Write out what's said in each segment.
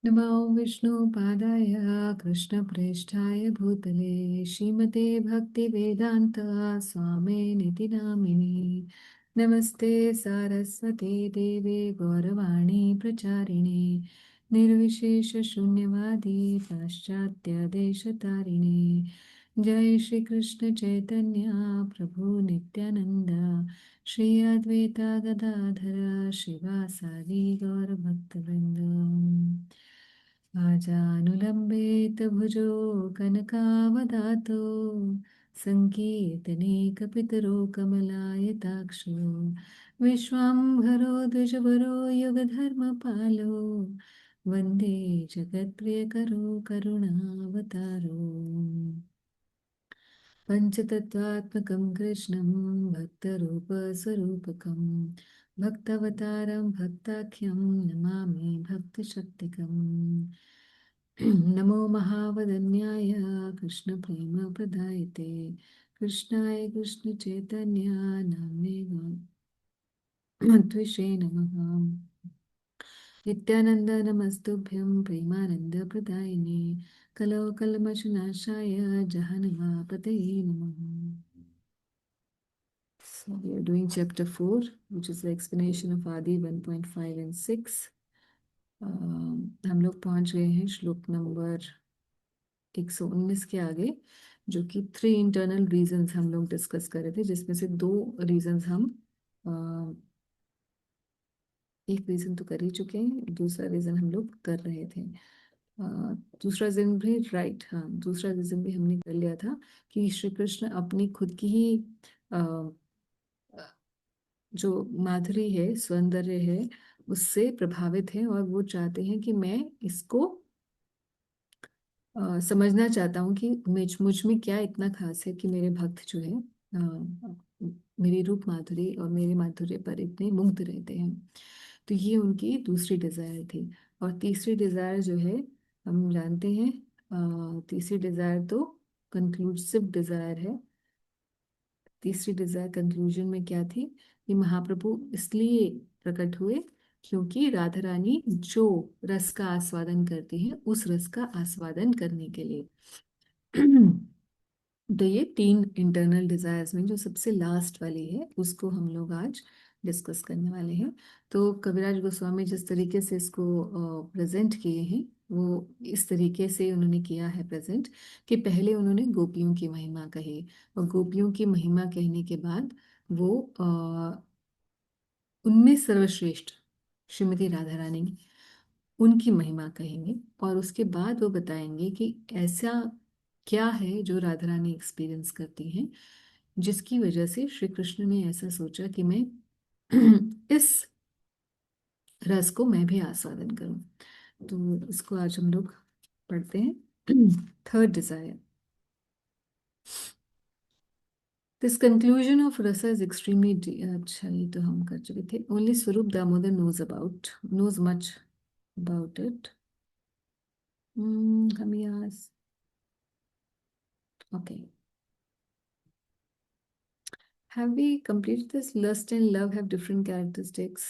नमो विष्णुपादाय कृष्णप्रेष्ठाय भूतले श्रीमते भक्तिवेदान्त स्वामिनिति नामिने। नमस्ते सारस्वते देवे गौरवाणी प्रचारिणे निर्विशेष शून्यवादी पाश्चात्य देशतारिणे। जय श्री कृष्ण चैतन्य प्रभु नित्यानंद श्री अद्वैता गदाधर शिवासादि गौरभक्तवृंद। आजानुलम्बित भुजो कनकावदातो सङ्कीर्तने कपितरो कमलायताक्षो विश्वाम्भरो द्विजवरो युगधर्मपालो वन्दे जगत्प्रियकरो करुणावतारो। पञ्चतत्त्वात्मकं कृष्णं भक्तरूपस्वरूपकं भक्तावतारं भक्ताख्यं नमामि भक्तशक्तिकम्। नमो महावदन्याय कृष्णप्रेमप्रदायते कृष्णाय कृष्णचैतन्य नाम्ने द्विषे नमः। नित्यानन्द नमस्तुभ्यं प्रेमानन्दप्रदायिने कलौ कल्मषनाशाय जहन्मपतये नमः। So we are doing chapter 4, which is the explanation of Adi 1.5 and 6. हम लोग पहुंच गए हैं श्लोक नंबर 119 के आगे, जो कि 3 इंटरनल रीजंस हम लोग डिस्कस कर रहे थे, जिसमें से 2 रीजंस हम एक रीजन तो कर ही चुके हैं, दूसरा रीजन हम लोग कर रहे थे। दूसरा रीजन भी राइट, हाँ, दूसरा रीजन भी हमने कर लिया था कि श्री कृष्ण अपनी खुद की ही जो माधुरी है, सौंदर्य है, उससे प्रभावित है और वो चाहते हैं कि मैं इसको समझना चाहता हूँ कि मुझ में क्या इतना खास है कि मेरे भक्त जो है मेरी रूप माधुरी और मेरे माधुर्य पर इतने मुग्ध रहते हैं। तो ये उनकी दूसरी डिजायर थी। और तीसरी डिजायर जो है, हम जानते हैं, तीसरी डिजायर तो कंक्लूसिव डिजायर है। तीसरी डिजायर कंक्लूजन में क्या थी कि महाप्रभु इसलिए प्रकट हुए क्योंकि राधा रानी जो रस का आस्वादन करती है उस रस का आस्वादन करने के लिए। तो ये 3 इंटरनल डिजायर्स में जो सबसे लास्ट वाली है उसको हम लोग आज डिस्कस करने वाले हैं। तो कविराज गोस्वामी जिस तरीके से इसको प्रेजेंट किए हैं, वो इस तरीके से उन्होंने किया है प्रेजेंट कि पहले उन्होंने गोपियों की महिमा कही और गोपियों की महिमा कहने के बाद वो उनमें सर्वश्रेष्ठ श्रीमती राधा रानी उनकी महिमा कहेंगे और उसके बाद वो बताएंगे कि ऐसा क्या है जो राधा रानी एक्सपीरियंस करती हैं जिसकी वजह से श्री कृष्ण ने ऐसा सोचा कि मैं इस रस को मैं भी आस्वादन करूं। तो इसको आज हम लोग पढ़ते हैं। Third desire. This conclusion of rasa is extremely, अच्छा ये तो हम कर चुके थे। Only Swarup Damodar knows much about it. हम यहाँ, okay, have we completed this? Lust and love have different characteristics.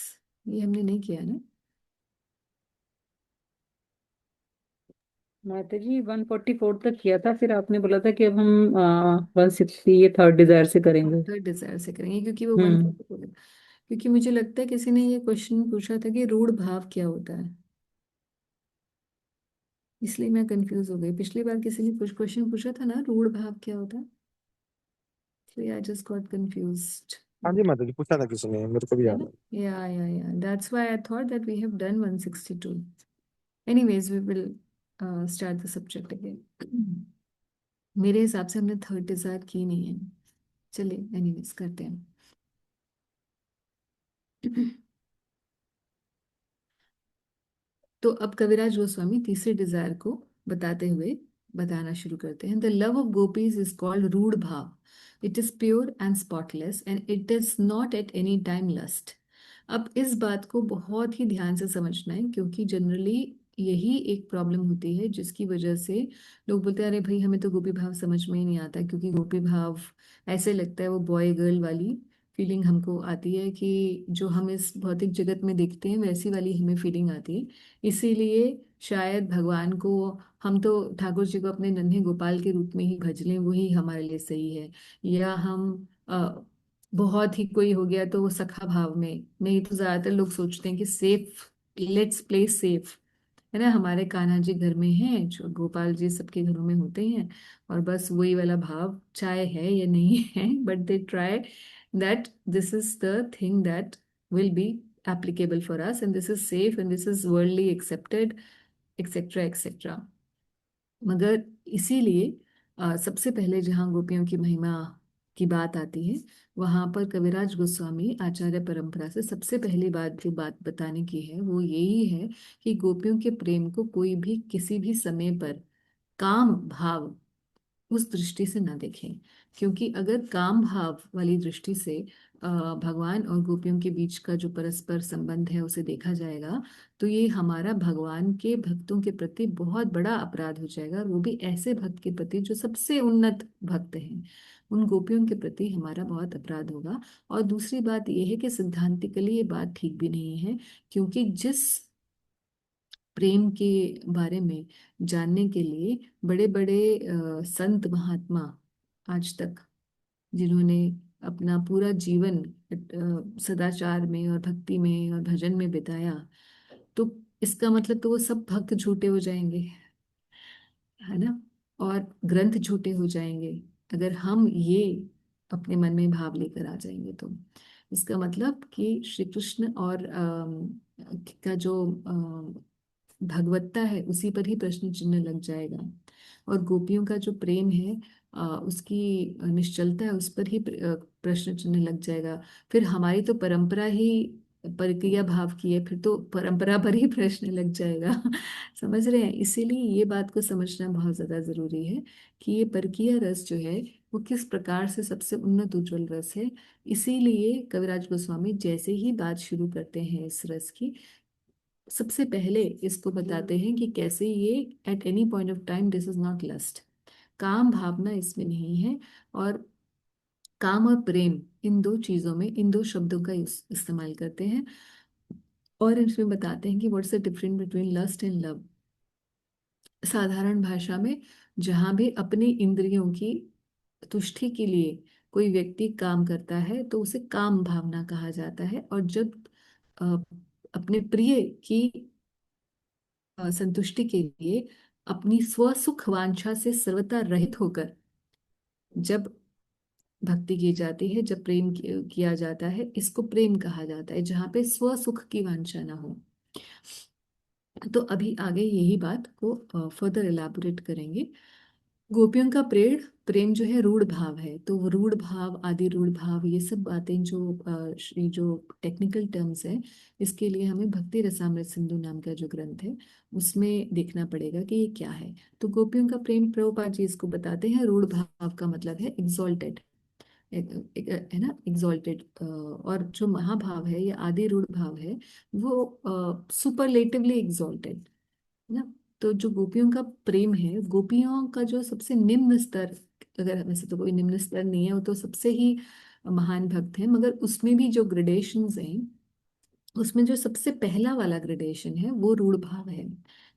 ये हमने नहीं किया ना। माता जी 144 तक किया था, फिर आपने बोला था कि अब हम 160 ये थर्ड डिजायर से करेंगे। थर्ड डिजायर से करेंगे क्योंकि वो वन हम्म। क्योंकि मुझे लगता है किसी ने ये क्वेश्चन पूछा था कि रूढ़ भाव क्या होता है, इसलिए मैं कंफ्यूज हो गई। पिछली बार किसी ने कुछ क्वेश्चन पूछा था ना, रूढ़ भाव क्या होता है, so yeah, I just got confused. हाँ जी माता जी, पूछा था किसी ने, मेरे को भी है याद ना? है। Yeah, that's why I thought that we have done 162. Anyways, we will start the subject again. मेरे हिसाब से हमने थर्ड डिजायर की नहीं है। चलिए एनीवेज करते हैं। तो अब कविराज गोस्वामी तीसरे डिजायर को बताते हुए बताना शुरू करते हैं। The love of gopis is called rudha bhava. It is pure and spotless and it is not at any time lust. अब इस बात को बहुत ही ध्यान से समझना है क्योंकि जनरली यही एक प्रॉब्लम होती है जिसकी वजह से लोग बोलते हैं अरे भाई हमें तो गोपी भाव समझ में ही नहीं आता, क्योंकि गोपी भाव ऐसे लगता है वो बॉय गर्ल वाली फीलिंग हमको आती है कि जो हम इस भौतिक जगत में देखते हैं वैसी वाली हमें फीलिंग आती है। इसीलिए शायद भगवान को, हम तो ठाकुर जी को अपने नन्हे गोपाल के रूप में ही भज लें, वही हमारे लिए सही है। या हम बहुत ही कोई हो गया तो वो सखा भाव में, नहीं तो ज्यादातर लोग सोचते हैं कि सेफ, लेट्स प्ले सेफ, है ना। हमारे कान्हा जी घर में हैं, जो गोपाल जी सबके घरों में होते हैं, और बस वही वाला भाव चाहे है या नहीं है, but they try that this is the thing that will be applicable for us, and this is safe, and this is worldly accepted, etc etc। मगर इसीलिए सबसे पहले जहाँ गोपियों की महिमा की बात आती है, वहां पर कविराज गोस्वामी आचार्य परंपरा से सबसे पहली बात जो बात बताने की है वो यही है कि गोपियों के प्रेम को कोई भी किसी भी समय पर काम भाव उस दृष्टि से ना देखें। क्योंकि अगर काम भाव वाली दृष्टि से भगवान और गोपियों के बीच का जो परस्पर संबंध है उसे देखा जाएगा, तो ये हमारा भगवान के भक्तों के प्रति बहुत बड़ा अपराध हो जाएगा, और वो भी ऐसे भक्त के प्रति जो सबसे उन्नत भक्त हैं, उन गोपियों के प्रति हमारा बहुत अपराध होगा। और दूसरी बात यह है कि सिद्धांतिकली ये बात ठीक भी नहीं है, क्योंकि जिस प्रेम के बारे में जानने के लिए बड़े बड़े संत महात्मा आज तक, जिन्होंने अपना पूरा जीवन सदाचार में और भक्ति में और भजन में बिताया, तो इसका मतलब तो वो सब भक्त झूठे हो जाएंगे, है ना। और ग्रंथ झूठे हो जाएंगे अगर हम ये अपने मन में भाव लेकर आ जाएंगे। तो इसका मतलब कि श्री कृष्ण और का जो भगवत्ता है उसी पर ही प्रश्न चिन्ह लग जाएगा, और गोपियों का जो प्रेम है उसकी निश्चलता है उस पर ही प्रश्न चिन्ह लग जाएगा। फिर हमारी तो परंपरा ही परक्रिया भाव की है, फिर तो परंपरा पर ही प्रश्न लग जाएगा। समझ रहे हैं। इसीलिए ये बात को समझना बहुत ज्यादा जरूरी है कि ये परकीय रस जो है वो किस प्रकार से सबसे उन्नत उज्ज्वल रस है। इसीलिए कविराज गोस्वामी जैसे ही बात शुरू करते हैं इस रस की, सबसे पहले इसको बताते हैं कि कैसे ये at any point of time this is not lust, काम भावना इसमें नहीं है। और काम और प्रेम, इन दो चीजों में इन दो शब्दों का इस्तेमाल करते हैं, और इसमें बताते हैं कि what's the difference between lust and love. साधारण भाषा में जहां भी अपनी इंद्रियों की तुष्टि के लिए कोई व्यक्ति काम करता है तो उसे काम भावना कहा जाता है, और जब अ, अपने प्रिय की संतुष्टि के लिए अपनी स्व सुख वांछा से सर्वथा रहित होकर जब भक्ति की जाती है, जब प्रेम किया जाता है, इसको प्रेम कहा जाता है, जहाँ पे स्व सुख की वांछा ना हो। तो अभी आगे यही बात को फर्दर एलाबोरेट करेंगे। गोपियों का प्रेम प्रेम जो है रूढ़ भाव है, तो वो रूढ़ भाव, आदि रूढ़ भाव, ये सब बातें जो जो टेक्निकल टर्म्स है, इसके लिए हमें भक्ति रसामृत सिंधु नाम का जो ग्रंथ है उसमें देखना पड़ेगा कि ये क्या है। तो गोपियों का प्रेम, प्रभुपाद जी इसको बताते हैं, रूढ़ भाव का मतलब है एग्जॉल्टेड, है ना, एग्जॉल्टेड। और जो महाभाव है या आदि रूढ़ भाव है वो सुपरलेटिवली एग्जॉल्टेड, है ना। तो जो गोपियों का प्रेम है, गोपियों का जो सबसे निम्न स्तर, अगर वैसे तो कोई निम्न स्तर नहीं है, वो तो सबसे ही महान भक्त है, मगर उसमें भी जो ग्रेडेशंस हैं, उसमें जो सबसे पहला वाला ग्रेडेशन है वो रूढ़ भाव है,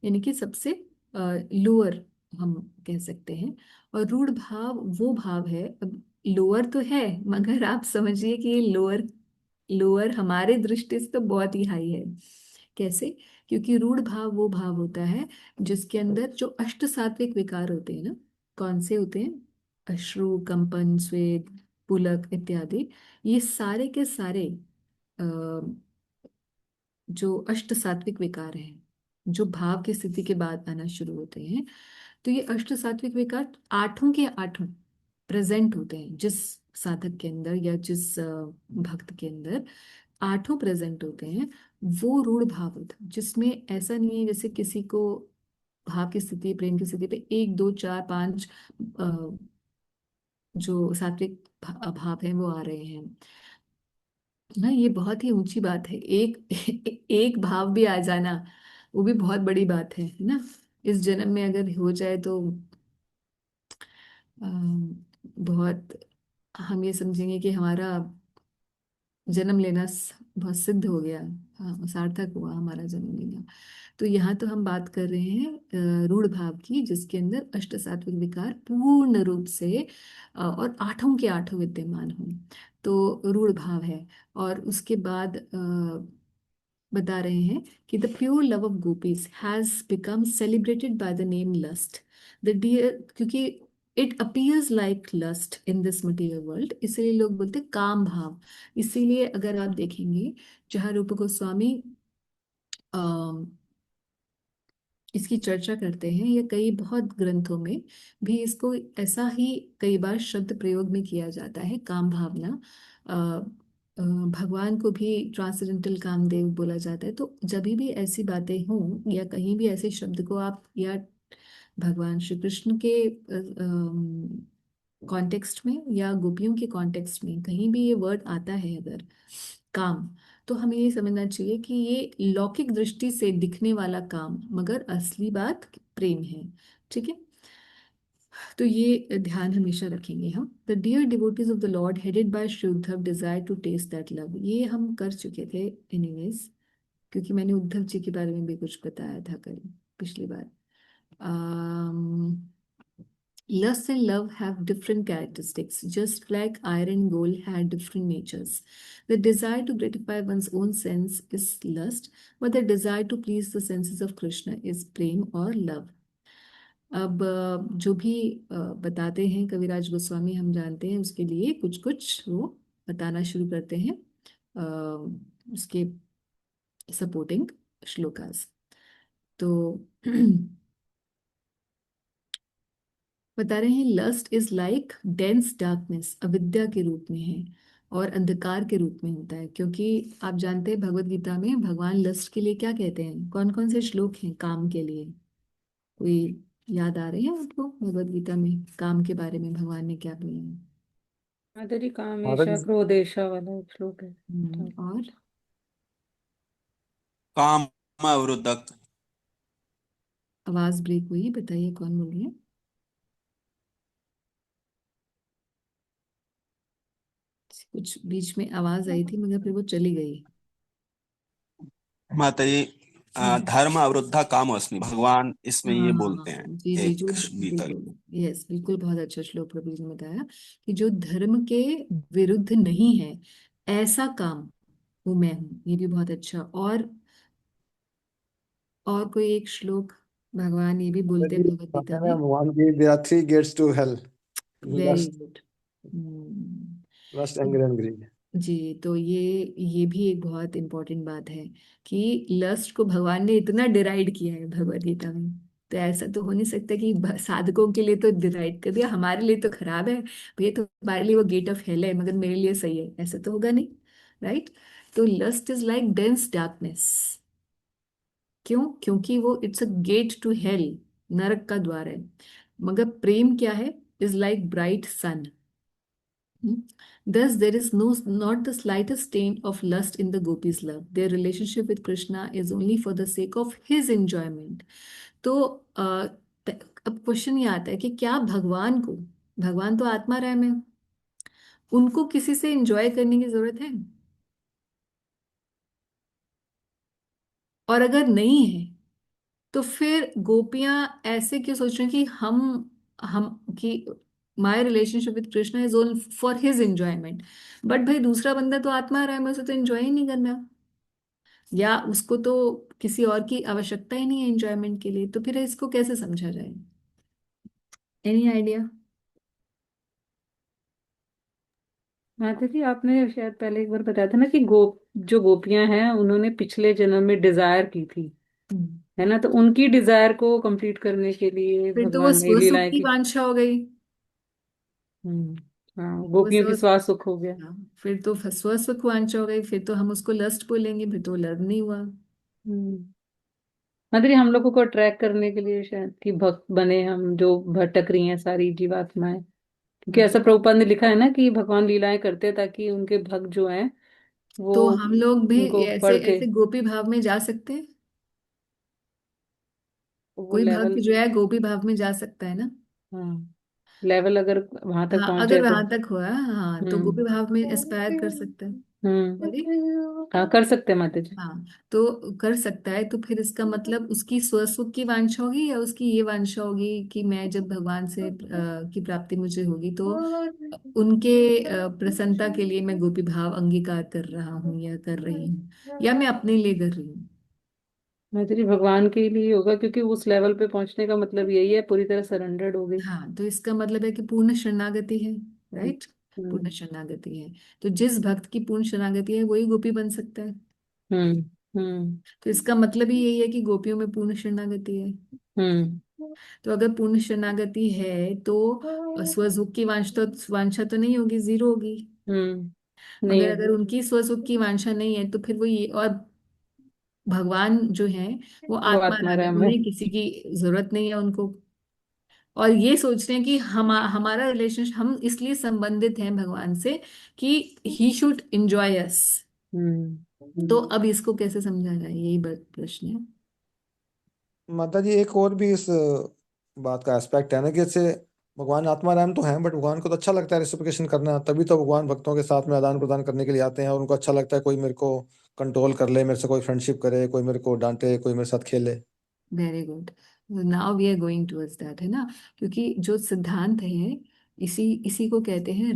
यानी कि सबसे लोअर हम कह सकते हैं। और रूढ़ भाव वो भाव है, अब लोअर तो है मगर आप समझिए कि ये लोअर, लोअर हमारे दृष्टि से तो बहुत ही हाई है। कैसे? क्योंकि रूढ़ भाव वो भाव होता है जिसके अंदर जो अष्ट सात्विक विकार होते हैं ना, कौन से होते हैं? अश्रु, कंपन, स्वेद, पुलक इत्यादि, ये सारे के सारे जो अष्ट सात्विक विकार हैं, जो भाव की स्थिति के बाद आना शुरू होते हैं, तो ये अष्ट सात्विक विकार आठों के आठों प्रेजेंट होते हैं जिस साधक के अंदर या जिस भक्त के अंदर, आठों प्रेजेंट होते हैं। वो रूढ़ भाव होता है जिसमें ऐसा नहीं है जैसे किसी को भाव की स्थिति, प्रेम की स्थिति पे एक दो चार पांच जो सात्विक भाव हैं वो आ रहे हैं ना। ये बहुत ही ऊंची बात है, एक एक भाव भी आ जाना वो भी बहुत बड़ी बात है ना। इस जन्म में अगर हो जाए तो बहुत, हम ये समझेंगे कि हमारा जन्म लेना बहुत सिद्ध हो गया। हाँ, सार्थक हुआ हमारा जन्म लेना। तो यहाँ तो हम बात कर रहे हैं रूढ़ भाव की, जिसके अंदर अष्ट सात्विक विकार पूर्ण रूप से और आठों के आठों विद्यमान हों, तो रूढ़ भाव है। और उसके बाद बता रहे हैं कि the pure love of gopis has become celebrated by the name lust. The dear, क्योंकि it appears like lust in this material world, इसीलिए लोग बोलते हैं काम भाव। इसीलिए अगर आप देखेंगे, जहाँ रूप गोस्वामी इसकी चर्चा करते हैं, या कई बहुत ग्रंथों में भी इसको ऐसा ही कई बार शब्द प्रयोग में किया जाता है, काम भावना। अ, भगवान को भी ट्रांसेंडेंटल कामदेव बोला जाता है। तो जब भी ऐसी बातें हों, या कहीं भी ऐसे शब्द को आप, या भगवान श्री कृष्ण के कॉन्टेक्स्ट में या गोपियों के कॉन्टेक्स्ट में कहीं भी ये वर्ड आता है अगर, काम, तो हमें ये समझना चाहिए कि ये लौकिक दृष्टि से दिखने वाला काम, मगर असली बात प्रेम है। ठीक है, तो ये ध्यान हमेशा रखेंगे हम। The dear devotees of the lord headed by Shri Uddhava desire to taste that love, ये हम कर चुके थे एनीवेज, क्योंकि मैंने उद्धव जी के बारे में भी कुछ बताया था कल, पिछली बार। Lust and love have different characteristics, just like iron and gold had different natures. The desire to gratify one's own sense is lust, but the desire to please the senses of Krishna is prem or love. अब जो भी बताते हैं कविराज गोस्वामी, हम जानते हैं उसके लिए कुछ कुछ वो बताना शुरू करते हैं, उसके सपोर्टिंग श्लोकास। तो बता रहे हैं lust is like dense darkness, अविद्या के रूप में है और अंधकार के रूप में होता है। क्योंकि आप जानते हैं भगवत गीता में भगवान लस्ट के लिए क्या कहते हैं, कौन कौन से श्लोक हैं काम के लिए, कोई याद आ रहे हैं आपको? भगवत गीता में काम के बारे में भगवान ने क्या बोला है? माधुरी माता कामेशा जी क्रोधेशा वाला एक श्लोक है। तो और काम अवरुद्धक। आवाज ब्रेक हुई, बताइए कौन बोल रही है? कुछ बीच में आवाज आई थी मगर फिर वो चली गई। माताजी हम्म। धर्म अवरुद्धा काम अस्मि, भगवान इसमें ये हाँ बोलते हैं जी जी, जो एक गीता। बिल्कुल, यस बिल्कुल, बहुत अच्छा श्लोक प्रभु जी ने बताया कि जो धर्म के विरुद्ध नहीं है ऐसा काम वो मैं हूँ। ये भी बहुत अच्छा। और कोई एक श्लोक भगवान ये भी माता बोलते जी हैं भगवत गीता कहते हैं में। भगवान की there are three gates to hell, very lust, good. Lust, anger and greed. जी, तो ये भी एक बहुत इंपॉर्टेंट बात है कि लस्ट को भगवान ने इतना डिराइड किया है भगवद गीता में। तो ऐसा तो हो नहीं सकता कि साधकों के लिए तो डिराइड कर दिया, हमारे लिए तो खराब है भैया, तो हमारे लिए वो गेट ऑफ हेल है मगर मेरे लिए सही है, ऐसा तो होगा नहीं, राइट? तो lust is like dense darkness. क्यों? क्योंकि वो it's a gate to hell, नरक का द्वार है। मगर प्रेम क्या है? Is like bright sun. Thus, there is not the slightest stain of lust in the gopis' love. Their relationship with Krishna is only for the sake of his enjoyment. तो अब क्वेश्चन ये आता है कि क्या भगवान को, भगवान तो आत्मा राम है, उनको किसी से एंजॉय करने की जरूरत है? और अगर नहीं है तो फिर गोपियां ऐसे क्यों सोच रही हैं कि हम कि my relationship with Krishna is only for his enjoyment? But भाई दूसरा बंदा तो आत्मा राम है, उसे तो एंजॉय ही नहीं करना, या उसको तो किसी और की आवश्यकता ही नहीं है एंजॉयमेंट के लिए, तो फिर इसको कैसे समझा जाए? Any idea? माता जी आपने शायद पहले एक बार बताया था ना कि जो गोपियां हैं उन्होंने पिछले जन्म में डिजायर की थी, है ना, तो उनकी डिजायर को कंप्लीट करने के लिए फिर तो वो भगवान ने स्वसुख लीलाएं की की। वांछा हो गई। हम्म। हाँ, वो गोपियों की स्व स्वास्थ्य सुख हो गया। हाँ, फिर तो स्वसुख वांछा हो गई, फिर तो हम उसको लस्ट बोलेंगे, फिर तो लव नहीं हुआ। हम्म। माता जी हम लोगों को ट्रैक करने के लिए शायद कि भक्त बने हम, जो भटक रही हैं सारी जीवात्माएं, क्योंकि ऐसा प्रभुपाद ने लिखा है ना कि भगवान लीलाएं करते हैं ताकि उनके भक्त जो हैं वो तो हम लोग भी उनको ऐसे पढ़ के ऐसे गोपी भाव में जा सकते हैं? वो कोई भक्त लेवल। जो है गोपी भाव में जा सकता है ना? हाँ। लेवल अगर वहां तक हाँ पहुंच अगर जाए तो। वहां तक हुआ, हाँ तो गोपी भाव में एस्पायर कर सकता है। बोलिए। हाँ कर सकते हैं माता जी। हाँ तो कर सकता है, तो फिर इसका मतलब उसकी स्वसुख की वांछा होगी या उसकी ये वांछा होगी कि मैं जब भगवान से की प्राप्ति मुझे होगी तो उनके प्रसन्नता के लिए मैं गोपी भाव अंगीकार कर रहा हूँ या कर रही हूँ, या मैं अपने लिए कर रही हूँ। माता जी भगवान के लिए होगा, क्योंकि उस लेवल पे पहुंचने का मतलब यही है, पूरी तरह सरेंडर्ड हो गई। हाँ तो इसका मतलब है कि पूर्ण शरणागति है। हम्म। राइट। पूर्ण हम्म। शरणागति है। तो जिस भक्त की पूर्ण शरणागति है वही गोपी बन सकता है। हम्म। हम्म। तो इसका मतलब ही यही है कि गोपियों में पूर्ण शरणागति है। हम्म। तो अगर पूर्ण शरणागति है तो स्वसुख की वांछा तो नहीं होगी, जीरो होगी। नहीं मगर अगर होगी। उनकी स्वसुख की वांछा नहीं है तो फिर वो ये, और भगवान जो है वो वो आत्मा आत्मा राम है, राम है। उन्हें किसी की जरूरत नहीं है उनको। और ये सोच रहे हैं कि हमारा रिलेशनशिप, हम इसलिए संबंधित हैं भगवान से कि ही शुड एंजॉय अस। तो हम्म। अब इसको कैसे समझा जाए, यही प्रश्न है। माता जी एक और भी इस बात का एस्पेक्ट है ना, कि जैसे भगवान आत्माराम तो हैं, बट भगवान को तो अच्छा लगता है रेसिप्रोकेशन करना, तभी तो भगवान भक्तों के साथ में आदान प्रदान करने के लिए आते हैं, और उनको अच्छा लगता है कोई मेरे को कंट्रोल कर ले, मेरे से कोई फ्रेंडशिप करे, कोई मेरे को डांटे, कोई मेरे साथ खेले। Very good. Now we are going towards that, है ना। क्योंकि जो सिद्धांत है, इसी इसी को कहते हैं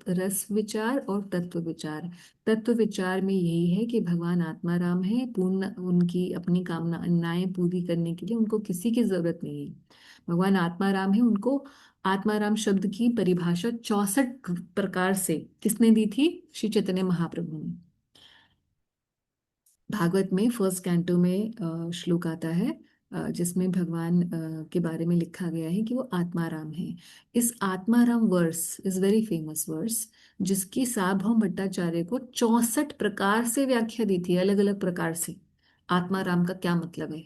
रस विचार और तत्व विचार। तत्व विचार में यही है कि भगवान आत्माराम है, पूर्ण उनकी अपनी कामनाएं पूरी करने के लिए उनको किसी की जरूरत नहीं है। भगवान आत्माराम है, उनको आत्माराम शब्द की परिभाषा 64 प्रकार से किसने दी थी? श्री चैतन्य महाप्रभु ने। भागवत में फर्स्ट कैंटो में श्लोक आता है जिसमें भगवान के बारे में लिखा गया है कि वो आत्माराम है। इस Atmarama verse is very famous verse, जिसकी सार्वभौम भट्टाचार्य को 64 प्रकार से व्याख्या दी थी, अलग अलग प्रकार से। आत्माराम का क्या मतलब है,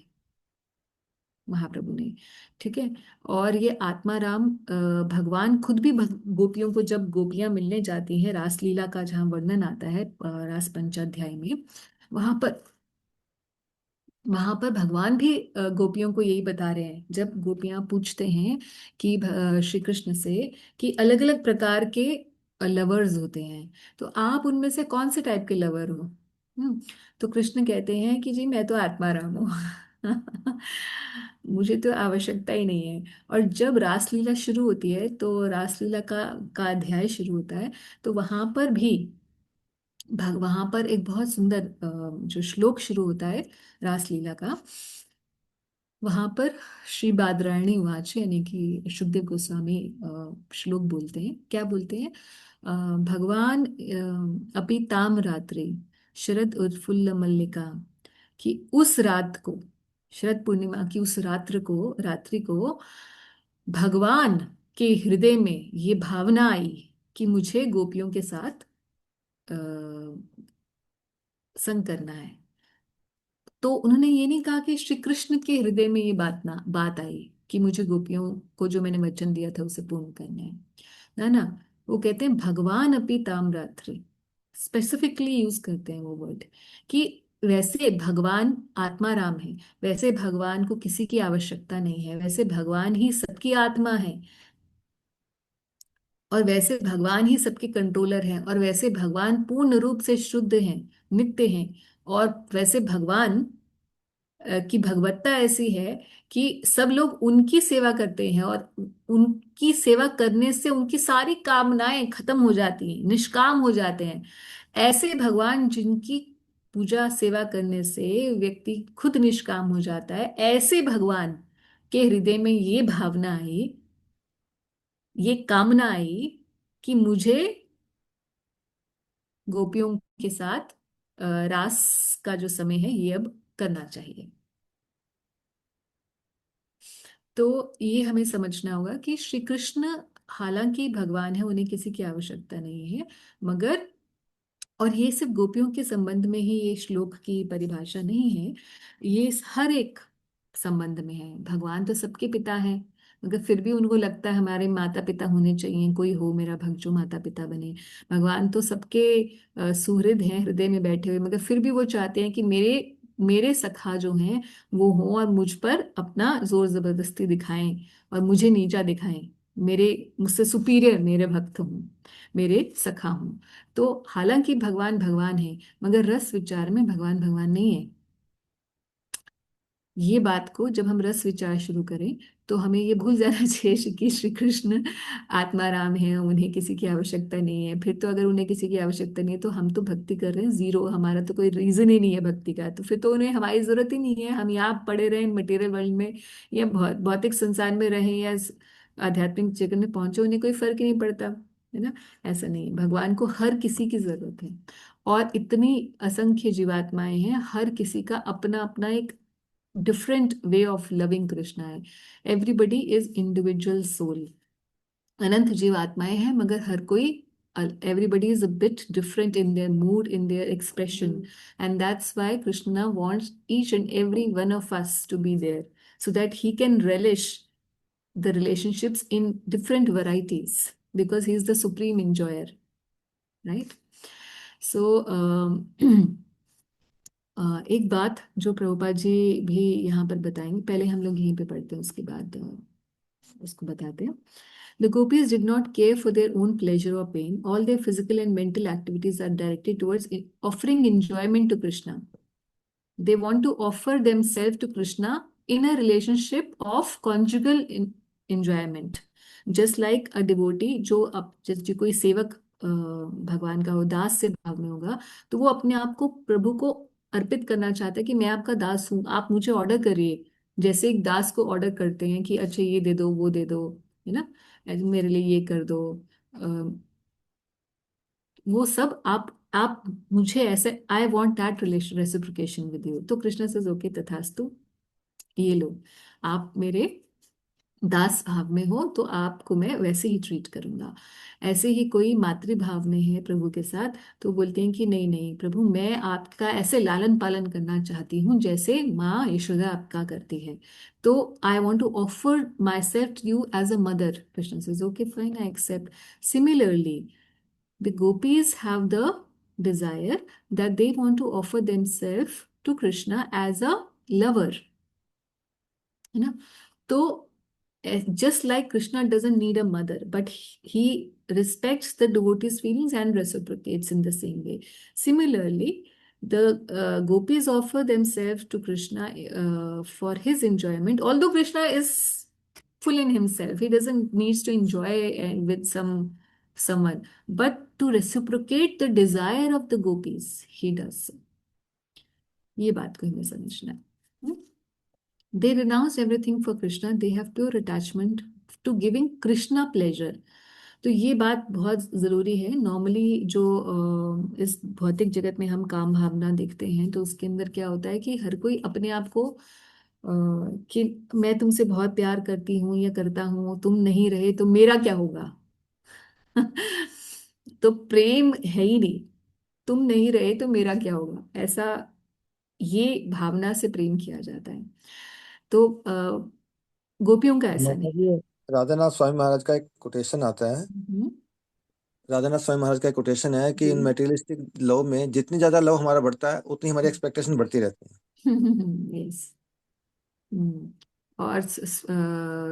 महाप्रभु ने। ठीक है। और ये आत्माराम भगवान खुद भी गोपियों को, जब गोपियां मिलने जाती हैं, रासलीला का जहाँ वर्णन आता है रास पंचाध्याय में, वहां पर भगवान भी गोपियों को यही बता रहे हैं। जब गोपियां पूछते हैं कि श्री कृष्ण से कि अलग अलग प्रकार के लवर्स होते हैं, तो आप उनमें से कौन से टाइप के लवर हो? तो कृष्ण कहते हैं कि जी मैं तो आत्माराम हूँ। मुझे तो आवश्यकता ही नहीं है। और जब रासलीला शुरू होती है, तो रासलीला का अध्याय शुरू होता है, तो वहां पर भी वहां पर एक बहुत सुंदर जो श्लोक शुरू होता है रासलीला का, वहां पर श्री बादरायणी वाच यानी कि सुखदेव गोस्वामी श्लोक बोलते हैं। क्या बोलते हैं? भगवान अपि ताम रात्रि शरद उत्फुल्ल मल्लिका, कि उस रात को, शरद पूर्णिमा की उस रात्रि को भगवान के हृदय में ये भावना आई कि मुझे गोपियों के साथ अ, संग करना है। तो उन्होंने ये नहीं कहा कि श्री कृष्ण के हृदय में ये बात आई कि मुझे गोपियों को जो मैंने वचन दिया था उसे पूर्ण करना है। ना ना, वो कहते हैं भगवान अपि ताम्रात्रि, स्पेसिफिकली यूज करते हैं वो वर्ड, कि वैसे भगवान आत्माराम है, वैसे भगवान को किसी की आवश्यकता नहीं है, वैसे भगवान ही सबकी आत्मा है, और वैसे भगवान ही सबके कंट्रोलर हैं, और वैसे भगवान पूर्ण रूप से शुद्ध हैं, नित्य हैं। और वैसे भगवान की भगवत्ता ऐसी है कि सब लोग उनकी सेवा करते हैं, और उनकी सेवा करने से उनकी सारी कामनाएं खत्म हो जाती हैं, निष्काम हो जाते हैं। ऐसे भगवान जिनकी पूजा सेवा करने से व्यक्ति खुद निष्काम हो जाता है, ऐसे भगवान के हृदय में ये भावना आई, ये कामना आई कि मुझे गोपियों के साथ रास का जो समय है ये अब करना चाहिए। तो ये हमें समझना होगा कि श्री कृष्ण हालांकि भगवान है, उन्हें किसी की आवश्यकता नहीं है, मगर, और ये सिर्फ गोपियों के संबंध में ही ये श्लोक की परिभाषा नहीं है, ये हर एक संबंध में है। भगवान तो सबके पिता हैं, मगर फिर भी उनको लगता है हमारे माता पिता होने चाहिए, कोई हो मेरा भक्त जो माता पिता बने। भगवान तो सबके सुहृद हैं, हृदय में बैठे हुए, मगर फिर भी वो चाहते हैं कि मेरे मेरे सखा जो हैं वो हों और मुझ पर अपना जोर जबरदस्ती दिखाएं और मुझे नीचा दिखाएं। मेरे मुझसे सुपीरियर मेरे भक्त हूँ, मेरे सखा हूँ। तो हालांकि भगवान भगवान है, मगर रस विचार में भगवान भगवान नहीं है। ये बात को जब हम रस विचार शुरू करें तो हमें ये भूल जाना चाहिए कि श्री कृष्ण आत्माराम है, उन्हें किसी की आवश्यकता नहीं है। फिर तो अगर उन्हें किसी की आवश्यकता नहीं है तो हम तो भक्ति कर रहे हैं जीरो, हमारा तो कोई रीजन ही नहीं है भक्ति का, तो फिर तो उन्हें हमारी जरूरत ही नहीं है। हम यहाँ पड़े रहें मटेरियल वर्ल्ड में या भौतिक संसार में रहें या आध्यात्मिक जगत में पहुंचे, उन्हें कोई फर्क ही नहीं पड़ता, है ना। ऐसा नहीं है, भगवान को हर किसी की जरूरत है। और इतनी असंख्य जीवात्माएं हैं, हर किसी का अपना अपना एक different way of loving Krishna है। Everybody is individual soul. अनंत जीव आत्माएं हैं, मगर हर कोई, everybody is a bit different in their mood, in their expression, and that's why Krishna wants each and every one of us to be there, so that he can relish the relationships in different varieties, because he is the supreme enjoyer, right? So एक बात जो प्रभुपाद जी भी यहाँ पर बताएंगे, पहले हम लोग यहीं पे पढ़ते हैं, उसके बाद उसको बताते हैं। The gopis did not care for their own pleasure or pain. All their physical and mental activities are directed towards offering enjoyment to Krishna. They want to offer themselves to Krishna in a relationship of conjugal enjoyment. Just like a devotee, जो अब जैसे कोई सेवक भगवान का उदास से भाव में होगा, तो वो अपने आप को प्रभु को अर्पित करना चाहता है कि मैं आपका दास हूँ, आप मुझे ऑर्डर करिए। जैसे एक दास को ऑर्डर करते हैं कि अच्छा ये दे दो वो दे दो, है ना, मेरे लिए ये कर दो, वो सब आप मुझे ऐसे, I want that relation reciprocation with you. तो कृष्णा सेज ओके तथास्तु, ये लो, आप मेरे दास भाव में हो तो आपको मैं वैसे ही ट्रीट करूंगा। ऐसे ही कोई मातृभाव में है प्रभु के साथ, तो बोलते हैं कि नहीं नहीं प्रभु, मैं आपका ऐसे लालन पालन करना चाहती हूँ जैसे माँ यशोदा आपका करती है। तो I want to offer myself to you as a mother. Krishna says okay fine, I accept. Similarly the gopis have the desire that they want to offer themselves to Krishna as a lover, है ना। तो just like Krishna doesn't need a mother, but he respects the devotee's feelings and reciprocates in the same way. Similarly, the gopis offer themselves to Krishna for his enjoyment. Although Krishna is full in himself, he doesn't needs to enjoy with someone, but to reciprocate the desire of the gopis, he does so. ये बात को हमें समझना है। They renounced everything for Krishna. They have pure attachment to giving Krishna pleasure. तो ये बात बहुत ज़रूरी है। नॉर्मली जो इस भौतिक जगत में हम काम भावना देखते हैं, तो उसके अंदर क्या होता है कि हर कोई अपने आप को कि मैं तुमसे बहुत प्यार करती हूँ या करता हूँ, तुम नहीं रहे तो मेरा क्या होगा। तो प्रेम है ही नहीं, तुम नहीं रहे तो मेरा क्या होगा, ऐसा ये भावना से प्रेम किया जाता है। तो गोपियों का ऐसा नहीं। मतलब ये राधानाथ स्वामी महाराज का एक कोटेशन आता है। हम्म, राधानाथ स्वामी महाराज का एक कोटेशन है कि इन जी। मटेरियलिस्टिक लव में जितनी ज्यादा लव हमारा बढ़ता है उतनी हमारी एक्सपेक्टेशन बढ़ती रहती है। यस। और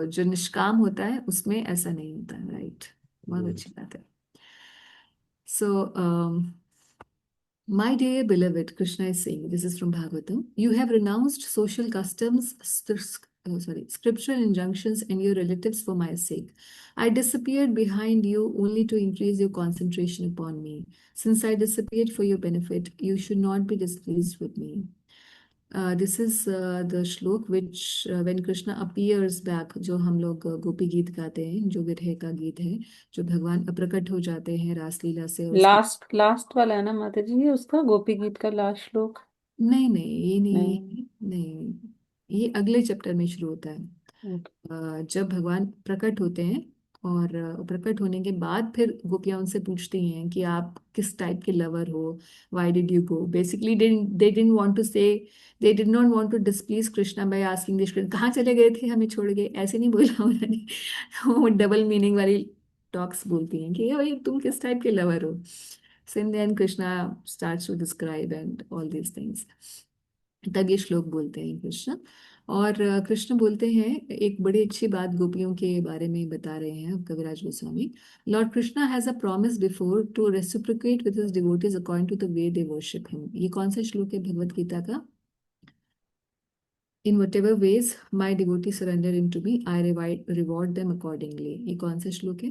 जो निष्काम होता है उसमें ऐसा नहीं होता है, राइट। बहुत जी। अच्छी बात है। सो my dear beloved, Krishna is saying, this is from Bhagavatam, you have renounced social customs, scriptural injunctions, and your relatives for my sake. I disappeared behind you only to increase your concentration upon me. Since I disappeared for your benefit, you should not be displeased with me. This is the shlok which when Krishna appears back, जो हम लोग गोपी गीत गाते हैं, जो विरह का गीत है, जो भगवान अप्रकट हो जाते हैं रासलीला से, और उसके लास्ट लास्ट वाला है ना माता जी, ये उसका गोपी गीत का लास्ट श्लोक? नहीं नहीं ये नहीं, नहीं। नहीं, ये अगले चैप्टर में शुरू होता है। ओके। जब भगवान प्रकट होते हैं, और प्रकट होने के बाद फिर गोपियां उनसे पूछती हैं कि आप किस टाइप के लवर हो, why did you go. Basically they didn't want to say, they did not want to displease Krishna by asking this, कहाँ चले गए थे हमें छोड़ के, ऐसे नहीं बोला उन्होंने। वो डबल मीनिंग वाली टॉक्स बोलती हैं कि भाई तुम किस टाइप के लवर हो। So in the end, Krishna starts to describe and all these things. तब ये श्लोक बोलते हैं कृष्ण। और कृष्ण बोलते हैं, एक बड़ी अच्छी बात गोपियों के बारे में बता रहे हैं Kaviraj Goswami. Lord Krishna has a promise before to reciprocate with his devotees according to the way they worship him. ये कौन सा श्लोक है भगवत गीता का? In whatever ways my devotee surrender in to me I reward them accordingly. ये कौन सा श्लोक है?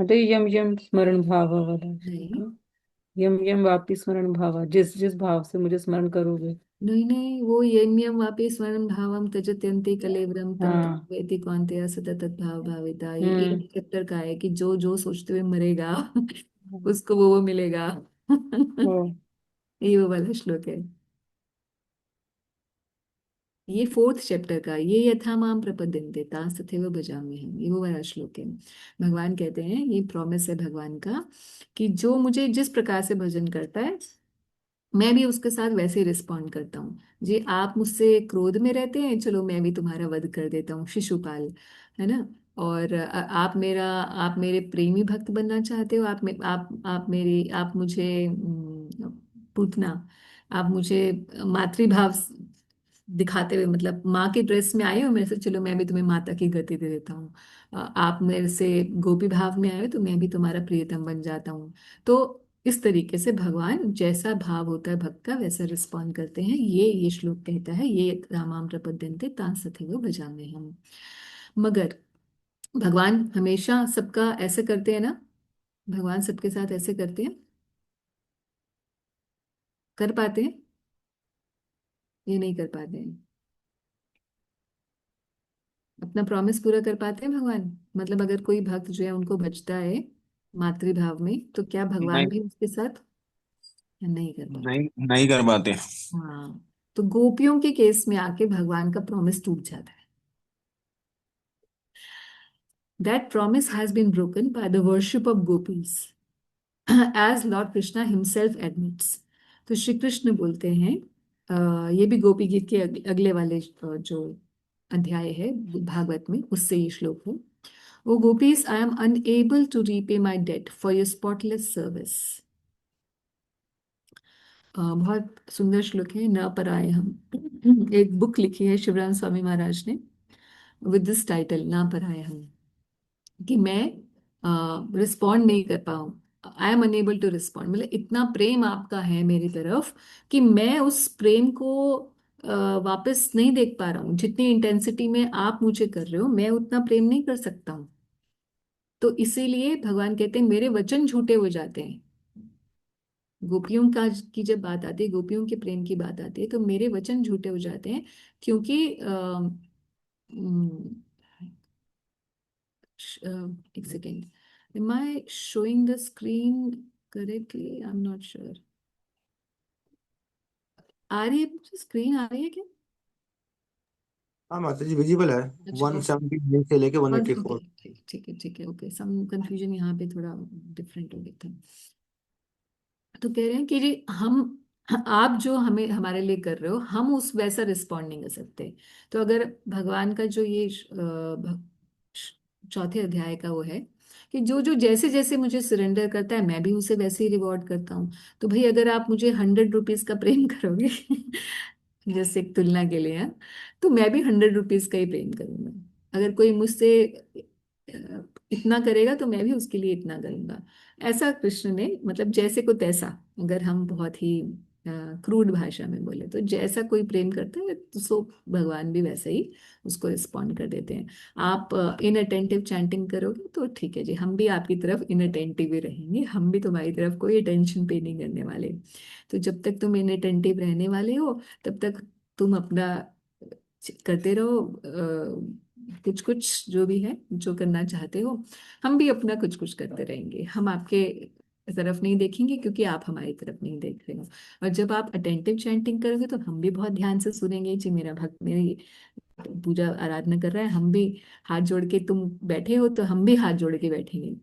अरे यम यम स्मरण भाव वाला नहीं, श्लोक है। यम यम वापि स्मरण भावा, जिस जिस भाव से मुझे स्मरण करोगे। नहीं, नहीं, वो यम यम वापि स्मरण भावम त्यजत्यन्ते कलेवरम तम तम हाँ। वेति कौन्तेय सतत भाव भाविता। ये हम्म। 8 चैप्टर का है कि जो जो सोचते हुए मरेगा उसको वो मिलेगा। ओ। ये वो वाला श्लोक है। ये 4th चैप्टर का, ये यथा माम प्रपद्यन्ते तास तथैव भजामि हम, ये वो वाला श्लोक है। भगवान कहते हैं, ये प्रॉमिस है भगवान का, कि जो मुझे जिस प्रकार से भजन करता है मैं भी उसके साथ वैसे ही रिस्पॉन्ड करता हूँ। जी, आप मुझसे क्रोध में रहते हैं, चलो मैं भी तुम्हारा वध कर देता हूँ, शिशुपाल, है ना। और आप मेरे प्रेमी भक्त बनना चाहते हो, आप मुझे पूतना, आप मुझे मातृभाव दिखाते हुए, मतलब माँ के ड्रेस में आए हो मेरे से, चलो मैं भी तुम्हें माता की गति दे देता हूँ। आप मेरे से गोपी भाव में आए हो तो मैं भी तुम्हारा प्रियतम बन जाता हूँ। तो इस तरीके से भगवान जैसा भाव होता है भक्त का वैसा रिस्पॉन्ड करते हैं। ये श्लोक कहता है, ये रामाम प्रपद्यन्ते तां तथैव भजामि हम। मगर भगवान हमेशा सबका ऐसे करते हैं ना? भगवान सबके साथ ऐसे करते हैं? कर पाते हैं? ये नहीं कर पाते हैं। अपना प्रॉमिस पूरा कर पाते हैं भगवान? मतलब अगर कोई भक्त जो है उनको बचता है मातृभाव में, तो क्या भगवान नहीं, भी उसके साथ? नहीं कर पाते। नहीं, नहीं कर पाते। हाँ, तो गोपियों के केस में आके भगवान का प्रॉमिस टूट जाता है। That promise has been broken by the worship of gopis, as Lord Krishna himself admits. तो श्री कृष्ण बोलते हैं, ये भी गोपी गीत के अगले वाले जो अध्याय है भागवत में, उससे ये श्लोक है। O gopis, I am unable to repay my debt for your spotless service. बहुत सुंदर श्लोक है। न पर आए हम, एक बुक लिखी है शिवराम स्वामी महाराज ने विद दिस टाइटल, ना पर आए हम, कि मैं रिस्पॉन्ड नहीं कर पाऊँ। I am unable to respond, मतलब इतना प्रेम आपका है मेरी तरफ कि मैं उस प्रेम को वापस नहीं देख पा रहा हूँ। जितनी इंटेंसिटी में आप मुझे कर रहे हो मैं उतना प्रेम नहीं कर सकता हूँ। तो इसीलिए भगवान कहते हैं मेरे वचन झूठे हो जाते हैं। गोपियों का की जब बात आती है, गोपियों के प्रेम की बात आती है, तो मेरे वचन झूठे हो जाते हैं। क्योंकि एक second, am I showing the screen correctly? I'm not sure. आ रही है स्क्रीन, आ रही है क्या? हाँ माता जी, विजिबल है। अच्छा, ओके। 179 से लेके और 184। ओके, ठीक, ठीक है, ठीक है, ओके। सम कंफ्यूजन यहाँ पे थोड़ा डिफरेंट हो गया था। तो कह रहे हैं कि जी हम, आप जो हमें हमारे लिए कर रहे हो हम उस वैसा रिस्पॉन्ड नहीं कर सकते। तो अगर भगवान का जो ये 4थे अध्याय का वो है कि जो जो जैसे जैसे मुझे सरेंडर करता है मैं भी उसे वैसे ही रिवॉर्ड करता हूँ। तो भाई अगर आप मुझे 100 रुपीज का प्रेम करोगे जैसे एक तुलना के लिए, हाँ, तो मैं भी 100 रुपीज का ही प्रेम करूंगा। अगर कोई मुझसे इतना करेगा तो मैं भी उसके लिए इतना करूंगा। ऐसा कृष्ण ने, मतलब जैसे को तैसा, अगर हम बहुत ही क्रूड भाषा में बोले तो जैसा कोई प्रेम करता है तो सो भगवान भी वैसे ही उसको रिस्पॉन्ड कर देते हैं। आप इनअटेंटिव चैंटिंग करोगे तो ठीक है जी, हम भी आपकी तरफ इनअटेंटिव ही रहेंगे, हम भी तुम्हारी तरफ कोई अटेंशन पे नहीं करने वाले। तो जब तक तुम इनअटेंटिव रहने वाले हो तब तक तुम अपना करते रहो, कुछ कुछ जो भी है जो करना चाहते हो। हम भी अपना कुछ कुछ करते रहेंगे, हम आपके तरफ नहीं देखेंगे क्योंकि आप हमारी तरफ नहीं देख रहे हो। और जब आप अटेंटिव चैंटिंग करोगे तो हम भी बहुत ध्यान से सुनेंगे जी मेरा भक्त मेरी पूजा आराधना कर रहा है, हम भी हाथ जोड़ के, तुम बैठे हो तो हम भी हाथ जोड़ के बैठेंगे।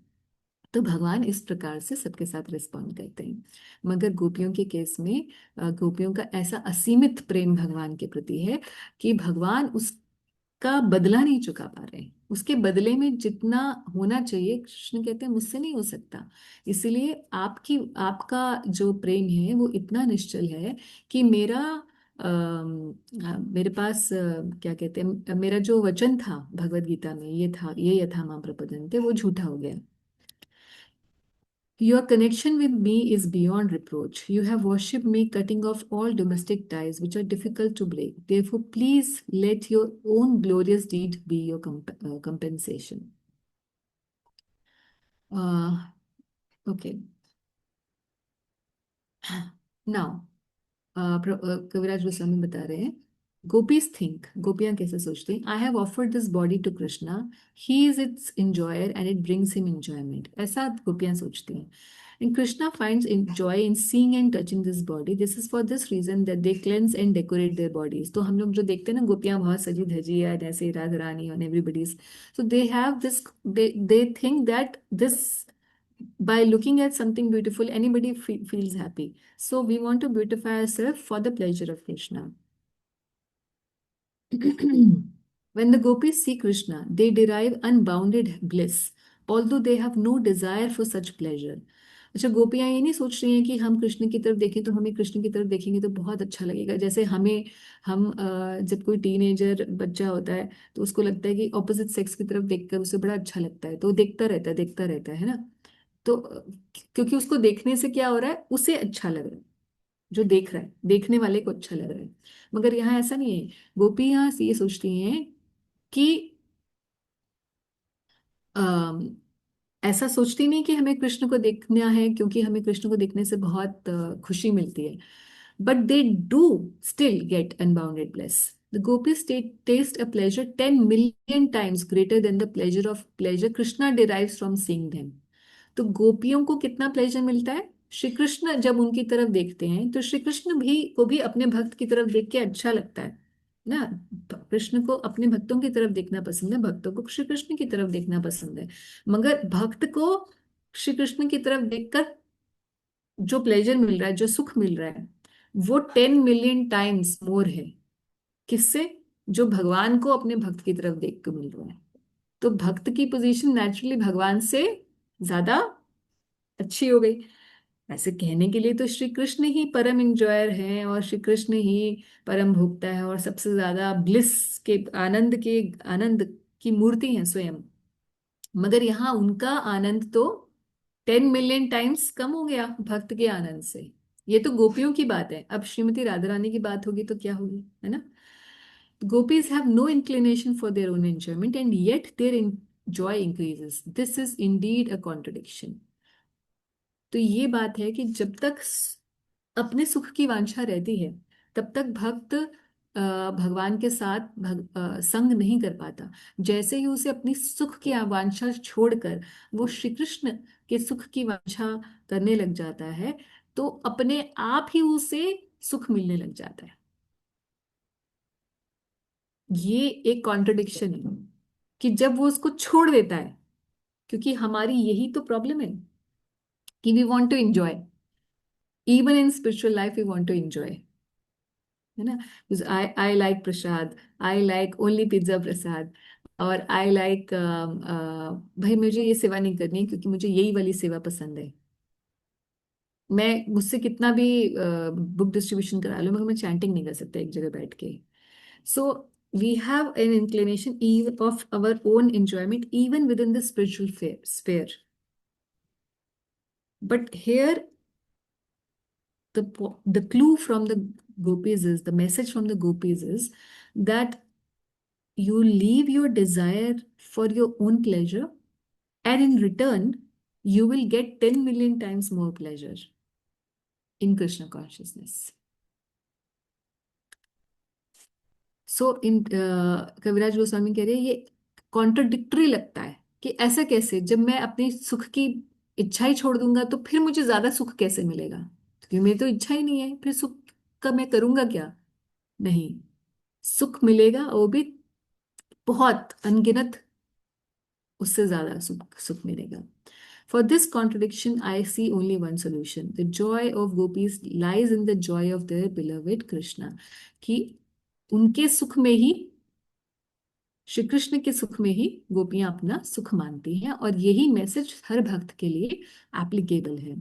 तो भगवान इस प्रकार से सबके साथ रिस्पॉन्ड करते हैं। मगर गोपियों के केस में गोपियों का ऐसा असीमित प्रेम भगवान के प्रति है कि भगवान उसका बदला नहीं चुका पा रहे हैं। उसके बदले में जितना होना चाहिए कृष्ण कहते हैं मुझसे नहीं हो सकता। इसलिए आपका जो प्रेम है वो इतना निश्चल है कि मेरा मेरे पास क्या कहते हैं, मेरा जो वचन था भगवत गीता में ये था, ये यथा माम प्रपद्यन्ते, वो झूठा हो गया। Your connection with me is beyond reproach. You have worshipped me, cutting off all domestic ties which are difficult to break. Therefore, please let your own glorious deed be your compensation. Okay. Now, कविराज गोस्वामी बता रहे हैं, gopis think, गोपियां कैसे सोचती हैं, I have offered this body to Krishna, he is its enjoyer and it brings him enjoyment. ऐसा गोपियां सोचती हैं। And Krishna finds joy in seeing and touching this body. This is for this reason that they cleanse and decorate their bodies. तो हम लोग जो देखते हैं ना, गोपियां बहुत सजी धजी है, जैसे राधा रानी और everybody's. So they have this. They think that this, by looking at something beautiful, anybody feels happy. So we want to beautify ourselves for the pleasure of Krishna. When the gopis see Krishna, they derive unbounded bliss, although they have no desire for such pleasure. अच्छा, गोपियां ये नहीं सोच रही हैं कि हम कृष्ण की तरफ देखें तो हमें कृष्ण की तरफ देखेंगे तो बहुत अच्छा लगेगा। जैसे हम जब कोई टीनेजर बच्चा होता है तो उसको लगता है कि ऑपोजिट सेक्स की तरफ देखकर उसे बड़ा अच्छा लगता है, तो वो देखता रहता है ना। तो क्योंकि उसको देखने से क्या हो रहा है, उसे अच्छा लग रहा है, जो देख रहा है, देखने वाले को अच्छा लग रहा है। मगर यहाँ ऐसा नहीं है। गोपी यहाँ ये सोचती हैं कि अम, ऐसा सोचती नहीं कि हमें कृष्ण को देखना है क्योंकि हमें कृष्ण को देखने से बहुत खुशी मिलती है। But they do still get unbounded bliss. The gopis taste a pleasure 10 million times greater than the pleasure of pleasure Krishna derives from seeing them. तो गोपियों को कितना प्लेजर मिलता है, श्री कृष्ण जब उनकी तरफ देखते हैं तो श्री कृष्ण भी को भी अपने भक्त की तरफ देख के अच्छा लगता है ना। कृष्ण को अपने भक्तों की तरफ देखना पसंद है, भक्तों को श्री कृष्ण की तरफ देखना पसंद है। मगर भक्त को श्री कृष्ण की तरफ देखकर जो प्लेजर मिल रहा है, जो सुख मिल रहा है, वो 10 million times मोर है। किससे? जो भगवान को अपने भक्त की तरफ देख कर मिल रहा है। तो भक्त की पोजीशन नेचुरली भगवान से ज्यादा अच्छी हो गई। ऐसे कहने के लिए तो श्री कृष्ण ही परम इंजॉयर हैं और श्री कृष्ण ही परम भोक्ता है और सबसे ज्यादा ब्लिस के आनंद की मूर्ति है स्वयं। मगर यहाँ उनका आनंद तो 10 million times कम हो गया भक्त के आनंद से। ये तो गोपियों की बात है, अब श्रीमती राधा रानी की बात होगी तो क्या होगी, है ना। Gopis have no inclination for their own enjoyment and yet their joy increases. This is indeed a contradiction. तो ये बात है कि जब तक अपने सुख की वांछा रहती है तब तक भक्त भगवान के साथ संग नहीं कर पाता। जैसे ही उसे अपनी सुख की वांछा छोड़कर वो श्री कृष्ण के सुख की वांछा करने लग जाता है तो अपने आप ही उसे सुख मिलने लग जाता है। ये एक कॉन्ट्रडिक्शन है कि जब वो उसको छोड़ देता है, क्योंकि हमारी यही तो प्रॉब्लम है कि we want to enjoy, even in spiritual life we want to enjoy, है ना। I like prasad, I like only pizza prasad, और आई लाइक भाई मुझे ये सेवा नहीं करनी है क्योंकि मुझे यही वाली सेवा पसंद है। मैं मुझसे कितना भी बुक डिस्ट्रीब्यूशन करा लो मगर मैं चैंटिंग नहीं कर सकता एक जगह बैठ के। So we have an inclination even of our own enjoyment even within the spiritual sphere. But here the clue from the gopis is, the message from the gopis is that you leave your desire for your own pleasure and in return you will get 10 million times more pleasure in Krishna consciousness. सो इन कविराज गोस्वामी कह रहे हैं ये contradictory लगता है कि ऐसा कैसे, जब मैं अपनी सुख की इच्छा ही छोड़ दूंगा तो फिर मुझे ज्यादा सुख कैसे मिलेगा, क्योंकि मेरी तो इच्छा ही नहीं है, फिर सुख का मैं करूंगा क्या। नहीं, सुख मिलेगा, वो भी बहुत अनगिनत, उससे ज्यादा सुख मिलेगा। For this contradiction, I see only one solution. The joy of gopis lies in the joy of their beloved Krishna. कि उनके सुख में ही, श्री कृष्ण के सुख में ही गोपियां अपना सुख मानती हैं, और यही मैसेज हर भक्त के लिए एप्लीकेबल है।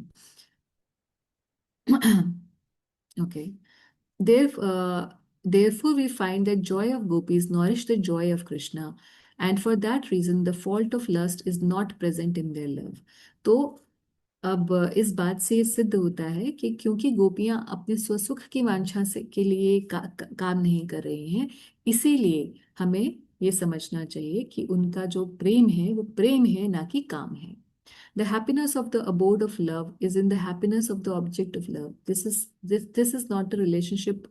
Okay, Therefore, we find that joy of gopis nourish the joy of Krishna, and for that reason, the fault of lust is not present in their love. तो अब इस बात से ये सिद्ध होता है कि क्योंकि गोपियां अपने स्वसुख की वांछा से के लिए काम नहीं कर रही हैं, इसीलिए हमें ये समझना चाहिए कि उनका जो प्रेम है वो प्रेम है, ना कि काम है. The happiness of the abode of love is in the happiness of the object of love. This is not a relationship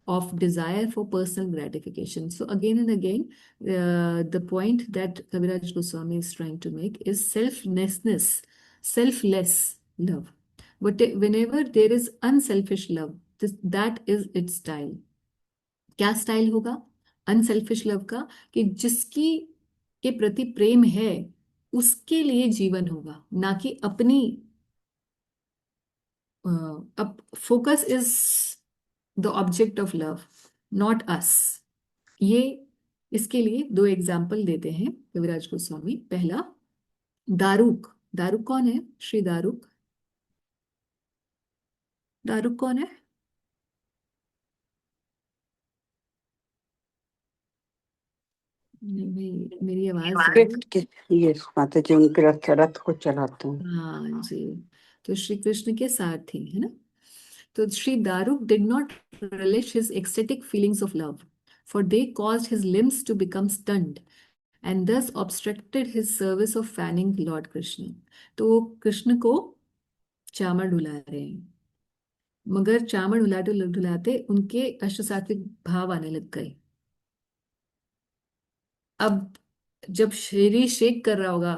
of desire for personal gratification. So again and again, the point that Kaviraj Goswami is trying to make is selflessness, selfless love. But whenever there is unselfish love, that is its style. क्या style होगा unselfish love का? कि जिसकी के प्रति प्रेम है उसके लिए जीवन होगा, ना कि अपनी. अब focus is the object of love, not us. ये इसके लिए दो एग्जाम्पल देते हैं कविराज गोस्वामी. पहला, दारुक. दारुक कौन है? श्री दारुक. दारुक कौन है? नहीं भाई, मेरी आवाज आ रही है. कृष्ण के ये माता जी उनके रथ को चलाते हैं. हाँ जी. तो श्री कृष्ण के सारथी है ना. तो Shri Daruk did not relish his ecstatic feelings of love, for they caused his limbs to become stunned and thus obstructed his service of fanning Lord Krishna. तो वो कृष्ण को चामर डुला रहे हैं, मगर चामर डुलाते डुलाते उनके अष्टसात्विक भाव आने लग गए. अब जब शरीर शेक कर रहा होगा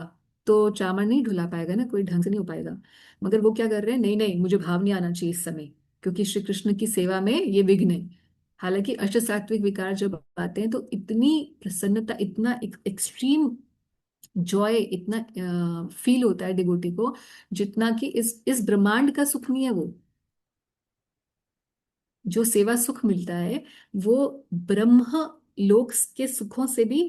तो चामर नहीं ढुला पाएगा ना, कोई ढंग से नहीं हो पाएगा. मगर वो क्या कर रहे हैं? नहीं नहीं, मुझे भाव नहीं आना चाहिए इस समय, क्योंकि श्री कृष्ण की सेवा में ये विघ्न है. हालांकि अष्ट सात्विक विकार जब आते हैं तो इतनी प्रसन्नता, इतना एक्सट्रीम जॉय, इतना फील होता है डिवोटी को, जितना कि इस ब्रह्मांड का सुख नहीं है. वो जो सेवा सुख मिलता है वो ब्रह्म लोक के सुखों से भी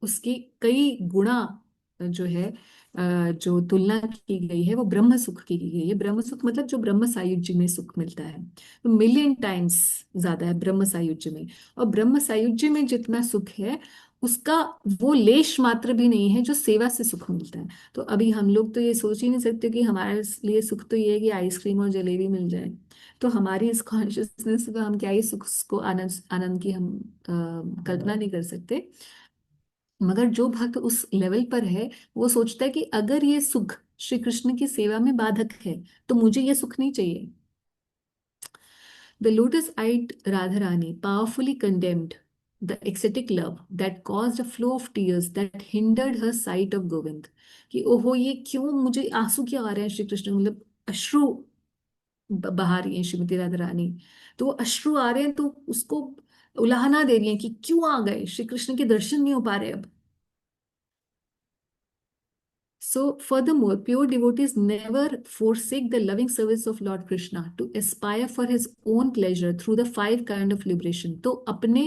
उसकी कई गुणा जो है, जो तुलना की गई है वो ब्रह्म सुख की गई है. ब्रह्म सुख मतलब जो ब्रह्म सायुज्य में सुख मिलता है, तो मिलियन टाइम्स ज्यादा है ब्रह्म सायुज्य में. और ब्रह्म सायुज्य में जितना सुख है उसका वो लेश मात्र भी नहीं है जो सेवा से सुख मिलता है. तो अभी हम लोग तो ये सोच ही नहीं सकते कि हमारे लिए सुख तो ये है कि आइसक्रीम और जलेबी मिल जाए. तो हमारी इस कॉन्शियसनेस में हम क्या ही सुख को आनंद आनंद की हम कल्पना नहीं कर सकते. मगर जो भक्त उस लेवल पर है वो सोचता है कि अगर ये सुख श्री कृष्ण की सेवा में बाधक है तो मुझे ये सुख नहीं चाहिए. The lotus-eyed Radharani powerfully condemned the ecstatic love that caused a flow of tears that hindered her sight of Govind. कि ओहो, ये क्यों मुझे आंसू क्यों आ रहे हैं श्री कृष्ण, मतलब अश्रु बहा रही है श्रीमती राधा रानी. तो वो अश्रु आ रहे हैं तो उसको उलाहना दे रही है कि क्यों आ गए, श्री कृष्ण के दर्शन नहीं हो पा रहे अब. So, furthermore, pure devotees never forsake the loving service of Lord Krishna to aspire for his own pleasure through the five kind of liberation. तो अपने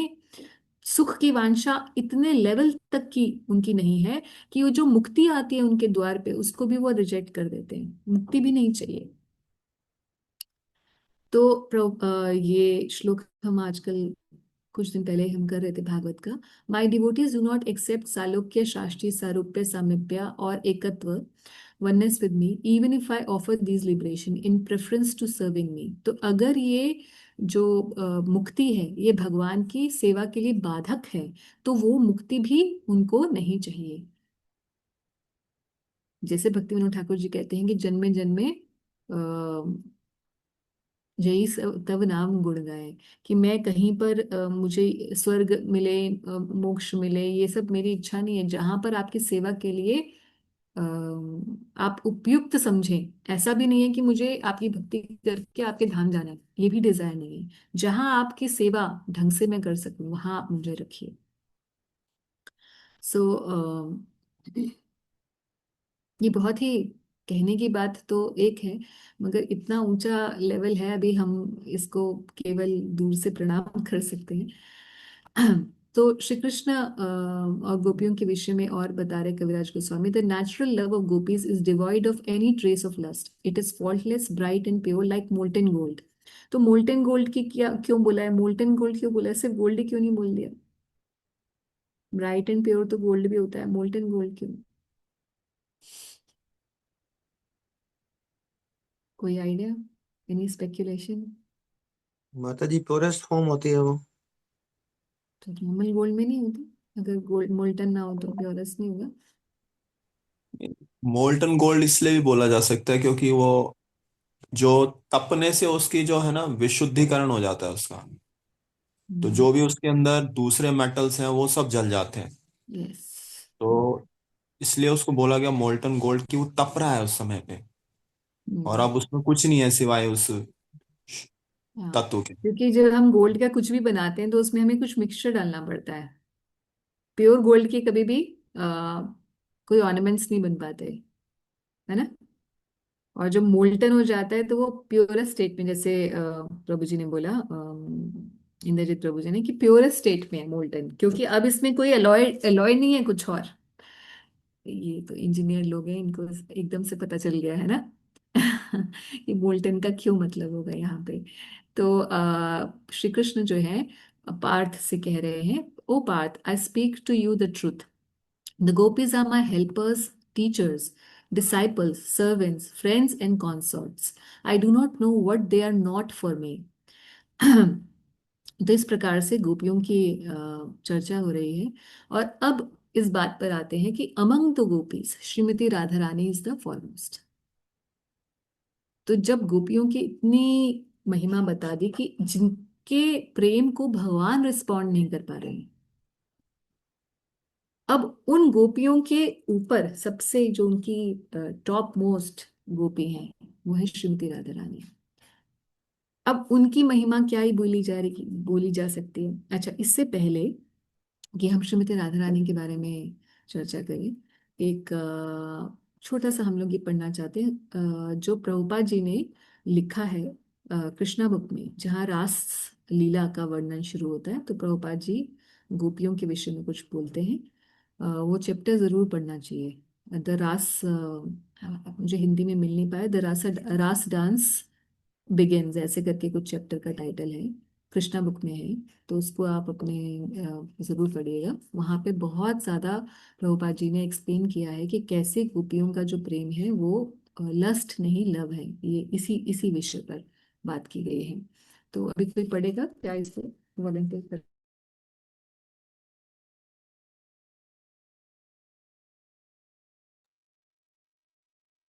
सुख की वांछा इतने लेवल तक की उनकी नहीं है कि वो जो मुक्ति आती है उनके द्वार पे उसको भी वो रिजेक्ट कर देते हैं. मुक्ति भी नहीं चाहिए. तो ये श्लोक हम आजकल कुछ दिन पहले हम कर रहे थे भागवत का. My devotees do not accept salokya, शास्त्रीय सारूप्य, सामिप्य और ekatva, oneness with me, even if I offer these liberation in preference to serving me. तो अगर ये जो मुक्ति है ये भगवान की सेवा के लिए बाधक है तो वो मुक्ति भी उनको नहीं चाहिए. जैसे भक्ति विनोद ठाकुर जी कहते हैं कि जन्मे जन्मे यही तब नाम गुण गाए. कि मैं कहीं पर मुझे स्वर्ग मिले, मोक्ष मिले, ये सब मेरी इच्छा नहीं है. जहां पर आपकी सेवा के लिए आप उपयुक्त समझें. ऐसा भी नहीं है कि मुझे आपकी भक्ति करके आपके धाम जाना है, ये भी डिजायर नहीं है. जहां आपकी सेवा ढंग से मैं कर सकूं वहां आप मुझे रखिए. सो ये बहुत ही कहने की बात तो एक है, मगर इतना ऊंचा लेवल है अभी हम इसको केवल दूर से प्रणाम कर सकते हैं. तो श्री कृष्ण और गोपियों के विषय में और बता रहे Kaviraj Goswami. The natural love of gopis is devoid of any trace of lust. It is faultless, bright and pure like molten gold. तो मोल्टन गोल्ड की क्या क्यों बोला है, मोल्टन गोल्ड क्यों बोला है, सिर्फ गोल्ड ही क्यों नहीं बोल दिया? ब्राइट एंड प्योर तो गोल्ड भी होता है, मोल्टन गोल्ड क्यों? कोई आइडिया, एनी स्पेक्यूलेशन? माता जी प्योरेस्ट फॉर्म होती है वो। तो नॉर्मल गोल्ड में नहीं होती? अगर गोल्ड मोल्टन ना हो तो प्योरेस्ट नहीं होगा? मोल्टन गोल्ड इसलिए भी बोला जा सकता है क्योंकि वो जो तपने से उसकी जो है ना विशुद्धिकरण हो जाता है उसका। तो जो भी उसके अंदर दूसरे मेटल्स हैं वो सब जल जाते हैं। यस। तो इसलिए उसको बोला गया मोल्टन गोल्ड कि वो तप रहा है उस समय पे, और अब उसमें कुछ नहीं है सिवाय उस हाँ, तत्व के। क्योंकि जब हम गोल्ड का कुछ भी बनाते हैं तो उसमें हमें कुछ मिक्सचर डालना पड़ता है। प्योर गोल्ड के कभी भी कोई ऑर्नामेंट्स नहीं बन पाते, है ना। और जब मोल्टन हो जाता है तो वो प्योरेस्ट स्टेट में, जैसे प्रभु जी ने बोला, इंद्रजीत प्रभु जी ने, कि प्योरेस्ट स्टेट में है मोल्टन, क्योंकि अब इसमें कोई एलॉय एलॉय नहीं है कुछ और। ये तो इंजीनियर लोग हैं, इनको एकदम से पता चल गया है ना कि मोल्टन का क्यों मतलब होगा यहाँ पे। तो श्री कृष्ण जो है पार्थ से कह रहे हैं, O Partha, I speak to you the truth. The gopis are my helpers, teachers, disciples, servants, friends, and consorts. I do not know what they are not for me. तो इस प्रकार से गोपियों की चर्चा हो रही है। और अब इस बात पर आते हैं कि among the gopis Shrimati Radha Rani is the foremost. तो जब गोपियों की इतनी महिमा बता दी कि जिनके प्रेम को भगवान रिस्पॉन्ड नहीं कर पा रहे हैं, अब उन गोपियों के ऊपर सबसे जो उनकी टॉप मोस्ट गोपी हैं वो है श्रीमती राधा रानी। अब उनकी महिमा क्या ही बोली जा सकती है। अच्छा, इससे पहले कि हम श्रीमती राधा रानी के बारे में चर्चा करें, एक छोटा सा हम लोग ये पढ़ना चाहते हैं, जो प्रभुपाद जी ने लिखा है कृष्णा बुक में, जहाँ रास लीला का वर्णन शुरू होता है। तो प्रभुपाद जी गोपियों के विषय में कुछ बोलते हैं। वो चैप्टर जरूर पढ़ना चाहिए, द रास, मुझे हिंदी में मिल नहीं पाया, द रास रास डांस बिगिंस ऐसे करके कुछ चैप्टर का टाइटल है, कृष्णा बुक में है। तो उसको आप अपने जरूर पढ़िएगा। वहाँ पे बहुत ज्यादा प्रभुपाद जी ने एक्सप्लेन किया है कि कैसे गोपियों का जो प्रेम है वो लस्ट नहीं लव है। ये इसी इसी विषय पर बात की गई है। तो अभी कोई पढ़ेगा क्या इसको, वॉलंटियर कर?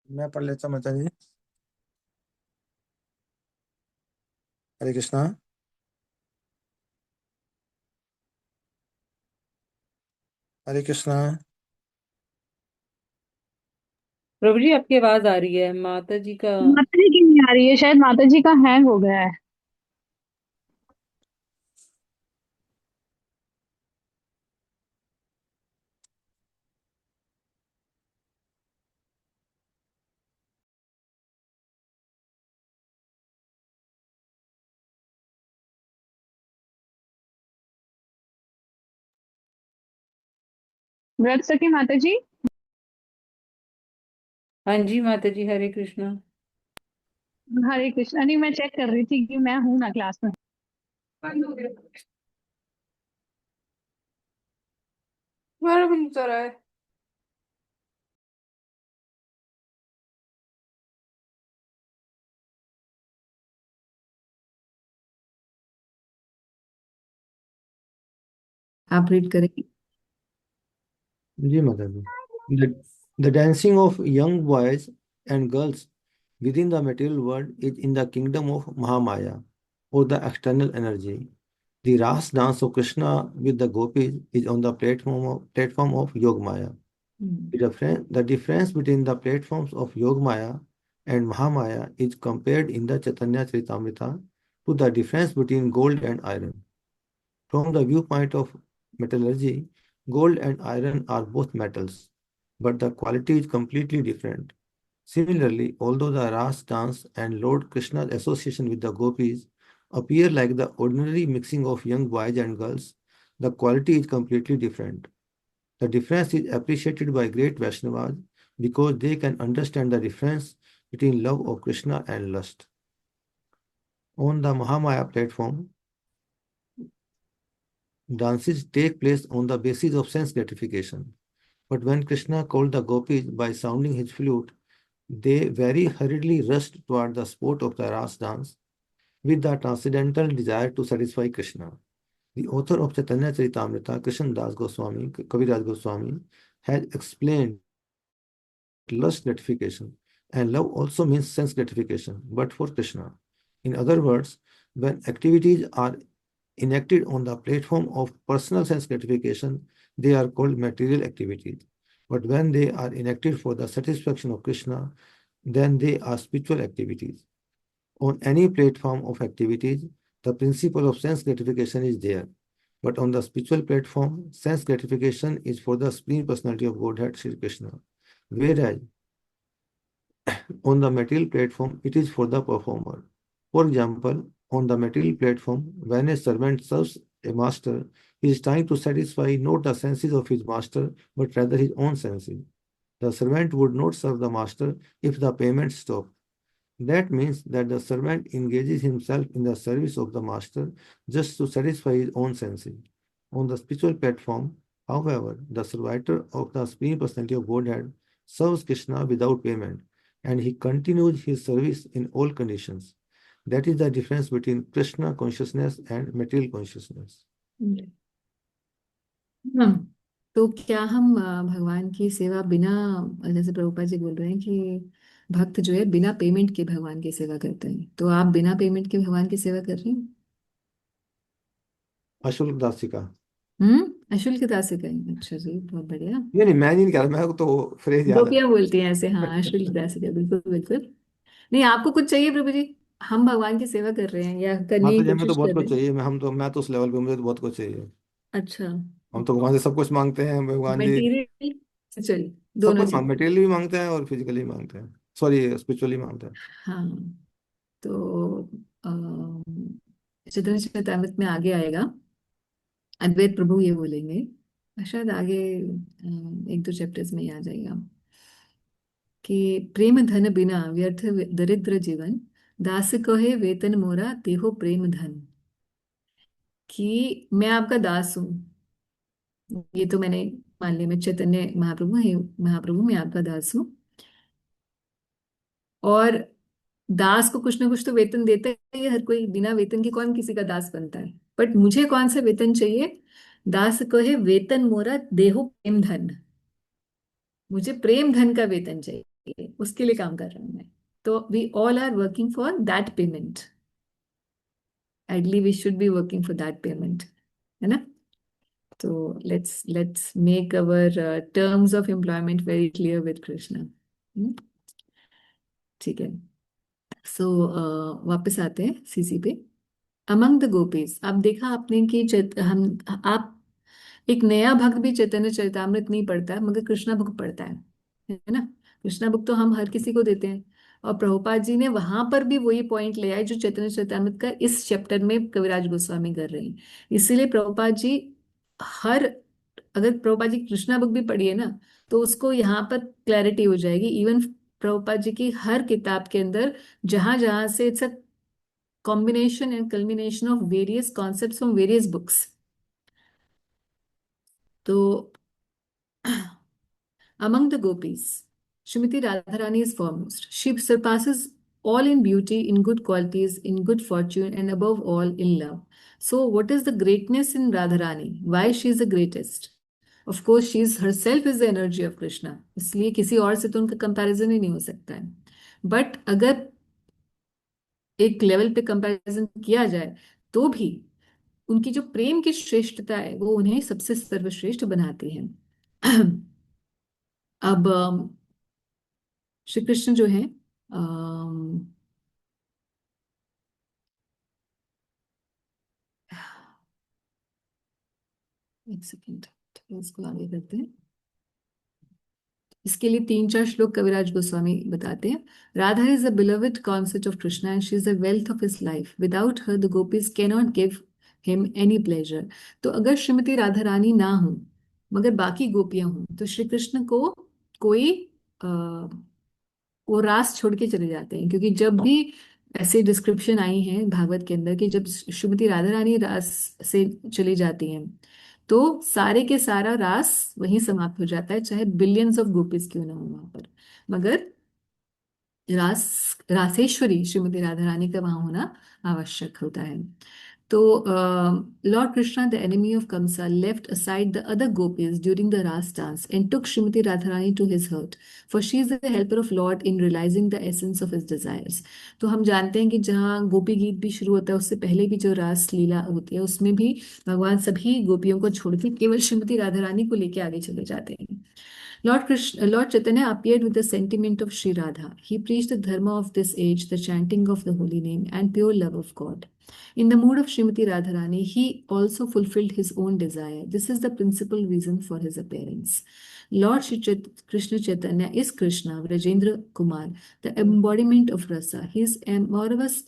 मैं पढ़ लेता हूँ माता जी। हरे कृष्णा। हरे कृष्णा। प्रभु जी आपकी आवाज आ रही है, माता जी का। माता जी की नहीं आ रही है, शायद माता जी का हैंग हो गया है। व्रत सखी माता जी। हाँ जी माता जी, हरे कृष्णा। हरे कृष्णा। नहीं, मैं चेक कर रही थी कि मैं हूं ना क्लास में। तुम्हारा भी नहीं चल रहा है। आप रीड करेंगे? जी माता जी। The dancing of young boys and girls within the material world is in the kingdom of Mahamaya, or the external energy. The Ras dance of Krishna with the gopis is on the platform of Yogamaya. The difference between the platforms of Yogamaya and Mahamaya is compared in the Chaitanya Charitamrita to the difference between gold and iron. From the viewpoint of metallurgy, gold and iron are both metals, but the quality is completely different. Similarly, although the Ras dance and Lord Krishna's association with the gopis appear like the ordinary mixing of young boys and girls, the quality is completely different. The difference is appreciated by great Vaishnavas because they can understand the difference between love of Krishna and lust. On the Mahamaya platform, dances take place on the basis of sense gratification. But when Krishna called the gopis by sounding his flute, they very hurriedly rushed toward the sport of the Ras dance with the transcendental desire to satisfy Krishna. The author of Chaitanya Charitamrita, Krishna Das Goswami, Kaviraj Goswami, has explained lust gratification, and love also means sense gratification, but for Krishna. In other words, when activities are enacted on the platform of personal sense gratification, they are called material activities. But when they are enacted for the satisfaction of Krishna, then they are spiritual activities. On any platform of activities, the principle of sense gratification is there. But on the spiritual platform, sense gratification is for the Supreme Personality of Godhead, Sri Krishna. Whereas on the material platform, it is for the performer. For example, on the material platform, when a servant serves a master, he is trying to satisfy not the senses of his master, but rather his own senses. The servant would not serve the master if the payment stopped. That means that the servant engages himself in the service of the master just to satisfy his own senses. On the spiritual platform, however, the servitor of the Supreme Personality of Godhead serves Krishna without payment, and he continues his service in all conditions. That is the difference between Krishna consciousness and material consciousness. हाँ, तो क्या हम भगवान की सेवा बिना, जैसे प्रभुपाद जी बोल रहे हैं कि भक्त जो है बिना पेमेंट के भगवान की सेवा करते हैं, तो आप बिना पेमेंट के भगवान की सेवा कर रही हैं? अशुल्क दासी का अशुल्क दास का ही? अच्छा जी, बहुत बढ़िया। नहीं, मैं नहीं कह रहा, मेरे को तो फ्रेज याद है। गोपियां बोलती हैं ऐसे, हाँ, अशुल्क दास का, बिल्कुल बिल्कुल। नहीं, आपको कुछ चाहिए प्रभु जी? हम भगवान की सेवा कर रहे हैं या करने माता की जी, हमें तो कोशिश बहुत कर रहे कुछ हैं। चाहिए। मैं तो उस लेवल पे, मुझे तो बहुत कुछ चाहिए। अच्छा, हम तो भगवान से सब कुछ मांगते हैं। भगवान जी मटेरियल चलिए, सब दोनों कुछ चीज। मटेरियली भी मांगते हैं और फिजिकली मांगते हैं, सॉरी स्पिरिचुअली मांगते हैं। हाँ, तो अम, चैतन्य चरितामृत में आगे आएगा, अद्वैत प्रभु ये बोलेंगे, शायद आगे एक दो चैप्टर्स में ही आ जाएगा कि प्रेम धन बिना व्यर्थ दरिद्र जीवन, दास कहे वेतन मोरा देहो प्रेम धन। कि मैं आपका दास हूँ, ये तो मैंने मान लिया, मैं चैतन्य महाप्रभु है, महाप्रभु मैं आपका दास हूँ, और दास को कुछ ना कुछ तो वेतन देता है हर कोई, बिना वेतन के कौन किसी का दास बनता है। बट मुझे कौन सा वेतन चाहिए? दास कहे वेतन मोरा देहो प्रेम धन, मुझे प्रेम धन का वेतन चाहिए, उसके लिए काम कर रहा हूं मैं। तो we all are working for that payment, ideally we should be working for that payment, है ना? तो let's make our terms of employment very clear with Krishna. ठीक है। सो वापस आते हैं सीसी पे। अमंग द गोपीज, अब देखा आपने कि हम आप, एक नया भक्त भी चैतन्य चरितामृत नहीं पढ़ता है, मगर कृष्णा बुक पढ़ता है ना? कृष्णा बुक तो हम हर किसी को देते हैं, और प्रभुपाद जी ने वहां पर भी वही पॉइंट ले आए जो चैतन्य चरितामृत का इस चैप्टर में कविराज गोस्वामी कर रहे हैं। इसीलिए प्रभुपाद जी हर, अगर प्रभुपाद जी कृष्णा बुक भी पढ़िए ना, तो उसको यहाँ पर क्लैरिटी हो जाएगी। इवन प्रभुपाद जी की हर किताब के अंदर जहां जहां से it's a combination and culmination of various concepts from various books. So, among the gopis, Srimati Radharani is foremost. She surpasses all in beauty, in good qualities, in good fortune, and above all in love. So, what is the greatness in Radharani? Why she is the greatest? Of course, she is herself is the energy of Krishna. इसलिए किसी और से तो उनका comparison ही नहीं हो सकता है। बट अगर एक लेवल पे कंपैरिजन किया जाए तो भी उनकी जो प्रेम की श्रेष्ठता है वो उन्हें सबसे सर्वश्रेष्ठ बनाती है। अब श्री कृष्ण जो है, एक सेकेंड, इसको आगे करते हैं। इसके लिए तीन चार श्लोक कविराज गोस्वामी बताते हैं। Radha is the beloved concept of Krishna and she is the wealth of his life, without her the gopis can not give him any pleasure. तो अगर श्रीमती राधा रानी ना हो मगर बाकी गोपियां हों, तो श्री कृष्ण को कोई वो रास छोड़ के चले जाते हैं, क्योंकि जब भी ऐसे डिस्क्रिप्शन आई हैं भागवत के अंदर कि जब श्रीमती राधा रानी रास से चली जाती हैं तो सारे के सारा रास वहीं समाप्त हो जाता है, चाहे बिलियंस ऑफ गोपीज क्यों ना हो वहां पर। मगर रास रासेश्वरी श्रीमती राधा रानी का वहां होना आवश्यक होता है। तो Lord Krishna, the enemy of Kamsa, left aside the other gopis during the Ras dance and took Srimati Radharani to his hut, for she is the helper of Lord in realizing the essence of his desires. तो हम जानते हैं कि जहाँ गोपी गीत भी शुरू होता है उससे पहले भी जो रास लीला होती है उसमें भी भगवान सभी गोपियों को छोड़ के केवल श्रीमती राधा रानी को लेके आगे चले जाते हैं। Lord Chaitanya appeared with the sentiment of Sri Radha. He preached the dharma of this age, the chanting of the holy name, and pure love of God. In the mood of Srimati Radharani, he also fulfilled his own desire. This is the principal reason for his appearance. Lord Krishna Chaitanya is Krishna, Vrajendra Kumar, the embodiment of rasa. He is amorous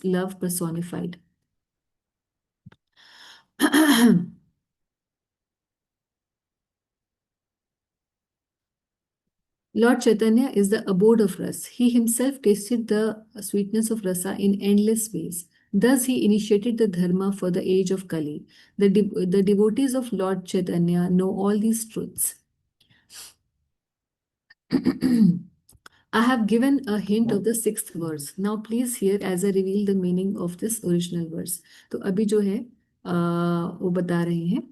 love personified. Lord Chaitanya is the abode of ras. He himself tasted the sweetness of rasa in endless ways. Thus, he initiated the dharma for the age of Kali. The devotees of Lord Chaitanya know all these truths. I have given a hint of the sixth verse. Now, please hear as I reveal the meaning of this original verse. तो अभी जो है वो बता रहे हैं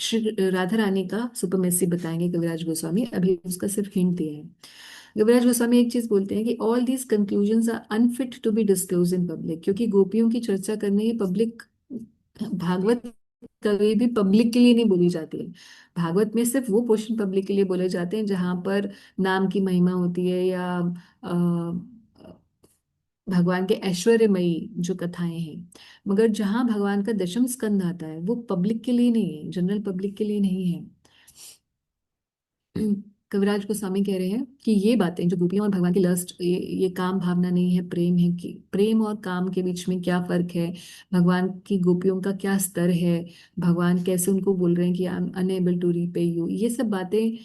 श्री राधा रानी का supremacy बताएंगे कविराज गोस्वामी, अभी उसका सिर्फ हिंट दिया है। कविराज गोस्वामी एक चीज बोलते हैं कि all these conclusions are unfit to be disclose in public, क्योंकि गोपियों की चर्चा करने ये पब्लिक, भागवत कभी भी पब्लिक के लिए नहीं बोली जाती है। भागवत में सिर्फ वो पोर्शन पब्लिक के लिए बोले जाते हैं जहां पर नाम की महिमा होती है या भगवान के ऐश्वर्यमयी जो कथाएं हैं। मगर जहां भगवान का दशम स्कंद आता है वो पब्लिक के लिए नहीं है, जनरल पब्लिक के लिए नहीं है। कविराज गोस्वामी कह रहे हैं कि ये बातें जो गोपियां और भगवान की लस्ट, ये काम भावना नहीं है, प्रेम है। कि प्रेम और काम के बीच में क्या फर्क है, भगवान की गोपियों का क्या स्तर है, भगवान कैसे उनको बोल रहे हैं कि I am unable to repay you, ये सब बातें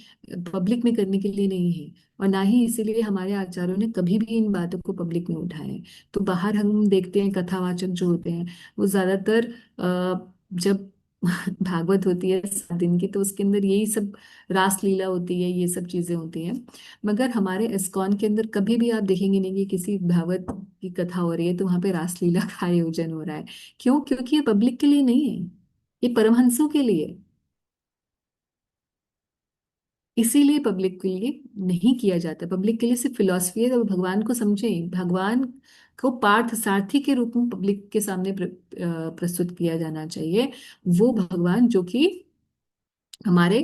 पब्लिक में करने के लिए नहीं है। और ना ही इसीलिए हमारे आचार्यों ने कभी भी इन बातों को पब्लिक में उठाया है। तो बाहर हम देखते हैं कथावाचक जो होते हैं वो ज्यादातर जब भागवत होती है 7 दिन की तो उसके अंदर यही सब रास लीला होती है, ये सब चीजें होती हैं। मगर हमारे इस्कॉन के अंदर कभी भी आप देखेंगे नहीं कि किसी भागवत की कथा हो रही है तो वहां पे रास लीला का आयोजन हो रहा है। क्यों? क्योंकि ये पब्लिक के लिए नहीं है, ये परमहंसों के लिए है। इसीलिए पब्लिक के लिए नहीं किया जाता। पब्लिक के लिए सिर्फ फिलॉसफी है, तो भगवान को समझें, भगवान को पार्थ सारथी के रूप में पब्लिक के सामने प्रस्तुत किया जाना चाहिए। वो भगवान जो कि हमारे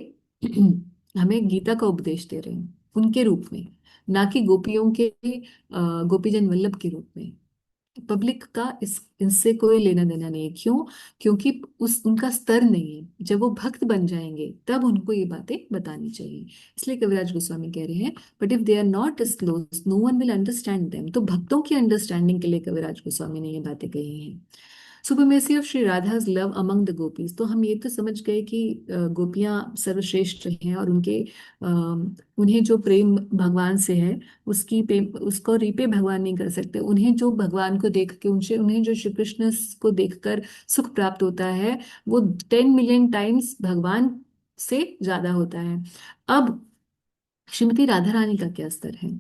हमें गीता का उपदेश दे रहे हैं उनके रूप में, ना कि गोपियों के गोपीजन वल्लभ के रूप में। पब्लिक का इनसे कोई लेना देना नहीं है। क्यों? क्योंकि उस उनका स्तर नहीं है। जब वो भक्त बन जाएंगे तब उनको ये बातें बतानी चाहिए। इसलिए कविराज गोस्वामी कह रहे हैं but if they are not disclose no one will understand them. तो भक्तों की अंडरस्टैंडिंग के लिए कविराज गोस्वामी ने ये बातें कही हैं। Supremacy of Shri Radha's love among the gopis. तो हम ये तो समझ गए कि गोपियां सर्वश्रेष्ठ हैं और उनके उन्हें जो प्रेम भगवान से है उसकी प्रेम उसको रीपे भगवान नहीं कर सकते। उन्हें जो भगवान को देख के उनसे उन्हें जो श्री कृष्ण को देखकर सुख प्राप्त होता है वो 10 मिलियन टाइम्स भगवान से ज्यादा होता है। अब श्रीमती राधा रानी का क्या स्तर है?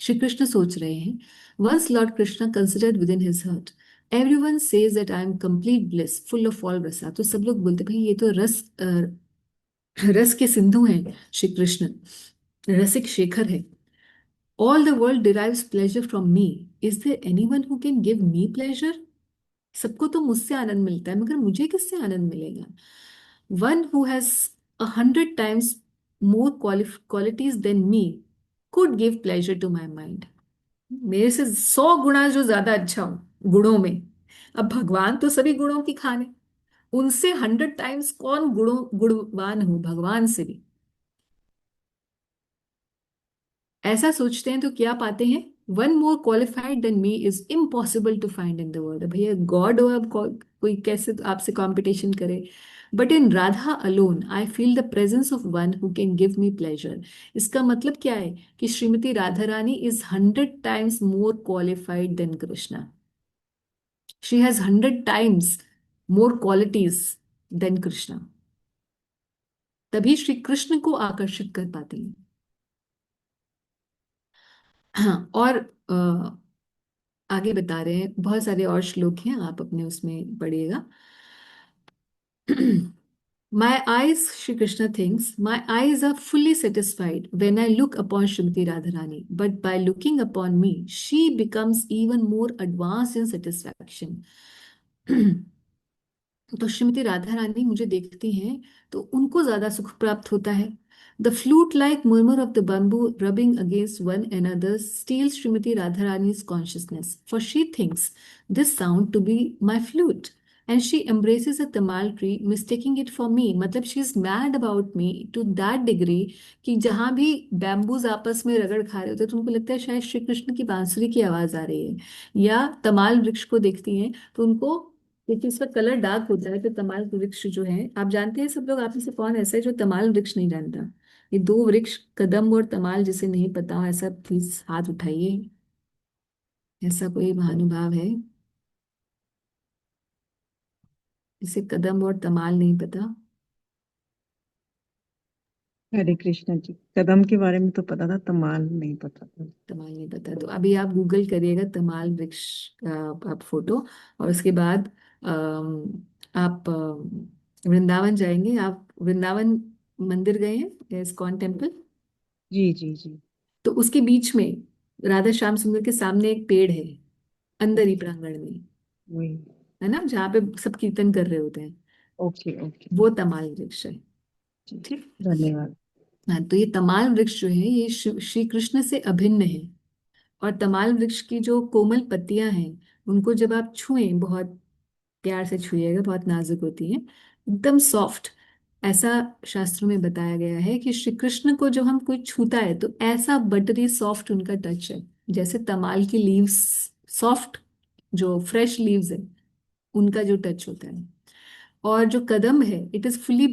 श्री कृष्ण सोच रहे हैं once lord Krishna considered within his heart everyone says that I am complete bliss full of all rasa. तो सब लोग बोलते भाई ये तो रस के सिंधु हैं श्री कृष्ण, रसिक शेखर है। All the world derives pleasure from me, is there anyone who can give me pleasure? सबको तो मुझसे आनंद मिलता है मगर मुझे किससे आनंद मिलेगा? One who has 100 times more qualities than me could give pleasure to my mind। मेरे से 100 गुना जो ज्यादा अच्छा हो गुणों में। अब भगवान तो सभी गुणों की खान है, उनसे 100 टाइम्स कौन गुणवान हो भगवान से भी। ऐसा सोचते हैं तो क्या पाते हैं? One more qualified than me is impossible to find in the world. भैया गॉड हो, अब कोई कैसे आपसे कंपटीशन करे? But in Radha alone I feel the presence of one who can give me pleasure. इसका मतलब क्या है कि Shrimati Radha Rani is 100 times more qualified than Krishna. She has 100 times more qualities than Krishna, तभी श्री कृष्ण को आकर्षित कर पाती है। हाँ, और आगे बता रहे हैं, बहुत सारे और श्लोक हैं, आप अपने उसमें पढ़िएगा। My eyes, Shri Krishna thinks, my eyes are fully satisfied when I look upon Srimati Radharani. But by looking upon me, she becomes even more advanced in satisfaction. तो श्रीमती राधा रानी मुझे देखती हैं तो उनको ज्यादा सुख प्राप्त होता है। The flute like murmur of the bamboo rubbing against one another steals Srimati Radharani's consciousness, for she thinks this sound to be my flute, and she embraces a tamal tree, mistaking it for me. मतलब she is mad about me to that degree कि जहां भी bamboos आपस में रगड़ खा रहे होते हैं तो उनको लगता है शायद श्री कृष्ण की बांसुरी की आवाज आ रही है। या तमाल वृक्ष को देखती हैं तो उनको, देखिए इसका कलर डार्क होता है, तो तमाल वृक्ष जो है, आप जानते हैं सब लोग, आप में से कौन ऐसा है जो तमाल वृक्ष नहीं जानता? ये दो वृक्ष कदम और तमाल, जिसे नहीं पता हो ऐसा प्लीज हाथ उठाइए। ऐसा कोई महानुभाव है जिसे कदम और तमाल नहीं पता? हरे कृष्णा जी, कदम के बारे में तो पता था, तमाल नहीं पता था। तमाल नहीं पता तो अभी आप गूगल करिएगा तमाल वृक्ष का आप फोटो, और उसके बाद आप वृंदावन जाएंगे। आप वृंदावन मंदिर गए हैं, इस्कॉन टेम्पल? जी जी जी। तो उसके बीच में राधा श्याम सुंदर के सामने एक पेड़ है, अंदर ही ओके, प्रांगण में, वही। है ना, जहाँ पे सब कीर्तन कर रहे होते हैं, ओके ओके। वो तमाल वृक्ष है। जी, ठीक। धन्यवाद। हाँ, तो ये तमाल वृक्ष जो है ये श्री कृष्ण से अभिन्न है। और तमाल वृक्ष की जो कोमल पत्तियां हैं उनको जब आप छुएं, बहुत प्यार से छुइएगा, बहुत नाजुक होती हैं, एकदम सॉफ्ट। ऐसा शास्त्रों में बताया गया है कि श्री कृष्ण को जब हम कोई छूता है तो ऐसा बटरी सॉफ्ट उनका टच है, जैसे तमाल की लीव्स सॉफ्ट, जो फ्रेश लीव्स है उनका जो टच होता है। और जो कदम है इट इज फुली,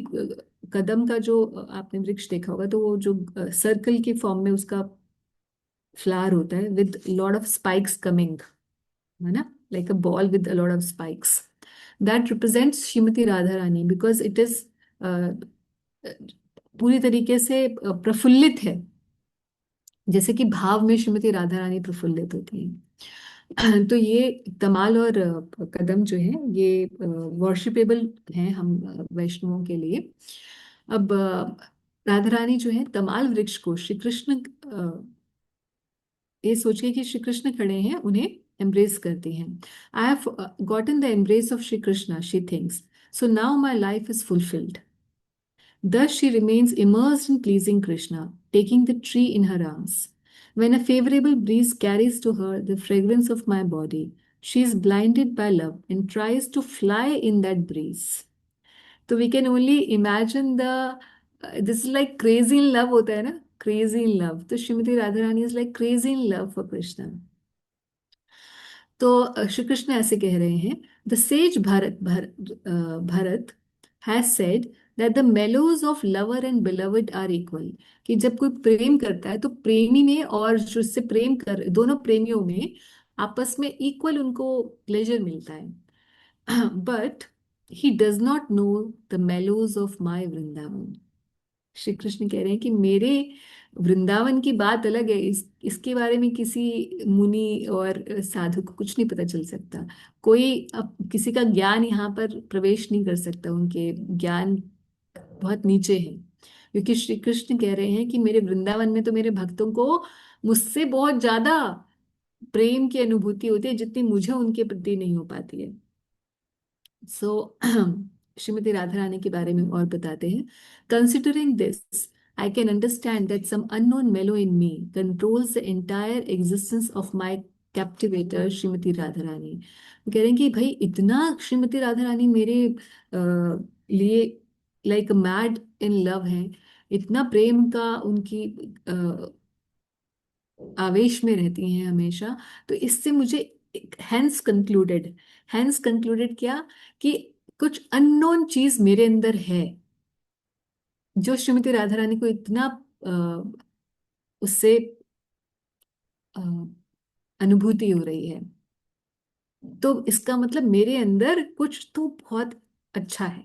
कदम का जो आपने वृक्ष देखा होगा तो वो जो सर्कल के फॉर्म में उसका फ्लावर होता है with lot of spikes coming, है ना, like a ball with a lot of spikes, that represents Shrimati Radha Rani, because it is पूरी तरीके से प्रफुल्लित है, जैसे कि भाव में श्रीमती राधा रानी प्रफुल्लित होती हैं। तो ये तमाल और कदम जो है ये वर्शिपेबल हैं हम वैष्णवों के लिए। अब राधा रानी जो है तमाल वृक्ष को श्री कृष्ण, ये सोच के कि श्री कृष्ण खड़े हैं, उन्हें एम्ब्रेस करती हैं। I have gotten the embrace of Shri Krishna, she thinks, so now my life is fulfilled. Thus she remains immersed in pleasing Krishna, taking the tree in her arms. When a favorable breeze carries to her the fragrance of my body, she is blinded by love and tries to fly in that breeze. So we can only imagine the, this is like crazy in love होता है ना, crazy in love. तो श्रीमती राधा रानी is like crazy in love for Krishna. तो श्री कृष्ण ऐसे कह रहे हैं, the sage Bharat has said that the mellows of lover and beloved are equal, कि जब कोई प्रेम करता है तो प्रेमी में और जो उससे प्रेम कर, दोनों प्रेमियों में आपस में इक्वल उनको प्लेजर मिलता है। But he does not know the mellows of my Vrindavan. Shri Krishna कह रहे हैं कि मेरे वृंदावन की बात अलग है, इसके बारे में किसी मुनि और साधु को कुछ नहीं पता चल सकता। कोई अब किसी का ज्ञान यहाँ पर प्रवेश नहीं कर सकता, उनके ज्ञान बहुत नीचे है, क्योंकि श्री कृष्ण कह रहे हैं कि मेरे वृंदावन में तो मेरे भक्तों को मुझसे बहुत ज्यादा प्रेम की अनुभूति होती है जितनी मुझे उनके प्रति नहीं हो पाती है। सो श्रीमती राधा रानी के बारे में और बताते हैं, considering this I can understand that some unknown mellow in me controls the entire existence of my captivator Shrimati Radha Rani. वो कह रहे हैं कि भाई इतना श्रीमती राधा रानी मेरे लिए लाइक मैड इन लव है, इतना प्रेम का उनकी आवेश में रहती हैं हमेशा। तो इससे मुझे हैंस कंक्लूडेड क्या, कि कुछ अननोन चीज मेरे अंदर है जो श्रीमती राधा रानी को इतना उससे अ, अनुभूति हो रही है। तो इसका मतलब मेरे अंदर कुछ तो बहुत अच्छा है।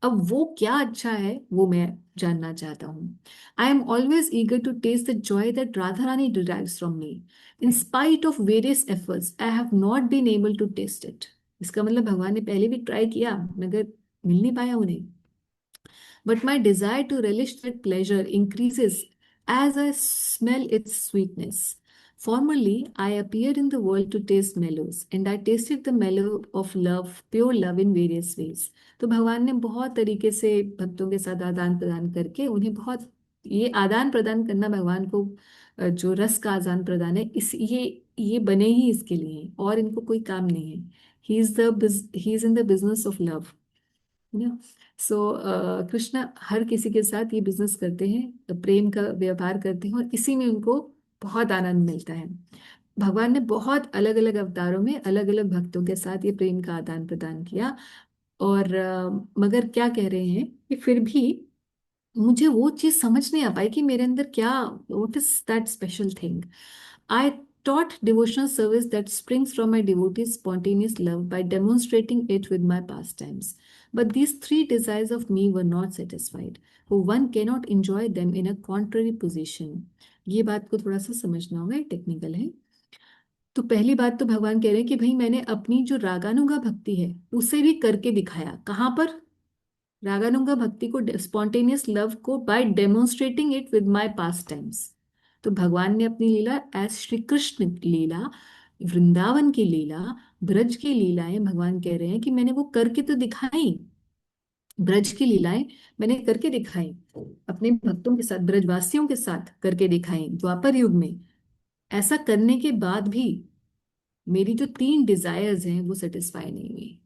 अब वो क्या अच्छा है वो मैं जानना चाहता हूँ। I am always eager to taste the joy that Radha Rani derives from me. In spite of various efforts I have not been able to taste it. इसका मतलब भगवान ने पहले भी ट्राई किया मगर मिल नहीं पाया उन्हें। But my desire to relish that pleasure increases as I smell its sweetness. Formerly, I appeared in the world to taste mellows, and I tasted the mellow of love, pure love in various ways. तो भगवान ने बहुत तरीके से भक्तों के साथ आदान प्रदान करके उन्हें बहुत, ये आदान प्रदान करना भगवान को जो रस का आदान प्रदान है, इस ये बने ही इसके लिए हैं, और इनको कोई काम नहीं है। He is in the business of love, है ना। सो कृष्ण हर किसी के साथ ये बिजनेस करते हैं, प्रेम का व्यापार करते हैं, और इसी में उनको बहुत आनंद मिलता है। भगवान ने बहुत अलग अलग अवतारों में अलग अलग भक्तों के साथ ये प्रेम का आदान प्रदान किया। और मगर क्या कह रहे हैं कि फिर भी मुझे वो चीज समझ नहीं आ पाई कि मेरे अंदर क्या, what is that special thing. I taught devotional service that springs from my devotees' spontaneous love by demonstrating it with my pastimes. But these three desires of me were not satisfied, for one cannot enjoy them in a contrary position. ये बात को थोड़ा सा समझना होगा, technical है। तो पहली बात तो भगवान कह रहे हैं कि भाई मैंने अपनी जो रागानुगा भक्ति है उसे भी करके दिखाया। कहाँ पर? रागानुगा भक्ति को, स्पॉन्टेनियस लव को, by demonstrating it with my pastimes. तो भगवान ने अपनी लीला एज श्री कृष्ण लीला, वृंदावन की लीला, ब्रज की लीलाएं, भगवान कह रहे हैं कि मैंने वो करके तो दिखाई। ब्रज की लीलाएं मैंने करके दिखाई, अपने भक्तों के साथ, ब्रजवासियों के साथ करके दिखाई द्वापर युग में। ऐसा करने के बाद भी मेरी जो तीन डिजायर्स हैं वो सेटिस्फाई नहीं हुई।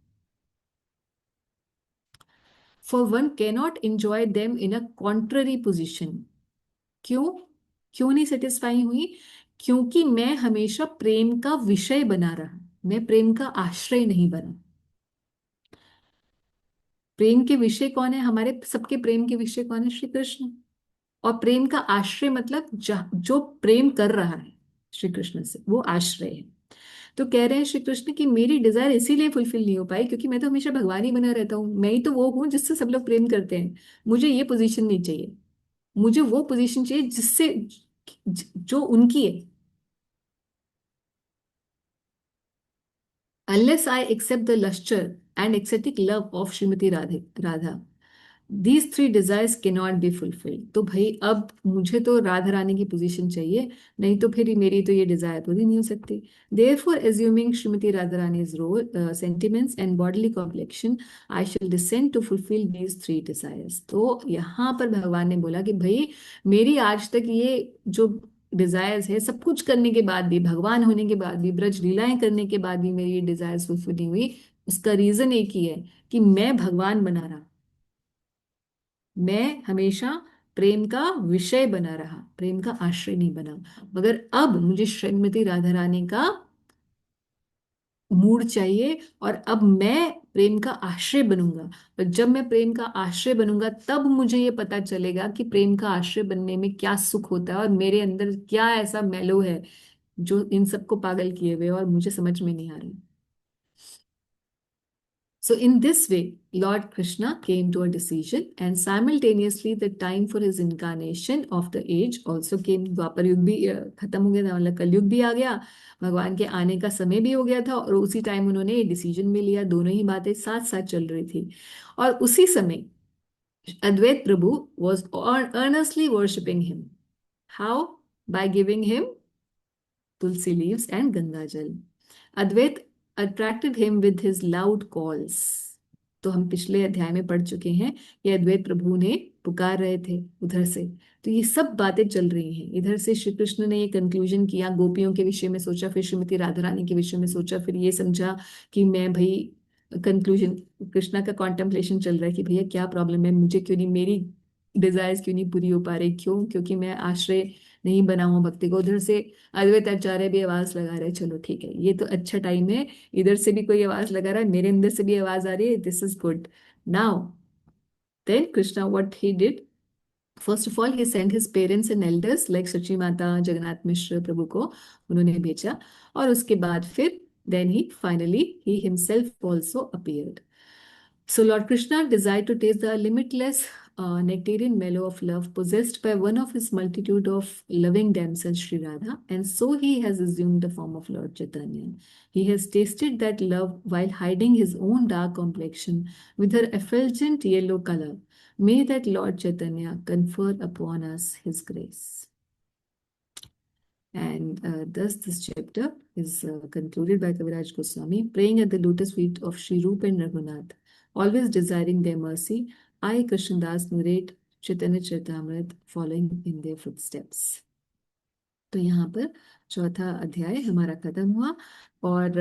For one cannot enjoy them in a contrary position. क्यों? क्यों नहीं सेटिस्फाई हुई? क्योंकि मैं हमेशा प्रेम का विषय बना रहा, मैं प्रेम का आश्रय नहीं बना। प्रेम के विषय कौन है? हमारे सबके प्रेम के विषय कौन है? श्री कृष्ण। और प्रेम का आश्रय मतलब जो प्रेम कर रहा है श्री कृष्ण से, वो आश्रय है। तो कह रहे हैं श्री कृष्ण कि मेरी डिजायर इसीलिए फुलफिल नहीं हो पाई क्योंकि मैं तो हमेशा भगवान ही बना रहता हूँ, मैं ही तो वो हूँ जिससे सब लोग प्रेम करते हैं। मुझे ये पोजीशन नहीं चाहिए, मुझे वो पोजीशन चाहिए जिससे जो उनकी है। Unless I accept the lustre and ecstatic love of Srimati Radha, these three desires cannot be fulfilled. तो भाई अब मुझे तो राधा रानी की पोजीशन चाहिए, नहीं तो फिर मेरी तो ये डिजायर पूरी नहीं हो सकती। Therefore, assuming Srimati Radharani's role, sentiments and bodily complexion, I shall descend to fulfill these three desires. तो यहाँ पर भगवान ने बोला कि भाई मेरी आज तक ये जो डिजायर्स है, सब कुछ करने के बाद भी, भगवान होने के बाद भी, ब्रज लीलाएं करने के बाद भी मेरी ये डिजायर्स फुलफिल नहीं हुई। उसका रीजन एक ही है कि मैं भगवान बना रहा, मैं हमेशा प्रेम का विषय बना रहा, प्रेम का आश्रय नहीं बना। मगर अब मुझे श्रीमती राधा रानी का मूड चाहिए, और अब मैं प्रेम का आश्रय बनूंगा। और जब मैं प्रेम का आश्रय बनूंगा तब मुझे ये पता चलेगा कि प्रेम का आश्रय बनने में क्या सुख होता है और मेरे अंदर क्या ऐसा मैलो है जो इन सबको पागल किए हुए और मुझे समझ में नहीं आ रही। So, in this way, Lord Krishna came to a decision, and simultaneously, the time for his incarnation of the age also came. द्वापर युग भी खत्म हो गया था, मतलब कलयुग भी आ गया, भगवान के आने का समय भी हो गया था, और उसी टाइम उन्होंने ये डिसीजन भी लिया। दोनों ही बातें साथ साथ चल रही थी। और उसी समय अद्वैत प्रभु was earnestly worshipping him. How? By giving him tulsi leaves and Ganga jal. Advait attracted him with his loud calls. तो हम पिछले अध्याय में पढ़ चुके हैं कि अद्वैत प्रभु ने पुकार रहे थे उधर से। तो ये सब बातें चल रही हैं। इधर से श्री कृष्ण ने ये कंक्लूजन किया, गोपियों के विषय में सोचा, फिर श्रीमती राधा रानी के विषय में सोचा, फिर ये समझा कि मैं भाई, कंक्लूजन कृष्णा का कॉन्टेम्पलेशन चल रहा है कि भैया क्या प्रॉब्लम है, मुझे क्यों नहीं, मेरी डिजायर्स क्यों नहीं पूरी हो पा रही, क्यों? क्योंकि मैं आश्रय नहीं बनाऊं भक्ति को, उधर से अद्वैत आचार्य भी आवाज लगा रहे, चलो ठीक है ये तो अच्छा टाइम है, इधर से भी कोई आवाज लगा रहा है, मेरे अंदर से भी आवाज आ रही है, this is good now. Then Krishna what he did, first of all he send his parents and elders like Sachi Mata, Jagannath मिश्र प्रभु को उन्होंने भेजा, और उसके बाद फिर then he finally he himself also appeared. So Lord Krishna desired to taste the limitless nectarian mellow of love possessed by one of his multitude of loving damsels, Sri Radha, and so he has assumed the form of Lord Chaitanya. He has tasted that love while hiding his own dark complexion with her effulgent yellow color. May that Lord Chaitanya confer upon us his grace. And thus this chapter is concluded by Kaviraj Goswami, praying at the lotus feet of Sri Rup and Raghunath, always desiring their mercy. I, Krishnadas, narrate Chaitanya Charitamrita following in their footsteps. तो यहाँ पर चौथा अध्याय हमारा खत्म हुआ, और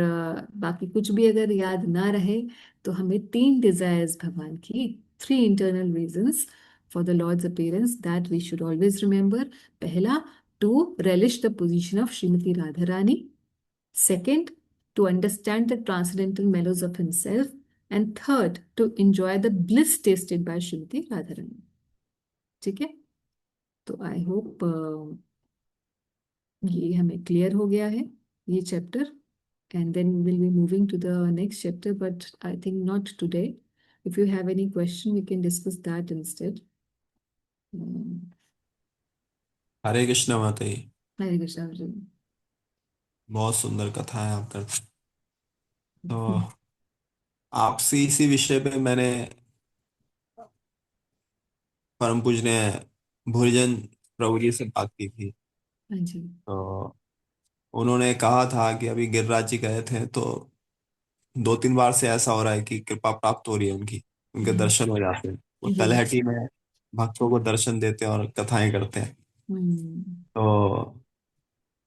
बाकी कुछ भी अगर याद ना रहे तो हमें 3 डिजायर्स भगवान की, 3 internal reasons for the lord's appearance that we should always remember. पहला, to relish the position of Srimati Radharani. Second, to understand the transcendental mellows of himself. And third, to enjoy the bliss tasted by Srimati Radharani. ठीक है, तो I hope ये हमें clear हो गया है ये chapter, and then we'll be moving to the next chapter, but I think not today. If you have any question, we can discuss that instead. हरे कृष्ण माता जी। हरे कृष्णा अर्जुन। बहुत सुंदर कथा है आपका। तो आपसे इसी विषय पे मैंने परम पूजनीय भूरिजन प्रभु जी से बात की थी। हाँ जी। तो उन्होंने कहा था कि अभी गिरिराज जी गए थे, तो 2-3 बार से ऐसा हो रहा है कि कृपा प्राप्त हो रही है उनकी, उनके दर्शन हो जाते हैं। वो जी। तलहटी में भक्तों को दर्शन देते हैं और कथाएं करते हैं। हम्म। तो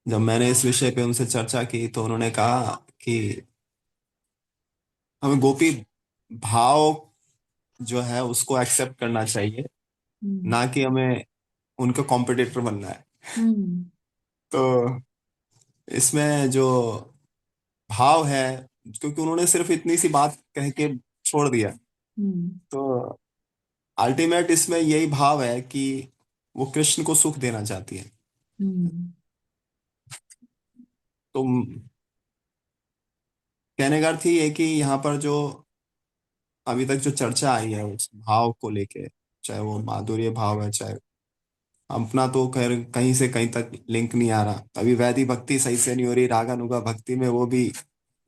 जब मैंने इस विषय पे उनसे चर्चा की तो उन्होंने कहा कि हमें गोपी भाव जो है उसको एक्सेप्ट करना चाहिए, हम्म। ना कि हमें उनका कॉम्पिटिटर बनना है। हम्म। तो इसमें जो भाव है, क्योंकि उन्होंने सिर्फ इतनी सी बात कह के छोड़ दिया, हम्म। तो अल्टीमेट इसमें यही भाव है कि वो कृष्ण को सुख देना चाहती है। हम्म। तो कहने का अर्थ ये है कि यहाँ पर जो अभी तक जो चर्चा आई है उस भाव को लेके, चाहे वो माधुर्य भाव है, चाहे अपना, तो खैर कहीं से कहीं तक लिंक नहीं आ रहा। अभी वैदिक भक्ति सही से नहीं हो रही, रागानुगा भक्ति में वो भी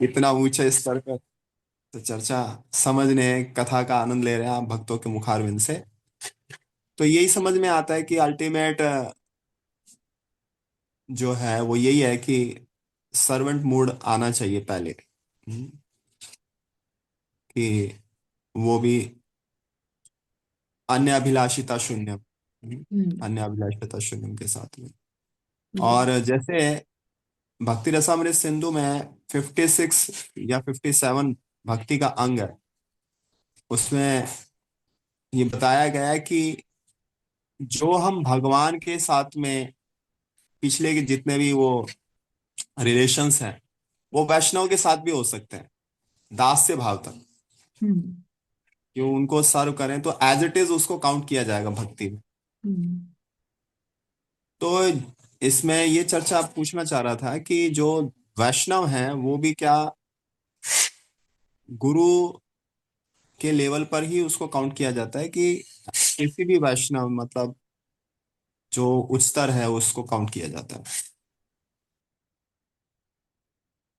इतना ऊंचे स्तर पर। तो चर्चा समझने, कथा का आनंद ले रहे हैं आप भक्तों के मुखारविंद से। तो यही समझ में आता है कि अल्टीमेट जो है वो यही है कि सर्वेंट मूड आना चाहिए पहले। कि वो भी अन्य अभिलाषिता शून्यम, अन्य अभिलाषिता शून्यम के साथ में। और जैसे भक्ति रसामृत सिंधु में 56 या 57 भक्ति का अंग है, उसमें ये बताया गया है कि जो हम भगवान के साथ में पिछले के जितने भी वो रिलेशंस हैं, वो वैष्णव के साथ भी हो सकते हैं, दास से भाव तक। कि उनको सर्व करें तो एज इट इज उसको काउंट किया जाएगा भक्ति में। तो इसमें ये चर्चा पूछना चाह रहा था कि जो वैष्णव हैं वो भी क्या गुरु के लेवल पर ही उसको काउंट किया जाता है, कि किसी भी वैष्णव मतलब जो उच्च स्तर है उसको काउंट किया जाता है?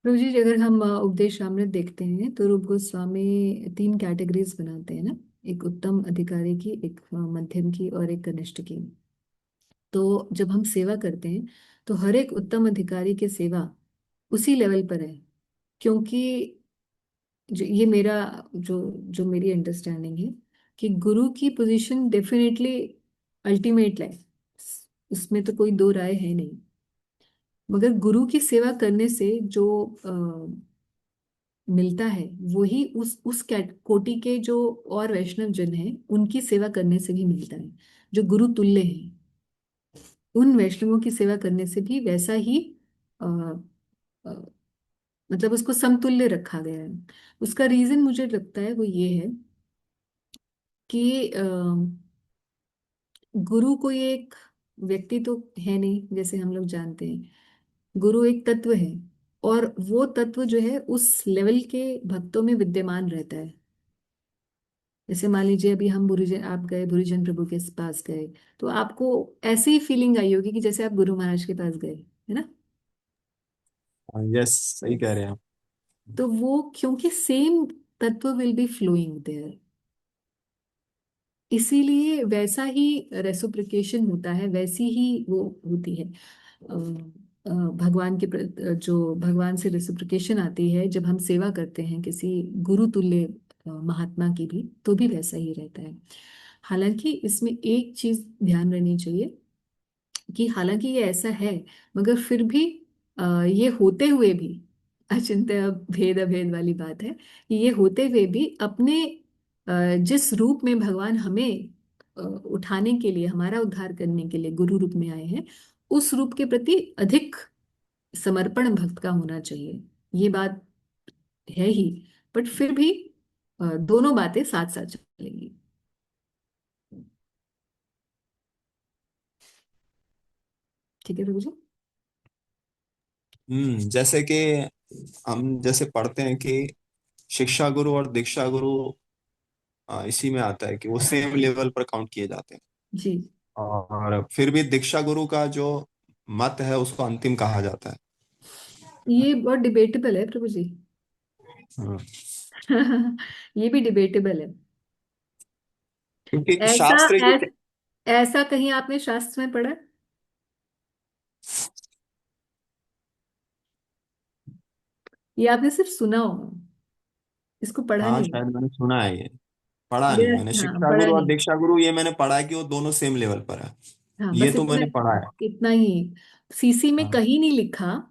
प्रभु जी, अगर हम उपदेश अमृत देखते हैं तो रूप गोस्वामी 3 कैटेगरीज बनाते हैं ना, एक उत्तम अधिकारी की, एक मध्यम की और एक कनिष्ठ की। तो जब हम सेवा करते हैं तो हर एक उत्तम अधिकारी की सेवा उसी लेवल पर है, क्योंकि ये मेरा जो जो मेरी अंडरस्टैंडिंग है कि गुरु की पोजीशन डेफिनेटली अल्टीमेट है, उसमें तो कोई दो राय है नहीं। मगर गुरु की सेवा करने से जो मिलता है वही उस कोटि के जो और वैष्णव जन हैं उनकी सेवा करने से भी मिलता है, जो गुरु तुल्य है। उन वैष्णवों की सेवा करने से भी वैसा ही अ, अ, मतलब उसको समतुल्य रखा गया है। उसका रीजन मुझे लगता है वो ये है कि गुरु कोई एक व्यक्ति तो है नहीं, जैसे हम लोग जानते हैं। गुरु एक तत्व है, और वो तत्व जो है उस लेवल के भक्तों में विद्यमान रहता है। जैसे मान लीजिए अभी हम बुरीजन, आप गए बुरीजन प्रभु के पास गए, तो आपको ऐसी ही फीलिंग आई होगी कि जैसे आप गुरु महाराज के पास गए, है ना। यस, सही कह रहे हैं आप। तो वो क्योंकि सेम तत्व विल बी फ्लोइंग देयर, इसीलिए वैसा ही रेसिप्रोकेशन होता है, वैसी ही वो होती है। भगवान के जो भगवान से रेसिप्रोकेशन आती है जब हम सेवा करते हैं किसी गुरु तुल्य महात्मा की भी, तो भी वैसा ही रहता है। हालांकि इसमें एक चीज ध्यान रखनी चाहिए कि हालांकि ये ऐसा है, मगर फिर भी ये होते हुए भी अचिंत्य भेद अभेद वाली बात है कि ये होते हुए भी अपने जिस रूप में भगवान हमें उठाने के लिए, हमारा उद्धार करने के लिए गुरु रूप में आए हैं, उस रूप के प्रति अधिक समर्पण भक्त का होना चाहिए। ये बात है ही, बट फिर भी दोनों बातें साथ साथ चलेंगी। ठीक है प्रभु जी। जैसे कि हम जैसे पढ़ते हैं कि शिक्षा गुरु और दीक्षा गुरु इसी में आता है कि वो सेम लेवल पर काउंट किए जाते हैं। जी, और फिर भी दीक्षा गुरु का जो मत है उसको अंतिम कहा जाता है। ये बहुत डिबेटेबल है प्रभु जी। हाँ, ये भी डिबेटेबल है। क्योंकि ऐसा शास्त्र ये ऐसा कहीं आपने शास्त्र में पढ़ा है? ये आपने सिर्फ सुना होगा, इसको पढ़ा हाँ, नहीं शायद है। मैंने सुना है ये, पढ़ा ये नहीं मैंने। हाँ, शिक्षा पढ़ा गुरु और नहीं। दीक्षा गुरु ये मैंने पढ़ा है कि वो दोनों सेम लेवल पर है। हाँ, ये बस तो इतना, मैंने पढ़ा है। इतना ही। सीसी में हाँ, कहीं नहीं लिखा,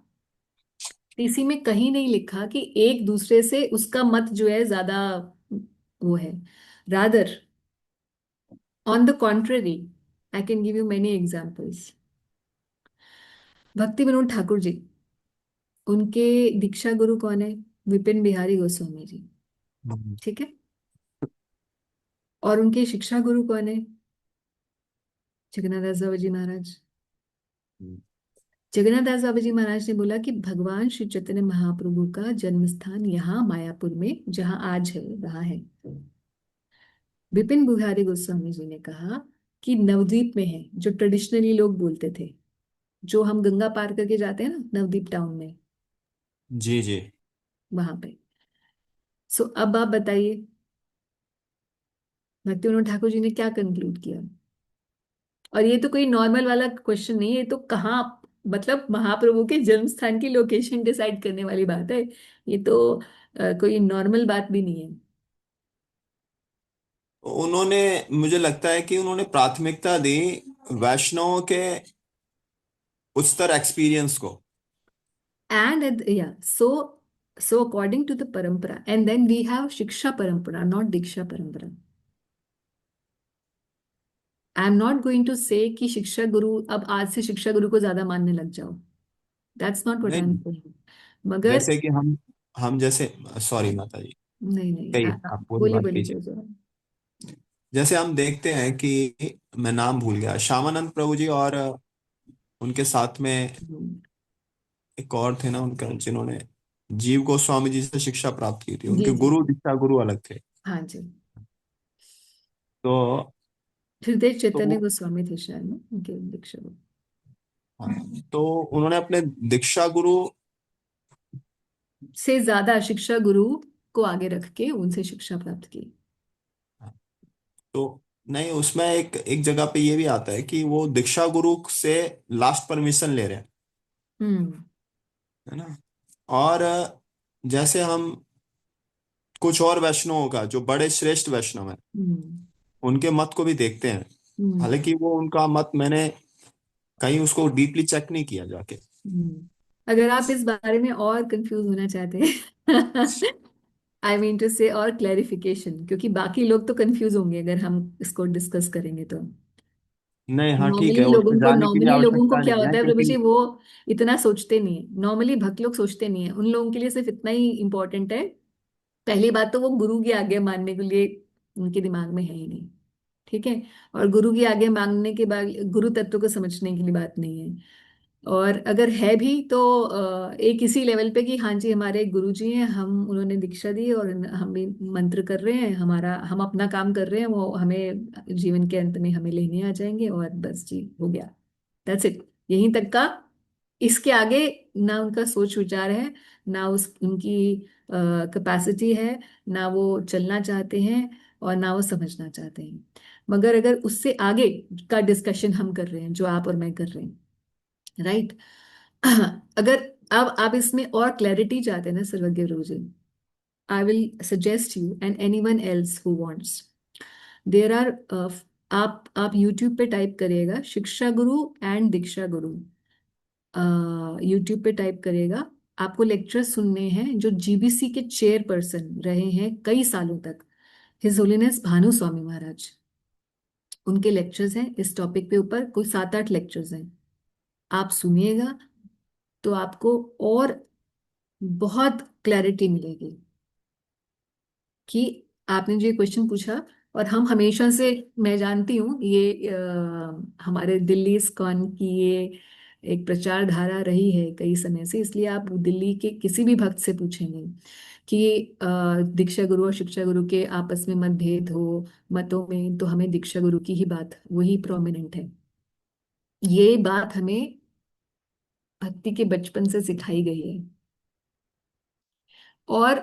सीसी में कहीं नहीं लिखा कि एक दूसरे से उसका मत जो है ज्यादा वो है। Rather on the contrary, I can give you many examples. भक्ति विनोद ठाकुर जी, उनके दीक्षा गुरु कौन है? विपिन बिहारी गोस्वामी जी। हम्म, ठीक है। और उनके शिक्षा गुरु कौन है? जगन्नाथ दास बाबा जी महाराज। हम्म, जगन्नाथ दास बाबा जी महाराज ने बोला कि भगवान श्री चैतन्य महाप्रभु का जन्म स्थान यहाँ मायापुर में जहाँ आज है वहां है। विपिन बिहारी गोस्वामी जी ने कहा कि नवद्वीप में है, जो ट्रेडिशनली लोग बोलते थे, जो हम गंगा पार करके जाते हैं ना नवद्वीप टाउन में, जी जी। वहां पे। सो अब आप बताइए, भक्ति विनोद ठाकुर जी ने क्या कंक्लूड किया? और ये तो कोई नॉर्मल वाला क्वेश्चन नहीं है, ये तो कहाँ, मतलब महाप्रभु के जन्म स्थान की लोकेशन डिसाइड करने वाली बात है। ये तो कोई नॉर्मल बात भी नहीं है। उन्होंने, मुझे लगता है कि उन्होंने प्राथमिकता दी वैष्णवों के उच्चतर एक्सपीरियंस को। And yeah, so according to the parampara, and then we have Shiksha parampara, not Diksha parampara. I am not going to say कि शिक्षा गुरु, अब आज से शिक्षा गुरु को ज्यादा मानने लग जाओ। That's not what I am नहीं, सेइंग। मगर जैसे कि हम जैसे, सॉरी माता जी, नहीं नहीं, कही आप पूरी बोलिए बात बोलिए कीजिए। बोलिए जरा। जैसे हम देखते हैं कि मैं नाम भूल गया, श्यामानंद प्रभु जी और उनके साथ में हम्म, एक और थे ना उनका, जिन्होंने जीव गोस्वामी जी से शिक्षा प्राप्त की थी। जी उनके जी गुरु, जी। दीक्षा गुरु अलग थे। हाँ जी। तो हृदय चैतन्य तो गोस्वामी थे शायद ना उनके दीक्षा गुरु। हाँ, तो उन्होंने अपने दीक्षा गुरु, से ज्यादा शिक्षा गुरु को आगे रख के उनसे शिक्षा प्राप्त की। तो नहीं, उसमें एक एक जगह पे ये भी आता है कि वो दीक्षा गुरु से लास्ट परमिशन ले रहे हैं, हम्म है ना। और जैसे हम कुछ और वैष्णवों का, जो बड़े श्रेष्ठ वैष्णव हैं, हम्म उनके मत को भी देखते हैं। हम्म हालांकि वो उनका मत मैंने कहीं उसको डीपली चेक नहीं किया जाके। अगर आप इस बारे में और कंफ्यूज होना चाहते हैं, आई मीन टू से और क्लैरिफिकेशन, क्योंकि बाकी लोग तो कंफ्यूज होंगे अगर हम इसको डिस्कस करेंगे तो। नहीं, हाँ ठीक है, उस पे जाने की भी नॉर्मली लोगों को आवश्यकता क्या नहीं है होता है प्रभु जी, क्योंकि वो इतना सोचते नहीं है। नॉर्मली भक्त लोग सोचते नहीं है, उन लोगों के लिए सिर्फ इतना ही इम्पोर्टेंट है। पहली बात तो वो गुरु की आज्ञा मानने के लिए उनके दिमाग में है ही नहीं। ठीक है। और गुरु की आज्ञा मांगने के बाद गुरु तत्व को समझने के लिए बात नहीं है। और अगर है भी तो एक इसी लेवल पे कि हाँ जी हमारे एक गुरु जी हैं, हम उन्होंने दीक्षा दी और हम भी मंत्र कर रहे हैं, हमारा हम अपना काम कर रहे हैं, वो हमें जीवन के अंत में हमें लेने आ जाएंगे और बस जी हो गया। दैट्स इट, यहीं तक का। इसके आगे ना उनका सोच विचार है, ना उस उनकी कैपेसिटी है, ना वो चलना चाहते हैं और ना वो समझना चाहते हैं। मगर अगर उससे आगे का डिस्कशन हम कर रहे हैं, जो आप और मैं कर रहे हैं, राइट। अगर अब आप इसमें और क्लैरिटी चाहते हैं ना Sarvagya Guru ji, I will suggest you and anyone else who wants, there are, आप यूट्यूब पे टाइप करिएगा शिक्षा गुरु एंड दीक्षा गुरु। यूट्यूब पे टाइप करिएगा, आपको लेक्चर सुनने हैं जो जीबीसी के चेयरपर्सन रहे हैं कई सालों तक, हिज होलीनेस भानु स्वामी महाराज। उनके लेक्चर्स हैं इस टॉपिक पे, ऊपर कोई 7-8 लेक्चर्स हैं। आप सुनिएगा तो आपको और बहुत क्लैरिटी मिलेगी कि आपने जो ये क्वेश्चन पूछा। और हम हमेशा से, मैं जानती हूँ ये हमारे दिल्ली इस्कॉन की ये एक प्रचार धारा रही है कई समय से, इसलिए आप दिल्ली के किसी भी भक्त से पूछेंगे कि दीक्षा गुरु और शिक्षा गुरु के आपस में मतभेद हो मतों में, तो हमें दीक्षा गुरु की ही बात वही प्रोमिनेंट है। ये बात हमें भक्ति के बचपन से सिखाई गई है। और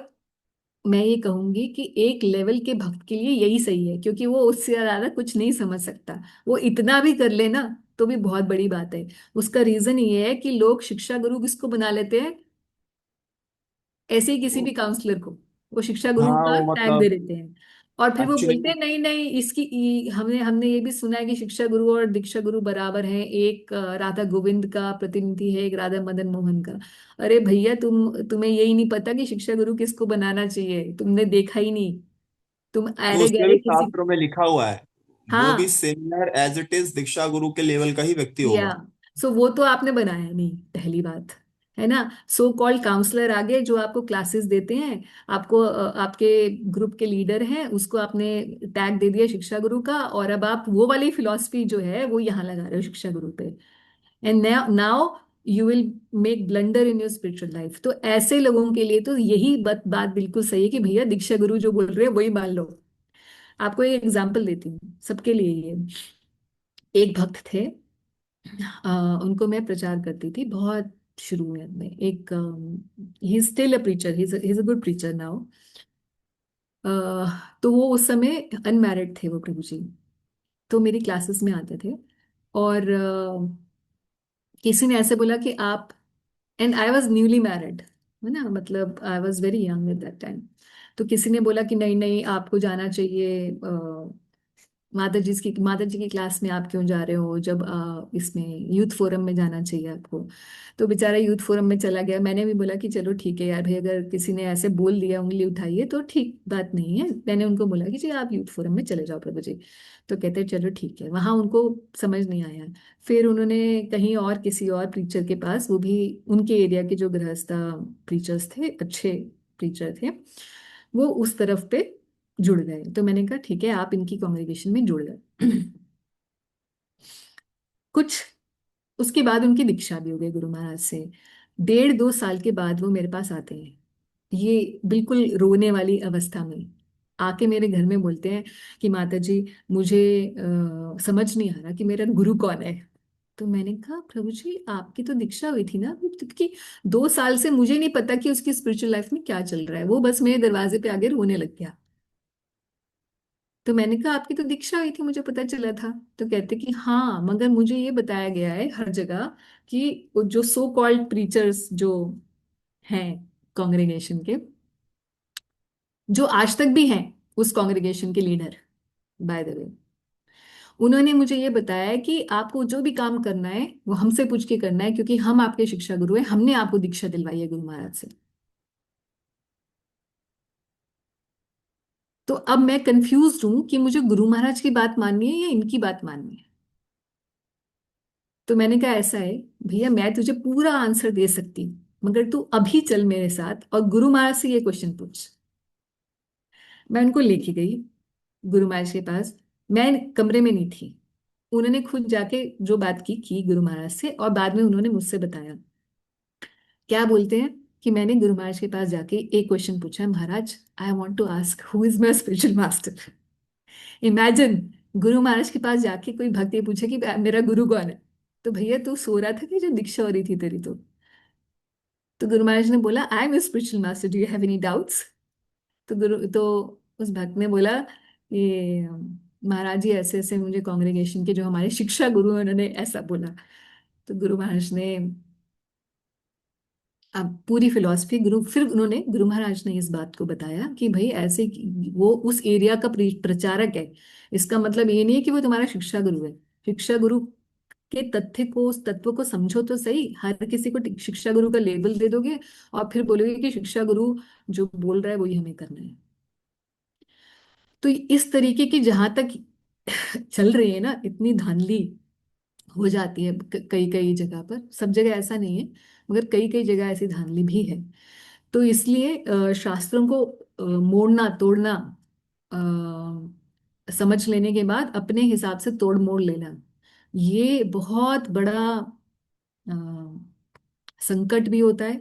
मैं ये कहूंगी कि एक लेवल के भक्त के लिए यही सही है, क्योंकि वो उससे ज्यादा कुछ नहीं समझ सकता। वो इतना भी कर लेना तो भी बहुत बड़ी बात है। उसका रीजन ये है कि लोग शिक्षा गुरु किसको बना लेते हैं, ऐसे ही किसी भी काउंसलर को वो शिक्षा गुरु हाँ का वो टैग दे मतलब देते हैं। और फिर वो एक्चुअली बोलते हैं नहीं नहीं इसकी हमने हमने ये भी सुना है कि शिक्षा गुरु और दीक्षा गुरु बराबर हैं, एक राधा गोविंद का प्रतिनिधि है, एक राधा मदन मोहन का। अरे भैया, तुम्हें यही नहीं पता कि शिक्षा गुरु किसको बनाना चाहिए? तुमने देखा ही नहीं, तुम वो अरे उसमें गहरे भी किसी। शास्त्रों में लिखा हुआ है, वो भी हाँ, सिमिलर एज इट इज दीक्षा गुरु के लेवल का ही व्यक्ति या होगा। सो वो तो आपने बनाया नहीं, पहली बात है ना। सो कॉल्ड काउंसलर आगे जो आपको क्लासेस देते हैं, आपको आपके ग्रुप के लीडर हैं, उसको आपने टैग दे दिया शिक्षा गुरु का, और अब आप वो वाली फिलॉसफी जो है वो यहाँ लगा रहे हो शिक्षा गुरु पे। And now you will make blunder in your spiritual life. तो ऐसे लोगों के लिए तो यही बात बिल्कुल सही है कि भैया दीक्षा गुरु जो बोल रहे हैं वही मान लो। आपको एक एग्जांपल देती हूँ सबके लिए ये। एक भक्त थे, उनको मैं प्रचार करती थी बहुत शुरू में। एक he still a preacher, he is a good preacher now. तो वो उस समय अनमैरिड थे वो प्रभु जी। तो मेरी क्लासेस में आते थे और किसी ने ऐसे बोला कि आप, and I was newly married, है ना, मतलब I was very young at that time. तो किसी ने बोला कि नहीं नहीं आपको जाना चाहिए माता जी की क्लास में आप क्यों जा रहे हो, जब इसमें यूथ फोरम में जाना चाहिए आपको। तो बेचारा यूथ फोरम में चला गया। मैंने भी बोला कि चलो ठीक है यार भाई, अगर किसी ने ऐसे बोल दिया उंगली उठाइए तो ठीक बात नहीं है। मैंने उनको बोला कि जी आप यूथ फोरम में चले जाओ प्रभु जी। तो कहते चलो ठीक है। वहां उनको समझ नहीं आया। फिर उन्होंने कहीं और किसी और प्रीचर के पास, वो भी उनके एरिया के जो गृहस्था प्रीचर्स थे, अच्छे प्रीचर थे, वो उस तरफ पे जुड़ गए। तो मैंने कहा ठीक है आप इनकी कांग्रेगेशन में जुड़ गए। कुछ उसके बाद उनकी दीक्षा भी हो गई गुरु महाराज से। 1.5-2 साल के बाद वो मेरे पास आते हैं, ये बिल्कुल रोने वाली अवस्था में आके मेरे घर में बोलते हैं कि माता जी मुझे समझ नहीं आ रहा कि मेरा गुरु कौन है। तो मैंने कहा प्रभु जी आपकी तो दीक्षा हुई थी ना, क्योंकि 2 साल से मुझे नहीं पता कि उसकी स्पिरिचुअल लाइफ में क्या चल रहा है, वो बस मेरे दरवाजे पे आगे रोने लग गया। तो मैंने कहा आपकी तो दीक्षा हुई थी, मुझे पता चला था। तो कहते कि हाँ मगर मुझे ये बताया गया है हर जगह कि वो जो सो कॉल्ड प्रीचर्स जो हैं कांग्रेगेशन के, जो आज तक भी हैं उस कांग्रेगेशन के लीडर, बाय द वे, उन्होंने मुझे ये बताया है कि आपको जो भी काम करना है वो हमसे पूछ के करना है, क्योंकि हम आपके शिक्षा गुरु हैं, हमने आपको दीक्षा दिलवाई है गुरु महाराज से। तो अब मैं कंफ्यूज हूं कि मुझे गुरु महाराज की बात माननी है या इनकी बात माननी है। तो मैंने कहा ऐसा है भैया, मैं तुझे पूरा आंसर दे सकती हूँ, मगर तू अभी चल मेरे साथ और गुरु महाराज से ये क्वेश्चन पूछ। मैं उनको लेके गई गुरु महाराज के पास। मैं कमरे में नहीं थी, उन्होंने खुद जाके जो बात की गुरु महाराज से, और बाद में उन्होंने मुझसे बताया। क्या बोलते हैं कि मैंने गुरु महाराज के पास जाके एक क्वेश्चन पूछा, Maharaj I want to ask who is my spiritual master. Imagine, Guru Maharaj के पास जाके कोई भक्त ये पूछे कि मेरा गुरु कौन है। तो भैया तू सो रहा था कि जो दीक्षा हो रही थी तेरी? तो गुरु महाराज ने बोला I am spiritual master, do you have any doubts? तो उस भक्त ने बोला, ये महाराज जी ऐसे ऐसे मुझे कांग्रेगेशन के जो हमारे शिक्षा गुरु हैं उन्होंने ऐसा बोला। तो गुरु महाराज ने अब पूरी फिलॉसफी फिर उन्होंने गुरु महाराज ने इस बात को बताया कि भाई ऐसे वो उस एरिया का प्रचारक है, इसका मतलब ये नहीं है कि वो तुम्हारा शिक्षा गुरु है। शिक्षा गुरु के तथ्य को, उस तत्व को समझो तो सही। हर किसी को शिक्षा गुरु का लेबल दे दोगे और फिर बोलोगे कि शिक्षा गुरु जो बोल रहा है वही हमें करना है। तो इस तरीके की जहां तक चल रही है ना, इतनी धांधली हो जाती है कई कई जगह पर। सब जगह ऐसा नहीं है, मगर कई कई जगह ऐसी धांधली भी है। तो इसलिए शास्त्रों को मोड़ना तोड़ना, समझ लेने के बाद अपने हिसाब से तोड़ मोड़ लेना, ये बहुत बड़ा अ, संकट भी होता है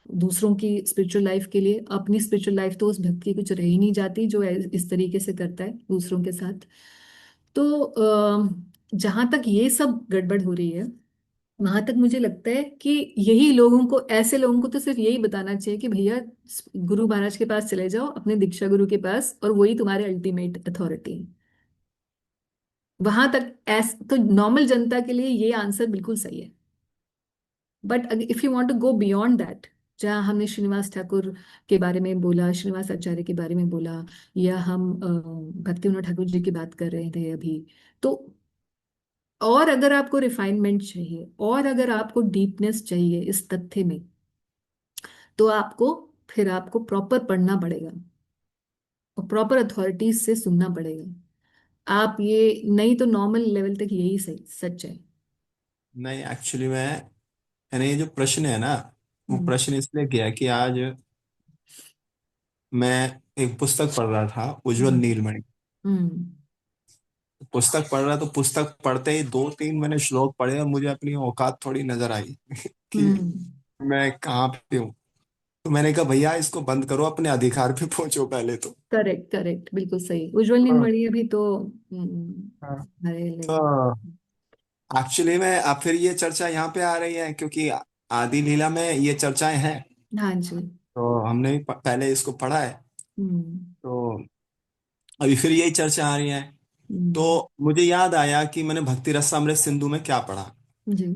दूसरों की स्पिरिचुअल लाइफ के लिए। अपनी स्पिरिचुअल लाइफ तो उस भक्त की कुछ रह ही नहीं जाती जो इस तरीके से करता है दूसरों के साथ। तो जहां तक ये सब गड़बड़ हो रही है, वहां तक मुझे लगता है कि यही लोगों को, ऐसे लोगों को तो सिर्फ यही बताना चाहिए कि भैया गुरु महाराज के पास चले जाओ, अपने दीक्षा गुरु के पास, और वही तुम्हारे अल्टीमेट अथॉरिटी है। वहां तक तो नॉर्मल जनता के लिए ये आंसर बिल्कुल सही है। But if you want to go beyond that, जहाँ हमने श्रीनिवास ठाकुर के बारे में बोला, श्रीनिवास आचार्य के बारे में बोला, या हम भक्तिविनोद ठाकुर जी की बात कर रहे थे अभी, तो और अगर आपको रिफाइनमेंट चाहिए और अगर आपको डीपनेस चाहिए इस तथ्य में, तो आपको प्रॉपर पढ़ना पड़ेगा और प्रॉपर अथॉरिटीज से सुनना पड़ेगा। आप ये नहीं तो नॉर्मल लेवल तक यही सही सच है। नहीं, एक्चुअली मैं, यानी ये जो प्रश्न है ना, वो हम्म। प्रश्न इसलिए किया कि आज मैं एक पुस्तक पढ़ रहा था, उज्जवल हम्म। नीलमणि। हम्म। पुस्तक पढ़ रहा तो पुस्तक पढ़ते ही दो तीन मैंने श्लोक पढ़े और मुझे अपनी औकात थोड़ी नजर आई कि हम्म। मैं कहाँ पे हूँ। तो मैंने कहा भैया इसको बंद करो, अपने अधिकार पे पहुंचो पहले तो। करेक्ट करेक्ट, बिल्कुल सही। उज्जवल हाँ, नीलमणि अभी तो हाँ। हमारे तो लेवल। एक्चुअली में अब फिर ये चर्चा यहाँ पे आ रही है क्योंकि आदि लीला में ये चर्चाएं हैं। हाँ जी। तो हमने भी पहले इसको पढ़ा है। हम्म। तो अभी फिर यही चर्चा आ रही है। तो हम्म। मुझे याद आया कि मैंने भक्ति रसामृत सिंधु में क्या पढ़ा। जी।